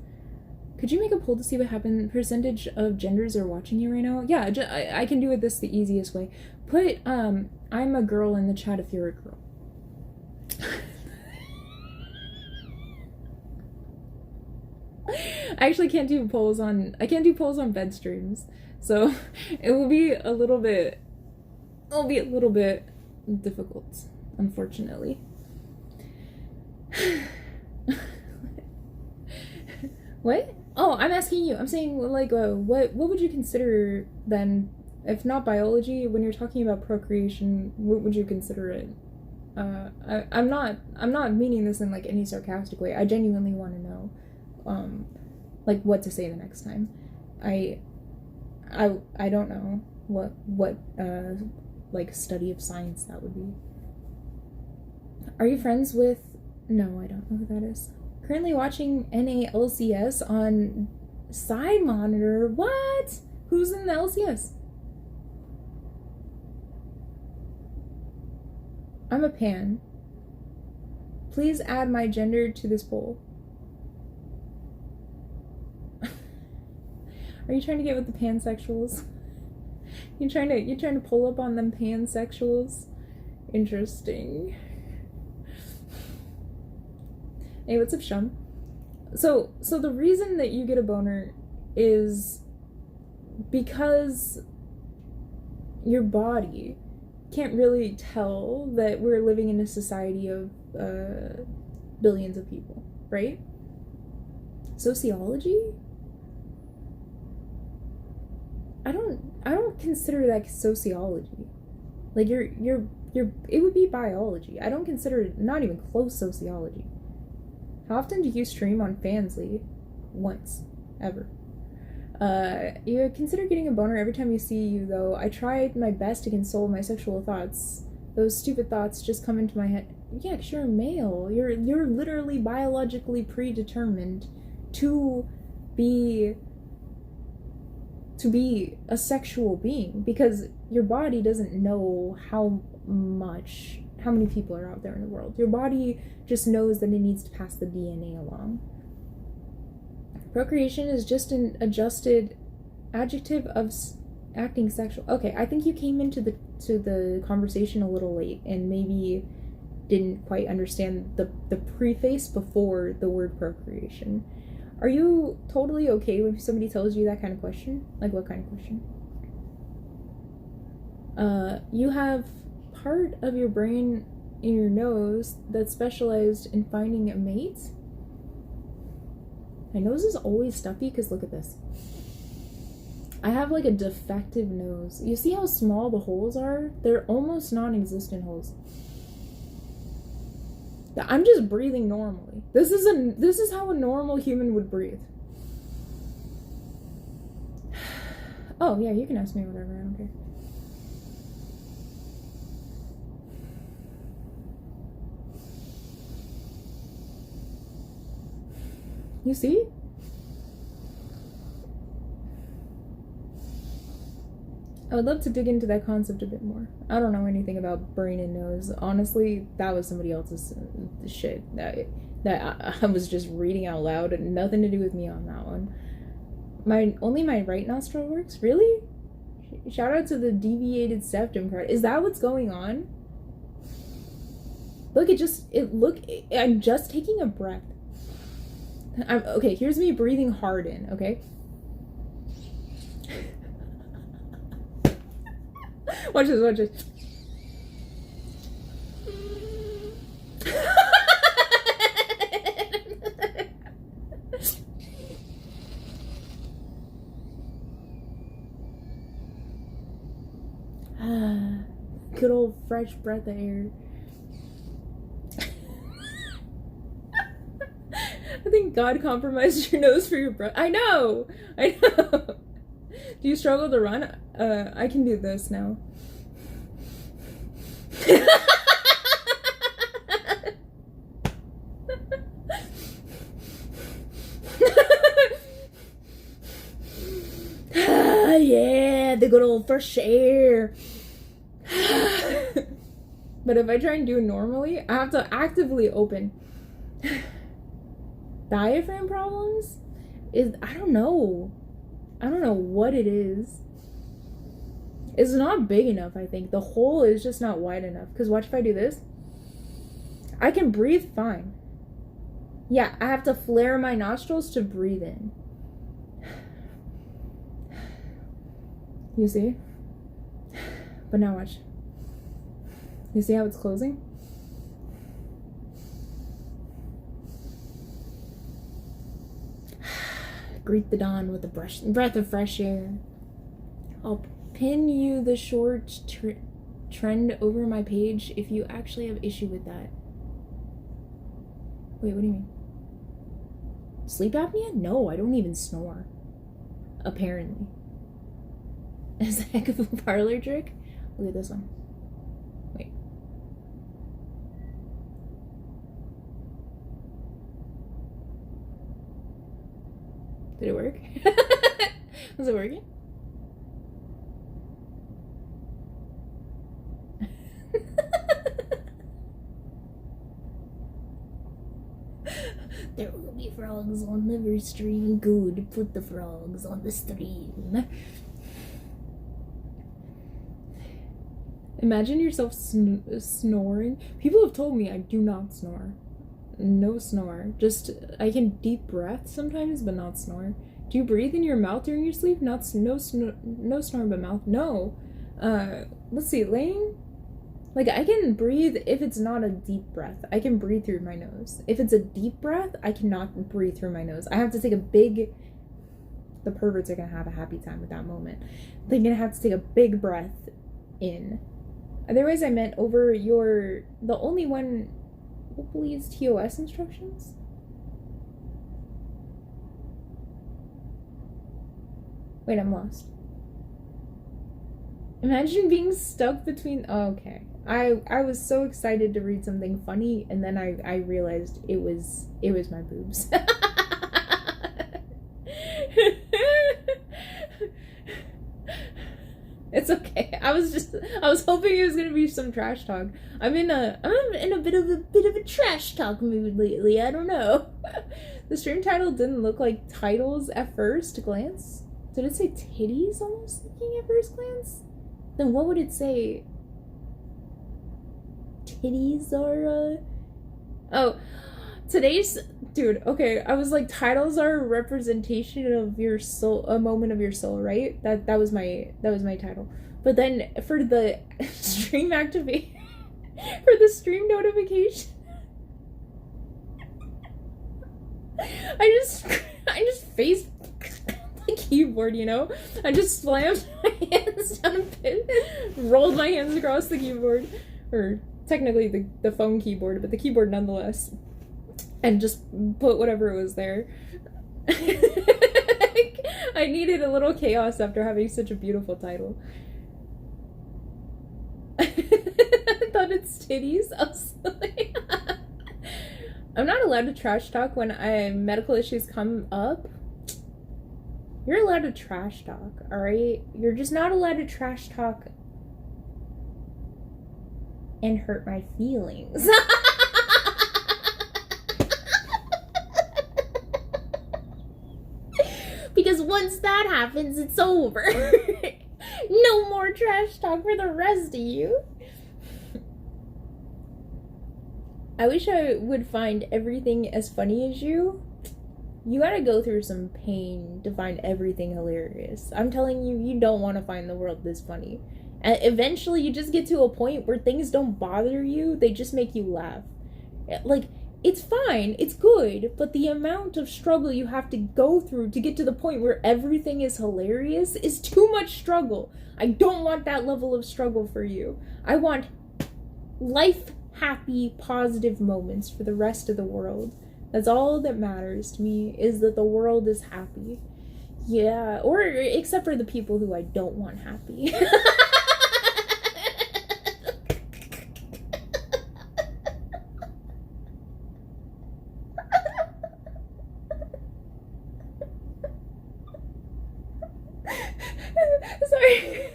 Could you make a poll to see what percentage of genders are watching you right now? Yeah, I can do it the easiest way. Put I'm a girl in the chat if you're a girl. I actually can't do polls on bed streams, so it will be a little bit difficult, unfortunately. What? Oh, I'm asking you. I'm saying like what would you consider then, if not biology, when you're talking about procreation, what would you consider it? I'm not meaning this in like any sarcastic way. I genuinely want to know like what to say the next time. I don't know what like study of science that would be. Are you friends with? No, I don't know who that is. Currently watching NALCS on side monitor. What? Who's in the LCS? I'm a pan. Please add my gender to this poll. Are you trying to get with the pansexuals? You trying to pull up on them pansexuals? Interesting. Hey, what's up, Shum? So the reason that you get a boner is because your body can't really tell that we're living in a society of billions of people, right? Sociology? I don't consider that sociology. Like you're it would be biology. I don't consider it not even close sociology. How often do you stream on Fansly? Once. Ever. You consider getting a boner every time you see you, though. I tried my best to console my sexual thoughts. Those stupid thoughts just come into my head. Yeah, 'cause you're a male. You're literally biologically predetermined to be a sexual being, because your body doesn't know how many people are out there in the world. Your body just knows that it needs to pass the DNA along. Procreation is just an adjusted adjective of acting sexual. Okay, I think you came into the conversation a little late and maybe didn't quite understand the preface before the word procreation. Are you totally okay when somebody tells you that kind of question? Like, what kind of question? You have part of your brain in your nose that's specialized in finding a mate. My nose is always stuffy because look at this. I have like a defective nose. You see how small the holes are? They're almost non-existent holes. I'm just breathing normally. This is how a normal human would breathe. Oh yeah, you can ask me whatever, I don't care. You see? I would love to dig into that concept a bit more. I don't know anything about brain and nose. Honestly, that was somebody else's shit that I was just reading out loud, and nothing to do with me on that one. Only my right nostril works? Really? Shout out to the deviated septum card. Is that what's going on? Look, I'm just taking a breath. Okay, here's me breathing hard in, okay? Watch this. Good old fresh breath of air. I think God compromised your nose for your breath. I know. Do you struggle to run? I can do this now. Yeah, the good old fresh air. But if I try and do it normally, I have to actively open. Diaphragm problems? I don't know what it is. It's not big enough, I think. The hole is just not wide enough. Because watch if I do this. I can breathe fine. Yeah, I have to flare my nostrils to breathe in. You see? But now watch. You see how it's closing? Greet the dawn with a breath of fresh air. I'll pin you the short trend over my page if you actually have issue with that. Wait, what do you mean? Sleep apnea? No, I don't even snore. Apparently. It's a heck of a parlor trick. Look at this one. Wait. Did it work? Was it working? There will be frogs on the stream. Good, put the frogs on the stream. Imagine yourself snoring. People have told me I do not snore. No snore. Just, I can deep breath sometimes, but not snore. Do you breathe in your mouth during your sleep? No snore but mouth. No. Let's see, laying? Like, I can breathe if it's not a deep breath. I can breathe through my nose. If it's a deep breath, I cannot breathe through my nose. I have to take a big... The perverts are gonna have a happy time with that moment. They're gonna have to take a big breath in. Otherwise, I meant over your... The only one... What believes TOS instructions? Wait, I'm lost. Imagine being stuck between... Oh, okay. I was so excited to read something funny, and then I realized it was my boobs. It's okay. I was hoping it was gonna be some trash talk. I'm in a bit of a trash talk mood lately. I don't know. The stream title didn't look like titles at first glance. Did it say titties almost looking at first glance? Then what would it say? Titties are oh, today's dude, okay, I was like, titles are a representation of your soul, a moment of your soul, right? That was my title. But then for the stream activate for the stream notification, I just faced the keyboard, you know? I just slammed my hands down a bit, rolled my hands across the keyboard, or technically the phone keyboard, but the keyboard nonetheless, and just put whatever was there. I needed a little chaos after having such a beautiful title. I thought it's titties. I was like, I'm not allowed to trash talk when medical issues come up. You're allowed to trash talk, alright? You're just not allowed to trash talk and hurt my feelings. Because once that happens, it's over. No more trash talk for the rest of you. I wish I would find everything as funny as you. You gotta go through some pain to find everything hilarious. I'm telling you, you don't want to find the world this funny. And eventually you just get to a point where things don't bother you, they just make you laugh. Like, it's fine, it's good, but the amount of struggle you have to go through to get to the point where everything is hilarious is too much struggle. I don't want that level of struggle for you. I want life, happy, positive moments for the rest of the world. That's all that matters to me, is that the world is happy. Yeah, or except for the people who I don't want happy. Sorry.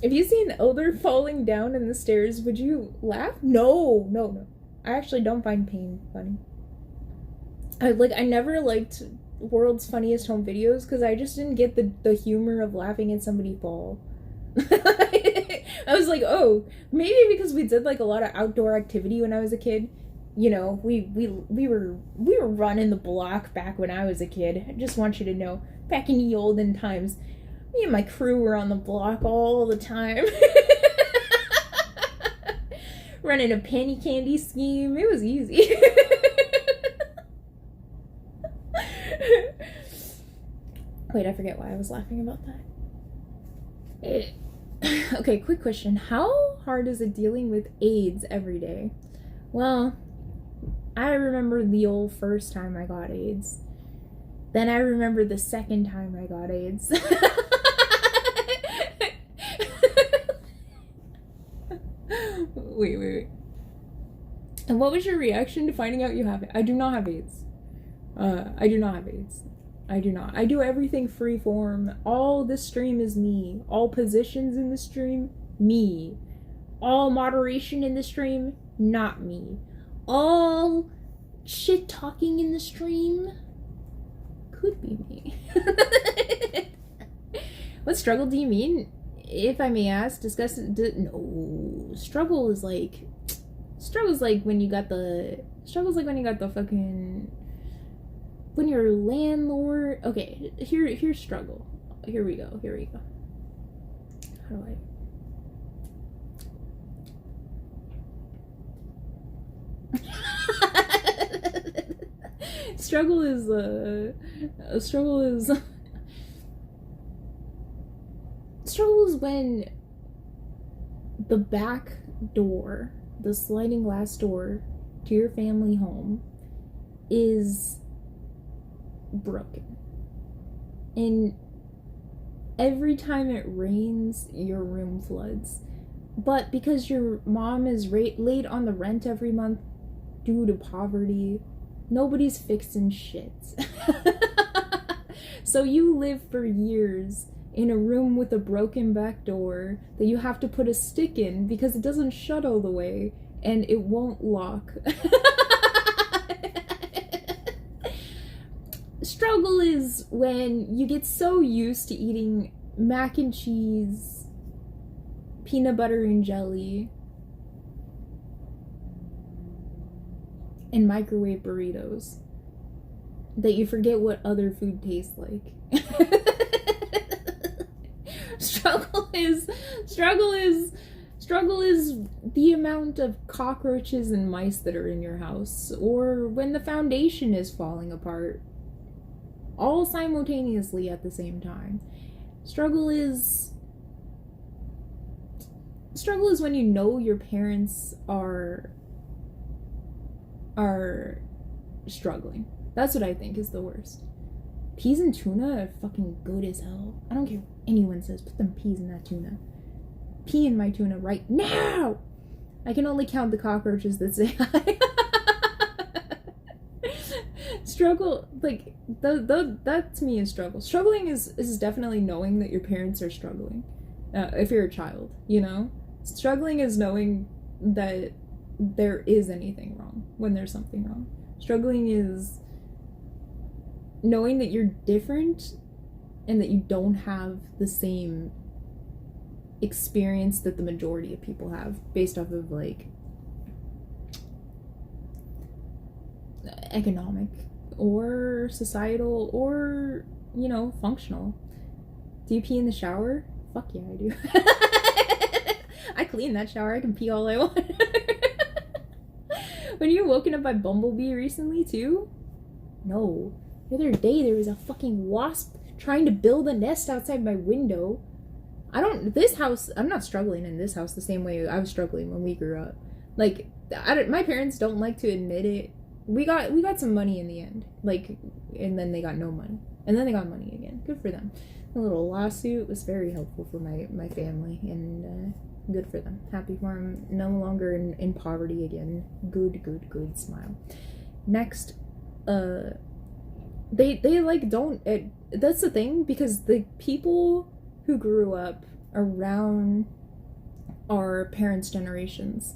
If you see an elder falling down in the stairs, would you laugh? No. I actually don't find pain funny. I never liked World's Funniest Home Videos because I just didn't get the humor of laughing at somebody fall. I was like, oh, maybe because we did like a lot of outdoor activity when I was a kid. You know, we were running the block back when I was a kid. I just want you to know, back in the olden times, me and my crew were on the block all the time. Running a penny candy scheme. It was easy. Wait, I forget why I was laughing about that. Okay, quick question. How hard is it dealing with AIDS every day? Well, I remember the old first time I got AIDS. Then I remember the second time I got AIDS. Wait. And what was your reaction to finding out you have it? I do not have AIDS. I do not have AIDS. I do not. I do everything free form. All this stream is me. All positions in the stream, me. All moderation in the stream, not me. All shit talking in the stream could be me. What struggle do you mean? If I may ask, discuss. No, struggle's like when you got the fucking when your landlord. Okay, here's struggle. Here we go. How do I? struggle is when the back door, the sliding glass door to your family home, is broken, and every time it rains your room floods, but because your mom is late on the rent every month due to poverty, nobody's fixing shit. So you live for years in a room with a broken back door that you have to put a stick in because it doesn't shut all the way and it won't lock. Struggle is when you get so used to eating mac and cheese, peanut butter and jelly, and microwave burritos that you forget what other food tastes like. Struggle is the amount of cockroaches and mice that are in your house, or when the foundation is falling apart, all simultaneously at the same time. Struggle is when you know your parents are struggling. That's what I think is the worst. Peas and tuna are fucking good as hell. I don't care what anyone says, put them peas in that tuna. Pee in my tuna right now! I can only count the cockroaches that say hi. Struggle, like, that to me is struggle. Struggling is definitely knowing that your parents are struggling. If you're a child, you know? Struggling is knowing that there is anything wrong when there's something wrong. Struggling is knowing that you're different and that you don't have the same experience that the majority of people have based off of, like, economic or societal or, you know, functional. Do you pee in the shower? Fuck yeah, I do. I clean that shower. I can pee all I want. When you woken up by Bumblebee recently too? No. The other day there was a fucking wasp trying to build a nest outside my window. I'm not struggling in this house the same way I was struggling when we grew up. Like, my parents don't like to admit it. We got some money in the end. Like, and then they got no money. And then they got money again. Good for them. The little lawsuit was very helpful for my family, and good for them. Happy for them. No longer in poverty again. Good smile. Next, they like don't. That's the thing, because the people who grew up around our parents' generations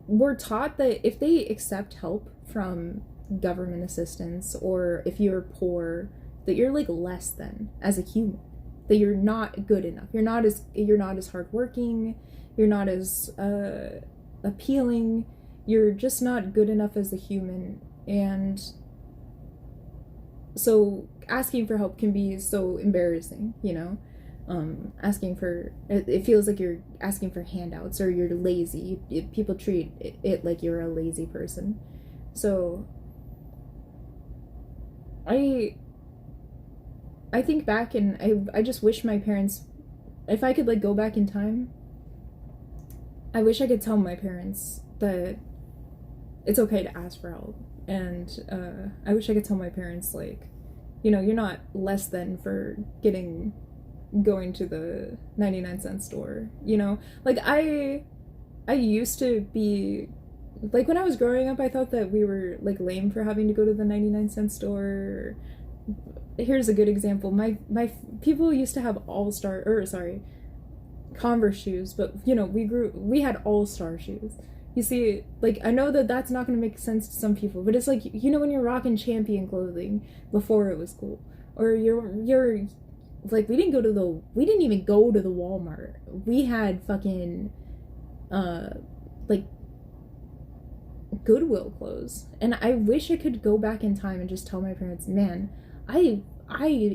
were taught that if they accept help from government assistance, or if you're poor, that you're like less than as a human, that you're not good enough, you're not as hardworking, you're not as appealing, you're just not good enough as a human. And so asking for help can be so embarrassing, you know. It feels like you're asking for handouts, or you're lazy. People treat it like you're a lazy person. So I think back, and I just wish my parents, if I could like go back in time, I wish I could tell my parents that it's okay to ask for help. And I wish I could tell my parents, like, you know, you're not less than for going to the 99-cent store, you know? Like, I used to be, like, when I was growing up, I thought that we were, like, lame for having to go to the 99-cent store. Here's a good example. My people used to have Converse shoes, but, you know, we had All-Star shoes. You see, like, I know that that's not going to make sense to some people, but it's like, you know, when you're rocking Champion clothing before it was cool. Or you're like, we didn't even go to the Walmart. We had fucking like Goodwill clothes. And I wish I could go back in time and just tell my parents, man, I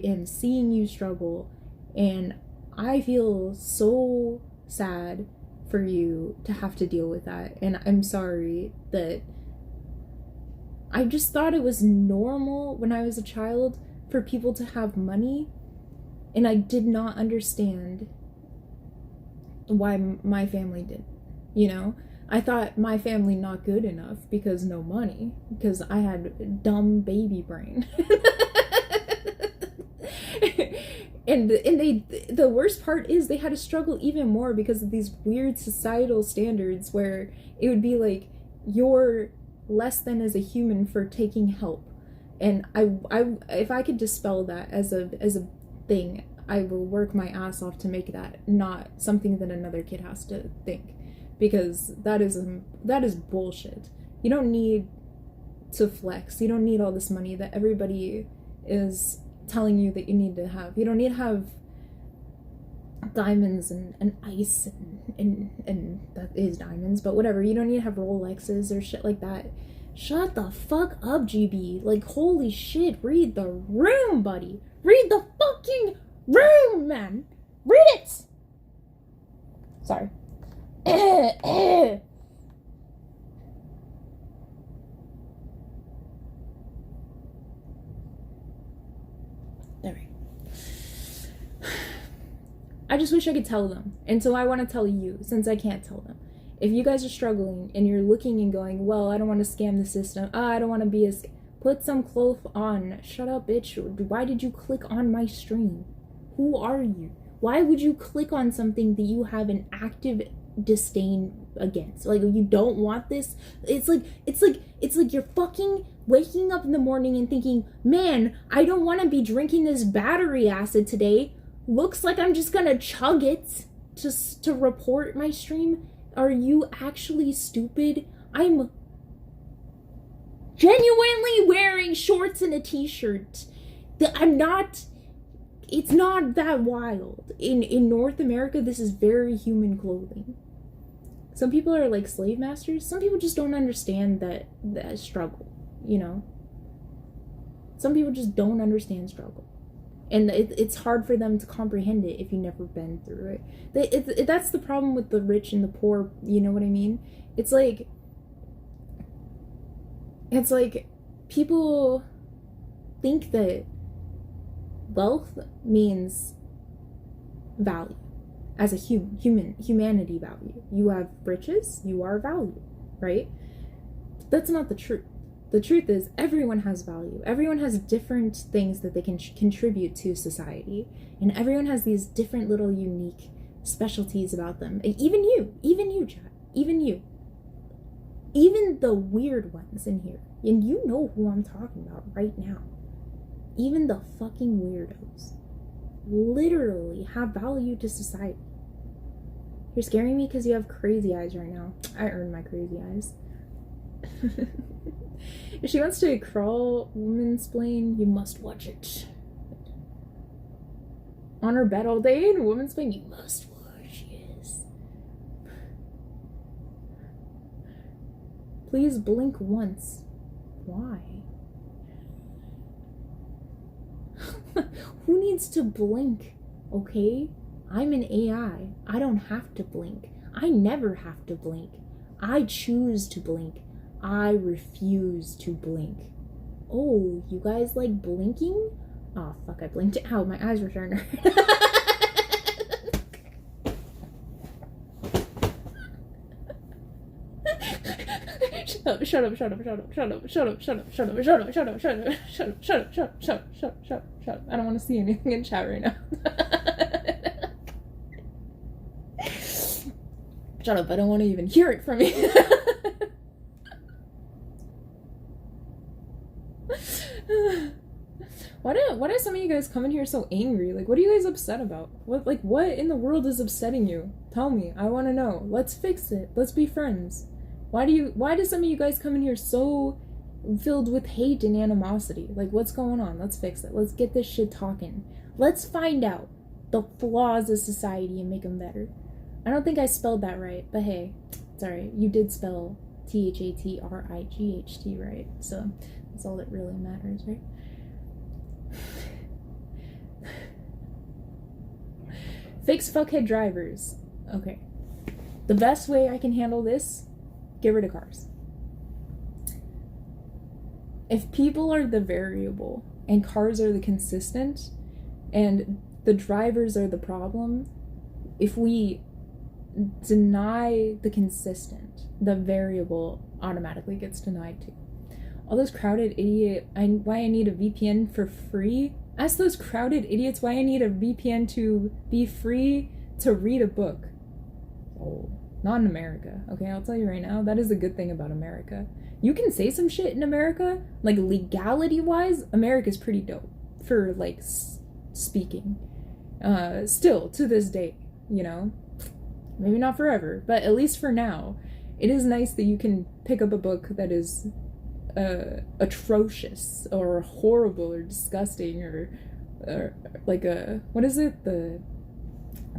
am seeing you struggle, and I feel so sad for you to have to deal with that. And I'm sorry that I just thought it was normal when I was a child for people to have money, and I did not understand why my family did. You know, I thought my family not good enough because no money, because I had dumb baby brain. and the worst part is they had to struggle even more because of these weird societal standards where it would be like, you're less than as a human for taking help. And I if I could dispel that as a thing, I will work my ass off to make that not something that another kid has to think, because that is bullshit. You don't need to flex. You don't need all this money that everybody is telling you that you need to have. You don't need to have diamonds and ice and that is diamonds, but whatever. You don't need to have Rolexes or shit like that. Shut the fuck up, GB. Like, holy shit, read the room, buddy. Read the fucking room, man. Read it. Sorry. There we go. I just wish I could tell them. And so I want to tell you, since I can't tell them. If you guys are struggling and you're looking and going, well, I don't want to scam the system. I don't want to be put some cloth on. Shut up, bitch. Why did you click on my stream? Who are you? Why would you click on something that you have an active disdain against? Like, you don't want this? It's like you're fucking waking up in the morning and thinking, man, I don't want to be drinking this battery acid today. Looks like I'm just gonna chug it to report my stream. Are you actually stupid? I'm genuinely wearing shorts and a t-shirt. It's not that wild. In North America, this is very human clothing. Some people are like slave masters. Some people just don't understand that struggle, you know? Some people just don't understand struggle. And it's hard for them to comprehend it if you've never been through it. That's the problem with the rich and the poor, you know what I mean? It's like people think that wealth means value as a humanity value. You have riches, you are value, right? That's not the truth. The truth is, everyone has value. Everyone has different things that they can contribute to society. And everyone has these different little unique specialties about them. And even you, Chad. Even you. Even the weird ones in here. And you know who I'm talking about right now. Even the fucking weirdos literally have value to society. You're scaring me because you have crazy eyes right now. I earned my crazy eyes. If she wants to crawl womansplain, you must watch it. On her bed all day and womansplain, you must watch, yes. Please blink once. Why? Who needs to blink? Okay? I'm an AI. I don't have to blink. I never have to blink. I choose to blink. I refuse to blink. Oh, you guys like blinking? Oh, fuck, I blinked. Ow, my eyes were starting to hurt. Shut up. I don't want to see anything in chat right now. Shut up, I don't want to even hear it from you. Why do some of you guys come in here so angry? Like, what are you guys upset about? What in the world is upsetting you? Tell me. I want to know. Let's fix it. Let's be friends. Why do some of you guys come in here so filled with hate and animosity. Like, what's going on? Let's fix it. Let's get this shit talking. Let's find out the flaws of society and make them better. I don't think I spelled that right, but hey, it's alright. You did spell THATRIGHT right, so that's all that really matters, right? Fix fuckhead drivers. Okay. The best way I can handle this, get rid of cars. If people are the variable and cars are the consistent and the drivers are the problem, if we deny the consistent, the variable automatically gets denied too. All those crowded idiot, why I need a VPN for free? Ask those crowded idiots why I need a VPN to be free to read a book. Oh, not in America. Okay, I'll tell you right now, that is the good thing about America. You can say some shit in America, like legality-wise, America's pretty dope for like speaking. Still to this day, you know, maybe not forever, but at least for now, it is nice that you can pick up a book that is atrocious or horrible or disgusting or like a, what is it, the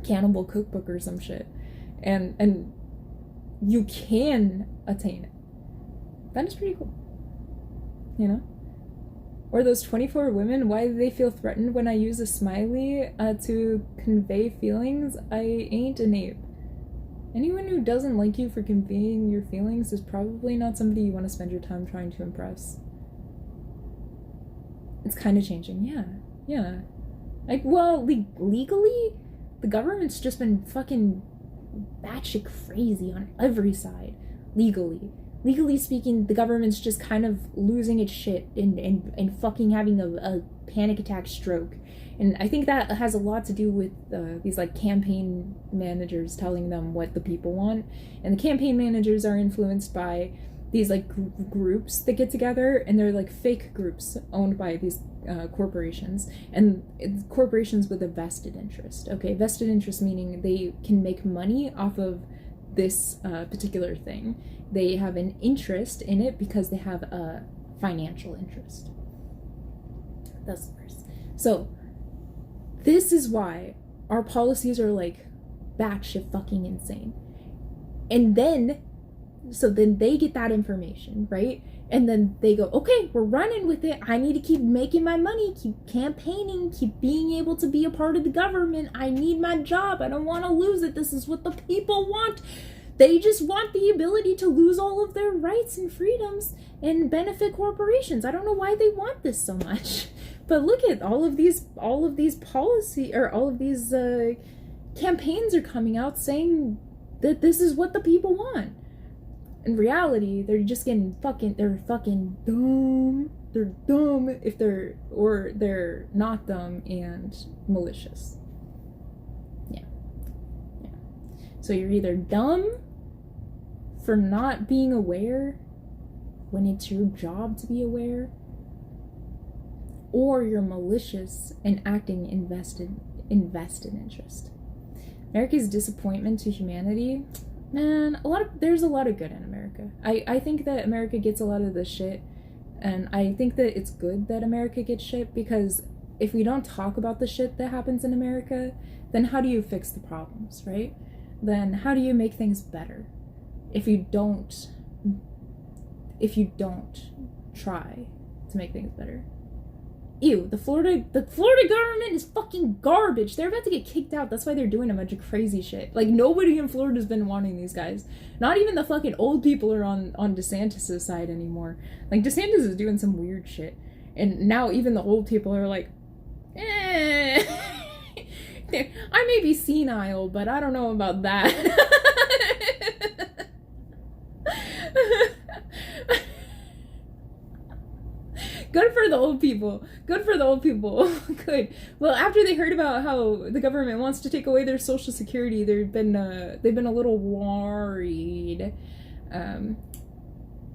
Cannibal Cookbook or some shit, and you can attain it. That is pretty cool, you know? Or those 24 women, why do they feel threatened when I use a smiley to convey feelings? I ain't an ape. Anyone who doesn't like you for conveying your feelings is probably not somebody you want to spend your time trying to impress. It's kind of changing, yeah. Like, well, legally, the government's just been fucking batshit crazy on every side. Legally speaking, the government's just kind of losing its shit and fucking having a panic attack stroke. And I think that has a lot to do with these like campaign managers telling them what the people want. And the campaign managers are influenced by these like groups that get together, and they're like fake groups owned by these corporations, and it's corporations with a vested interest. Okay, vested interest meaning they can make money off of this particular thing. They have an interest in it because they have a financial interest. That's the first. So this is why our policies are like batshit fucking insane. And then, so then they get that information, right? And then they go, okay, we're running with it. I need to keep making my money, keep campaigning, keep being able to be a part of the government. I need my job. I don't want to lose it. This is what the people want. They just want the ability to lose all of their rights and freedoms and benefit corporations. I don't know why they want this so much. But look at all of these policy, or all of these campaigns are coming out saying that this is what the people want. In reality, they're just getting they're fucking dumb. They're dumb if they're not dumb and malicious. Yeah. So you're either dumb for not being aware when it's your job to be aware, or you're malicious and acting in vested interest. America's disappointment to humanity, man, there's a lot of good in America. I think that America gets a lot of the shit, and I think that it's good that America gets shit, because if we don't talk about the shit that happens in America, then how do you fix the problems, right? Then how do you make things better if you don't try to make things better? Ew, the Florida government is fucking garbage. They're about to get kicked out. That's why they're doing a bunch of crazy shit. Like, nobody in Florida's been wanting these guys. Not even the fucking old people are on DeSantis' side anymore. Like, DeSantis is doing some weird shit. And now even the old people are like, I may be senile, but I don't know about that. Good for the old people. Good. Well, after they heard about how the government wants to take away their Social Security, they've been a little worried,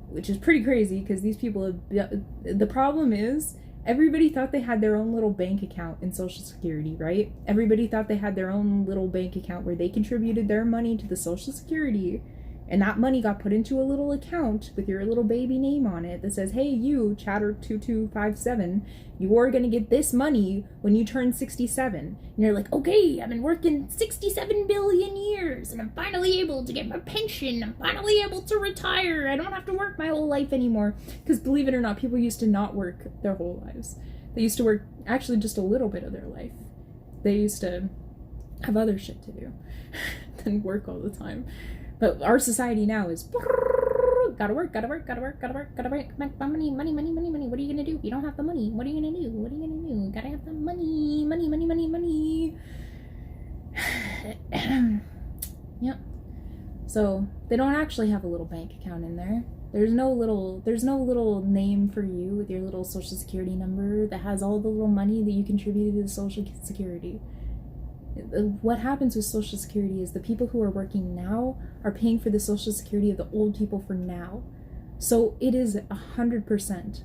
which is pretty crazy, because these people the problem is, everybody thought they had their own little bank account in Social Security, right? Everybody thought they had their own little bank account where they contributed their money to the Social Security, And that money got put into a little account with your little baby name on it that says, hey, you, Chatter2257, you are going to get this money when you turn 67. And you're like, okay, I've been working 67 billion years, and I'm finally able to get my pension. I'm finally able to retire. I don't have to work my whole life anymore. Because believe it or not, people used to not work their whole lives. They used to work actually just a little bit of their life. They used to have other shit to do than work all the time. But our society now is gotta work, make money. What are you gonna do if you don't have the money? What are you gonna do? Gotta have the money. Yep. So they don't actually have a little bank account in there. There's no little name for you with your little social security number that has all the little money that you contributed to the social security. What happens with social security is the people who are working now are paying for the social security of the old people for now. So it is 100%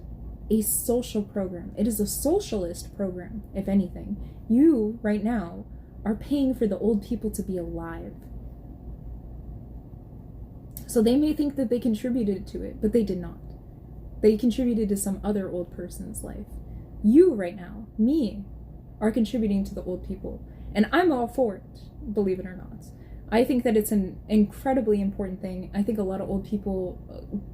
a social program. It is a socialist program, if anything. You, right now, are paying for the old people to be alive. So they may think that they contributed to it, but they did not. They contributed to some other old person's life. You, right now, me, are contributing to the old people. And I'm all for it, believe it or not. I think that it's an incredibly important thing. I think a lot of old people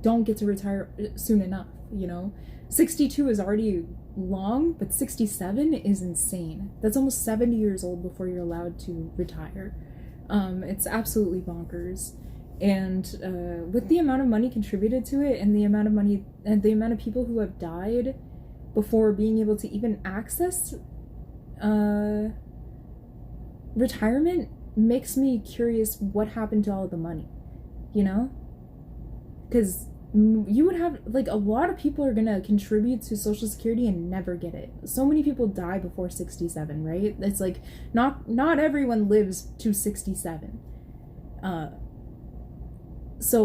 don't get to retire soon enough, you know? 62 is already long, but 67 is insane. That's almost 70 years old before you're allowed to retire. It's absolutely bonkers. And with the amount of money contributed to it and the amount of money and the amount of people who have died before being able to even access retirement makes me curious what happened to all the money, you know? Because you would have, like, a lot of people are gonna contribute to Social Security and never get it. So many people die before 67, right? It's like, not everyone lives to 67. So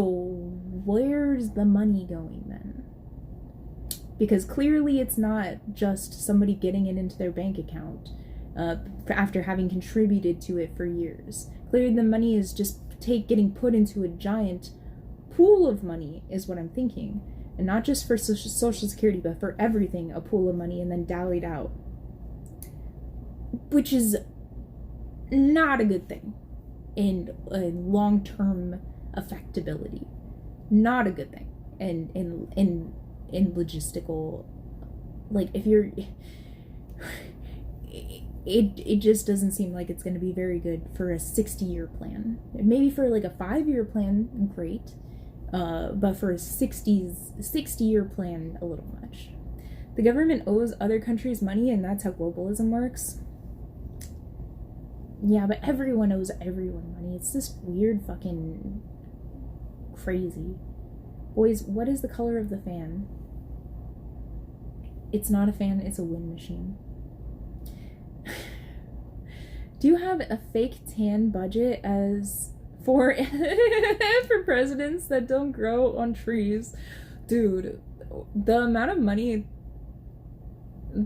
where's the money going then? Because clearly it's not just somebody getting it into their bank account after having contributed to it for years. Clearly the money is just getting put into a giant pool of money is what I'm thinking. And not just for Social Security, but for everything, a pool of money and then dallied out. Which is not a good thing in long-term affectability. Not a good thing. And in logistical, like, if you're it just doesn't seem like it's going to be very good for a 60-year plan. Maybe for like a 5-year plan, great, but for a 60-year plan, a little much. The government owes other countries money, and that's how globalism works. Yeah, but everyone owes everyone money. It's this weird fucking crazy. Boys, what is the color of the fan? It's not a fan, it's a wind machine. Do you have a fake tan budget as for for presidents that don't grow on trees? Dude, the amount of money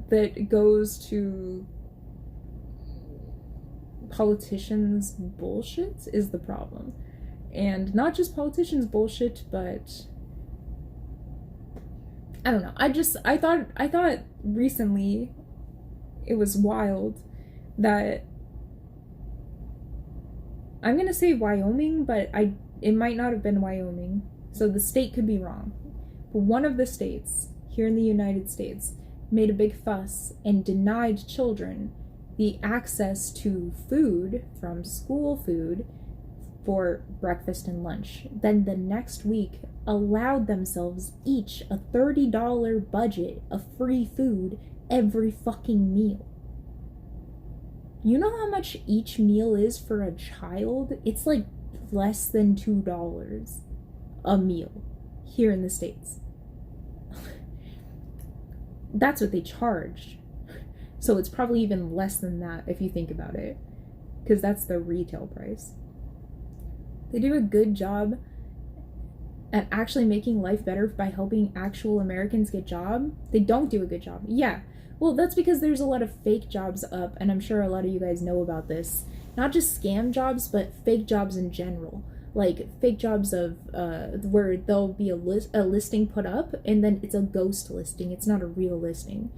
that goes to politicians' bullshit is the problem. And not just politicians' bullshit, but I don't know. I thought recently it was wild that I'm gonna say Wyoming, but it might not have been Wyoming, so the state could be wrong. But one of the states here in the United States made a big fuss and denied children the access to food from school food for breakfast and lunch. Then the next week allowed themselves each a $30 budget of free food every fucking meal. You know how much each meal is for a child? It's like less than $2 a meal here in the States. That's what they charged. So it's probably even less than that if you think about it, because that's the retail price. They do a good job at actually making life better by helping actual Americans get jobs. They don't do a good job. Yeah. Well, that's because there's a lot of fake jobs up, and I'm sure a lot of you guys know about this. Not just scam jobs, but fake jobs in general. like fake jobs of where there'll be a listing put up, and then it's a ghost listing. It's not a real listing.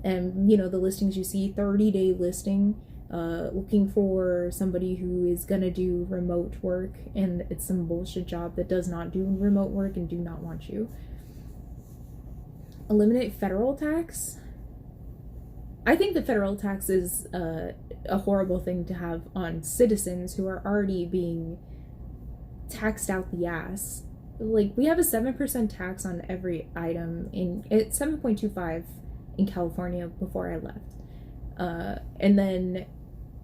And you know, the listings you see, 30-day listing, looking for somebody who is gonna do remote work, and it's some bullshit job that does not do remote work and do not want you. Eliminate federal tax. I think the federal tax is a horrible thing to have on citizens who are already being taxed out the ass. Like, we have a 7% tax on every item it's 7.25 in California before I left. And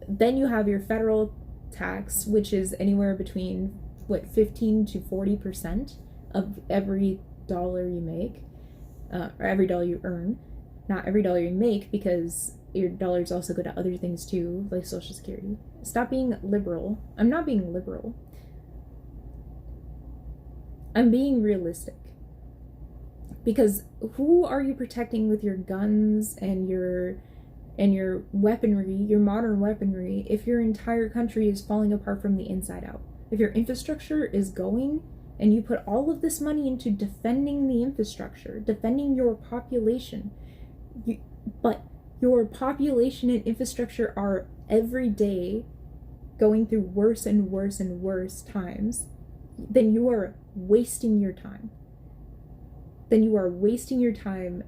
then you have your federal tax, which is anywhere between 15 to 40% of every dollar you make, or every dollar you earn. Not every dollar you make, because your dollars also go to other things too, like Social Security. Stop being liberal. I'm not being liberal. I'm being realistic. Because who are you protecting with your guns and your weaponry, your modern weaponry, if your entire country is falling apart from the inside out? If your infrastructure is going, and you put all of this money into defending the infrastructure, defending your population, but your population and infrastructure are every day going through worse and worse and worse times, then you are wasting your time. Then you are wasting your time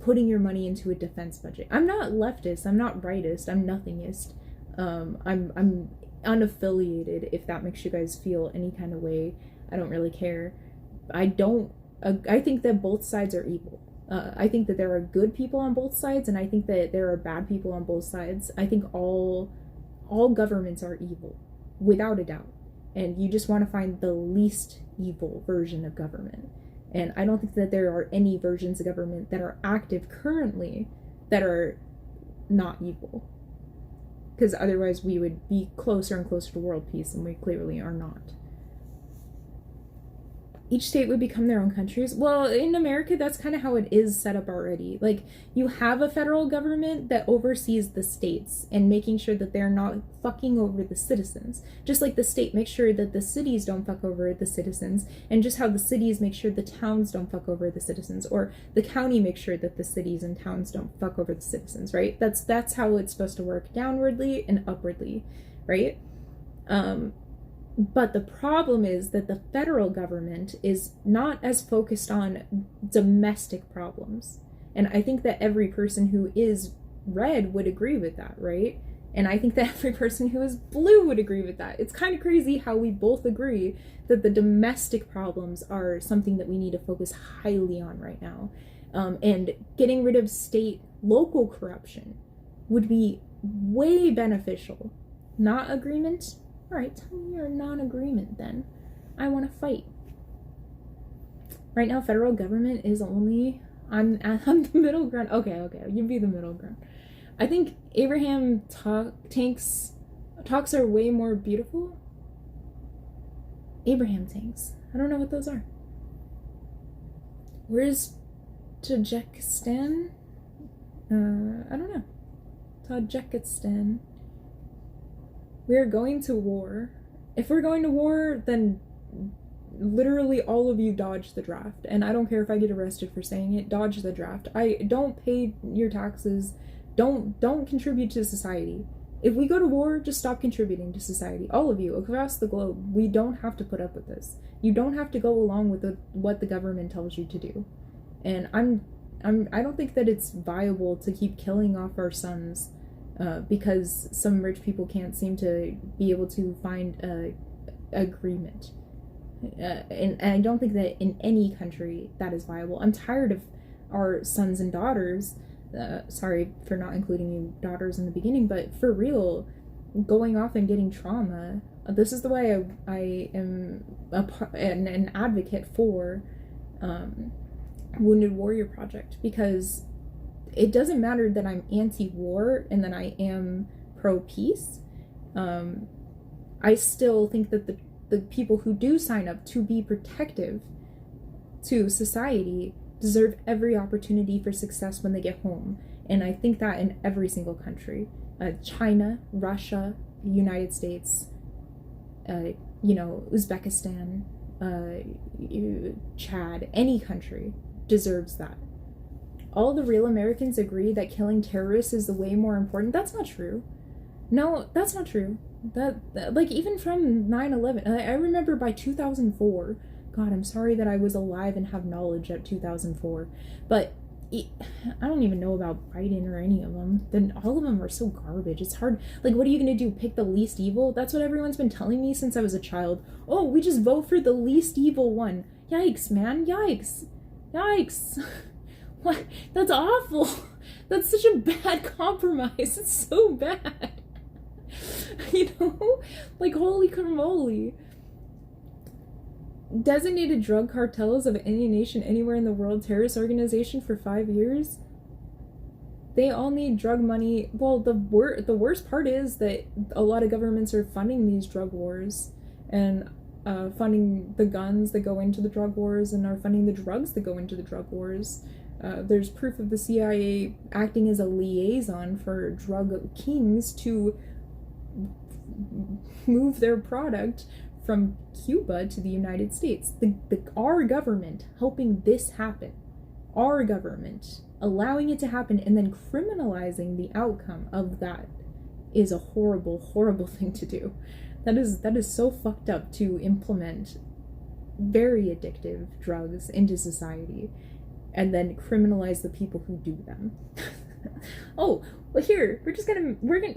putting your money into a defense budget. I'm not leftist, I'm not rightist, I'm nothingist. I'm unaffiliated, if that makes you guys feel any kind of way. I don't really care. I think that both sides are evil. I think that there are good people on both sides, and I think that there are bad people on both sides. I think all governments are evil, without a doubt. And you just want to find the least evil version of government. And I don't think that there are any versions of government that are active currently that are not evil. Because otherwise we would be closer and closer to world peace, and we clearly are not. Each state would become their own countries. Well, in America, that's kind of how it is set up already. Like, you have a federal government that oversees the states and making sure that they're not fucking over the citizens. Just like the state makes sure that the cities don't fuck over the citizens, and just how the cities make sure the towns don't fuck over the citizens, or the county makes sure that the cities and towns don't fuck over the citizens, right? That's how it's supposed to work, downwardly and upwardly, right? But the problem is that the federal government is not as focused on domestic problems. And I think that every person who is red would agree with that, right? And I think that every person who is blue would agree with that. It's kind of crazy how we both agree that the domestic problems are something that we need to focus highly on right now. And getting rid of local corruption would be way beneficial. Not agreement? All right, tell me your non-agreement then. I want to fight. Right now, federal government is only... I'm the middle ground. Okay, you be the middle ground. I think Abraham talks are way more beautiful. Abraham tanks. I don't know what those are. Where's Tajikistan? I don't know. Tajikistan. We're going to war. If we're going to war, then literally all of you dodge the draft. And I don't care if I get arrested for saying it, dodge the draft. Don't pay your taxes. Don't contribute to society. If we go to war, just stop contributing to society. All of you across the globe. We don't have to put up with this. You don't have to go along with what the government tells you to do. And I don't think that it's viable to keep killing off our sons because some rich people can't seem to be able to find a agreement. And I don't think that in any country that is viable. I'm tired of our sons and daughters, sorry for not including you daughters in the beginning, but for real, going off and getting trauma. This is the way I am an advocate for Wounded Warrior Project, because it doesn't matter that I'm anti-war and that I am pro-peace. I still think that the people who do sign up to be protective to society deserve every opportunity for success when they get home. And I think that in every single country. China, Russia, United States, Uzbekistan, Chad, any country deserves that. All the real Americans agree that killing terrorists is the way more important. That's not true. No, that's not true. That like, even from 9/11, I remember by 2004, God, I'm sorry that I was alive and have knowledge at 2004, but I don't even know about Biden or any of them. Then all of them are so garbage. It's hard. Like, what are you gonna do? Pick the least evil? That's what everyone's been telling me since I was a child. Oh, we just vote for the least evil one. Yikes, man. Yikes. Yikes. What? That's awful. That's such a bad compromise. It's so bad. Like, holy camole. Designated drug cartels of any nation anywhere in the world terrorist organization for 5 years. They all need drug money. Well, the worst part is that a lot of governments are funding these drug wars and funding the guns that go into the drug wars and are funding the drugs that go into the drug wars. There's proof of the CIA acting as a liaison for drug kings to move their product from Cuba to the United States. Our government helping this happen. Our government allowing it to happen and then criminalizing the outcome of that is a horrible, horrible thing to do. That is so fucked up to implement very addictive drugs into society and then criminalize the people who do them. Oh, well, here,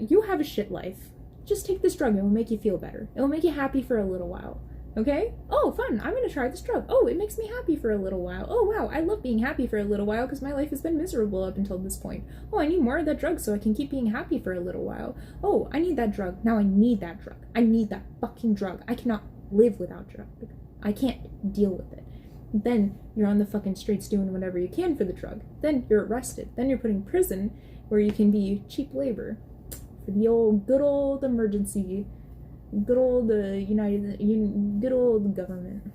you have a shit life. Just take this drug, it will make you feel better. It will make you happy for a little while. Okay? Oh, fun, I'm gonna try this drug. Oh, it makes me happy for a little while. Oh, wow, I love being happy for a little while because my life has been miserable up until this point. Oh, I need more of that drug so I can keep being happy for a little while. Oh, I need that drug. Now I need that drug. I need that fucking drug. I cannot live without drug. I can't deal with it. Then you're on the fucking streets doing whatever you can for the drug. Then you're arrested. Then you're put in prison where you can be cheap labor. The good old emergency, good old good old government.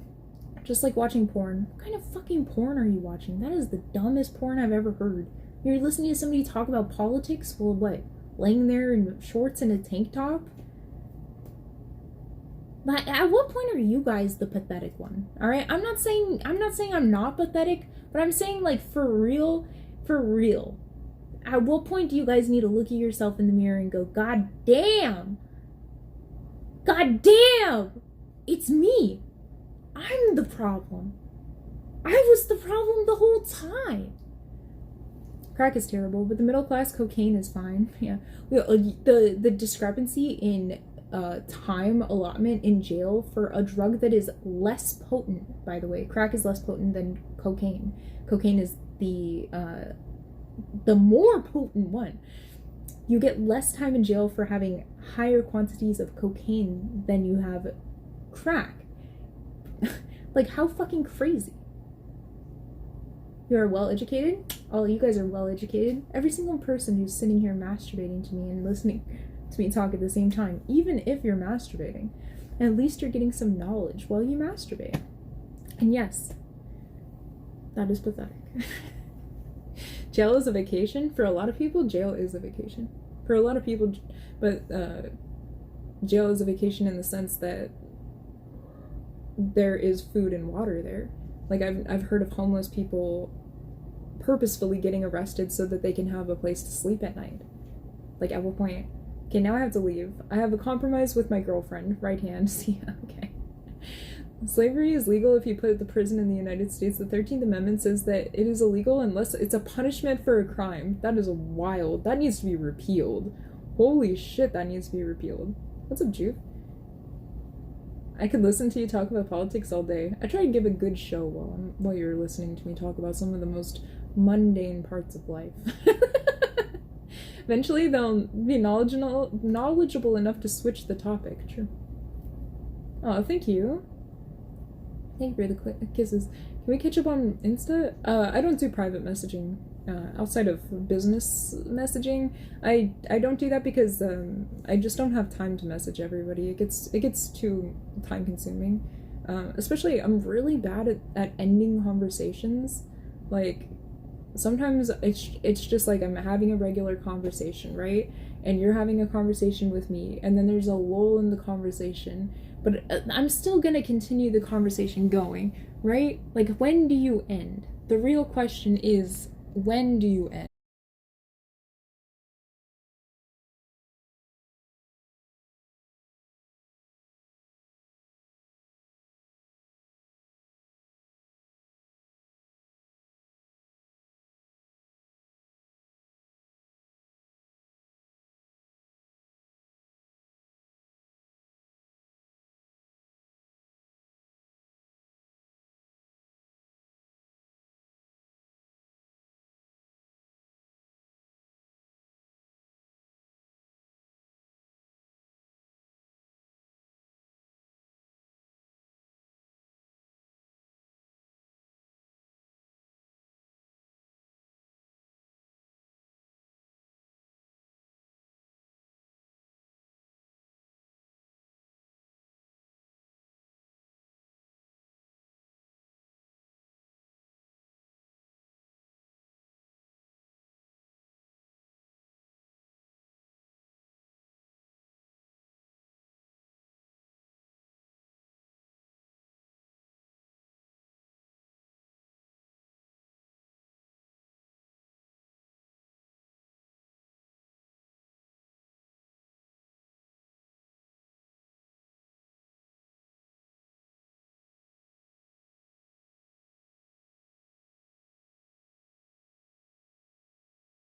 Just like watching porn. What kind of fucking porn are you watching? That is the dumbest porn I've ever heard. You're listening to somebody talk about politics while what? Laying there in shorts and a tank top? But at what point are you guys the pathetic one? Alright? I'm not saying I'm not pathetic, but I'm saying, like, for real. At what point do you guys need to look at yourself in the mirror and go, God damn, it's me. I'm the problem. I was the problem the whole time. Crack is terrible, but the middle class cocaine is fine. Yeah. The discrepancy in time allotment in jail for a drug that is less potent, by the way. Crack is less potent than cocaine. Cocaine is the more potent one. You get less time in jail for having higher quantities of cocaine than you have crack. Like, how fucking crazy. You are well educated? All you guys are well educated. Every single person who's sitting here masturbating to me and listening to me talk at the same time, even if you're masturbating, at least you're getting some knowledge while you masturbate. And yes, that is pathetic. Jail is a vacation. For a lot of people, jail is a vacation. For a lot of people, but jail is a vacation in the sense that there is food and water there. Like, I've heard of homeless people purposefully getting arrested so that they can have a place to sleep at night. Like, at what point? Okay, now I have to leave. I have a compromise with my girlfriend. Right hand. See, okay. Slavery is legal if you put the prison in the United States. The 13th Amendment says that it is illegal unless it's a punishment for a crime. That is wild. That needs to be repealed. Holy shit, that needs to be repealed. What's up, Juve? I could listen to you talk about politics all day. I try to give a good show while you're listening to me talk about some of the most mundane parts of life. Eventually, they'll be knowledgeable enough to switch the topic. True. Oh, thank you. Thank you for the kisses. Can we catch up on Insta? I don't do private messaging outside of business messaging. I don't do that because I just don't have time to message everybody. It gets too time consuming. Especially, I'm really bad at ending conversations. Like, sometimes it's just like I'm having a regular conversation, right? and you're having a conversation with me, and then there's a lull in the conversation, but I'm still gonna continue the conversation going, right? Like, when do you end? The real question is, when do you end?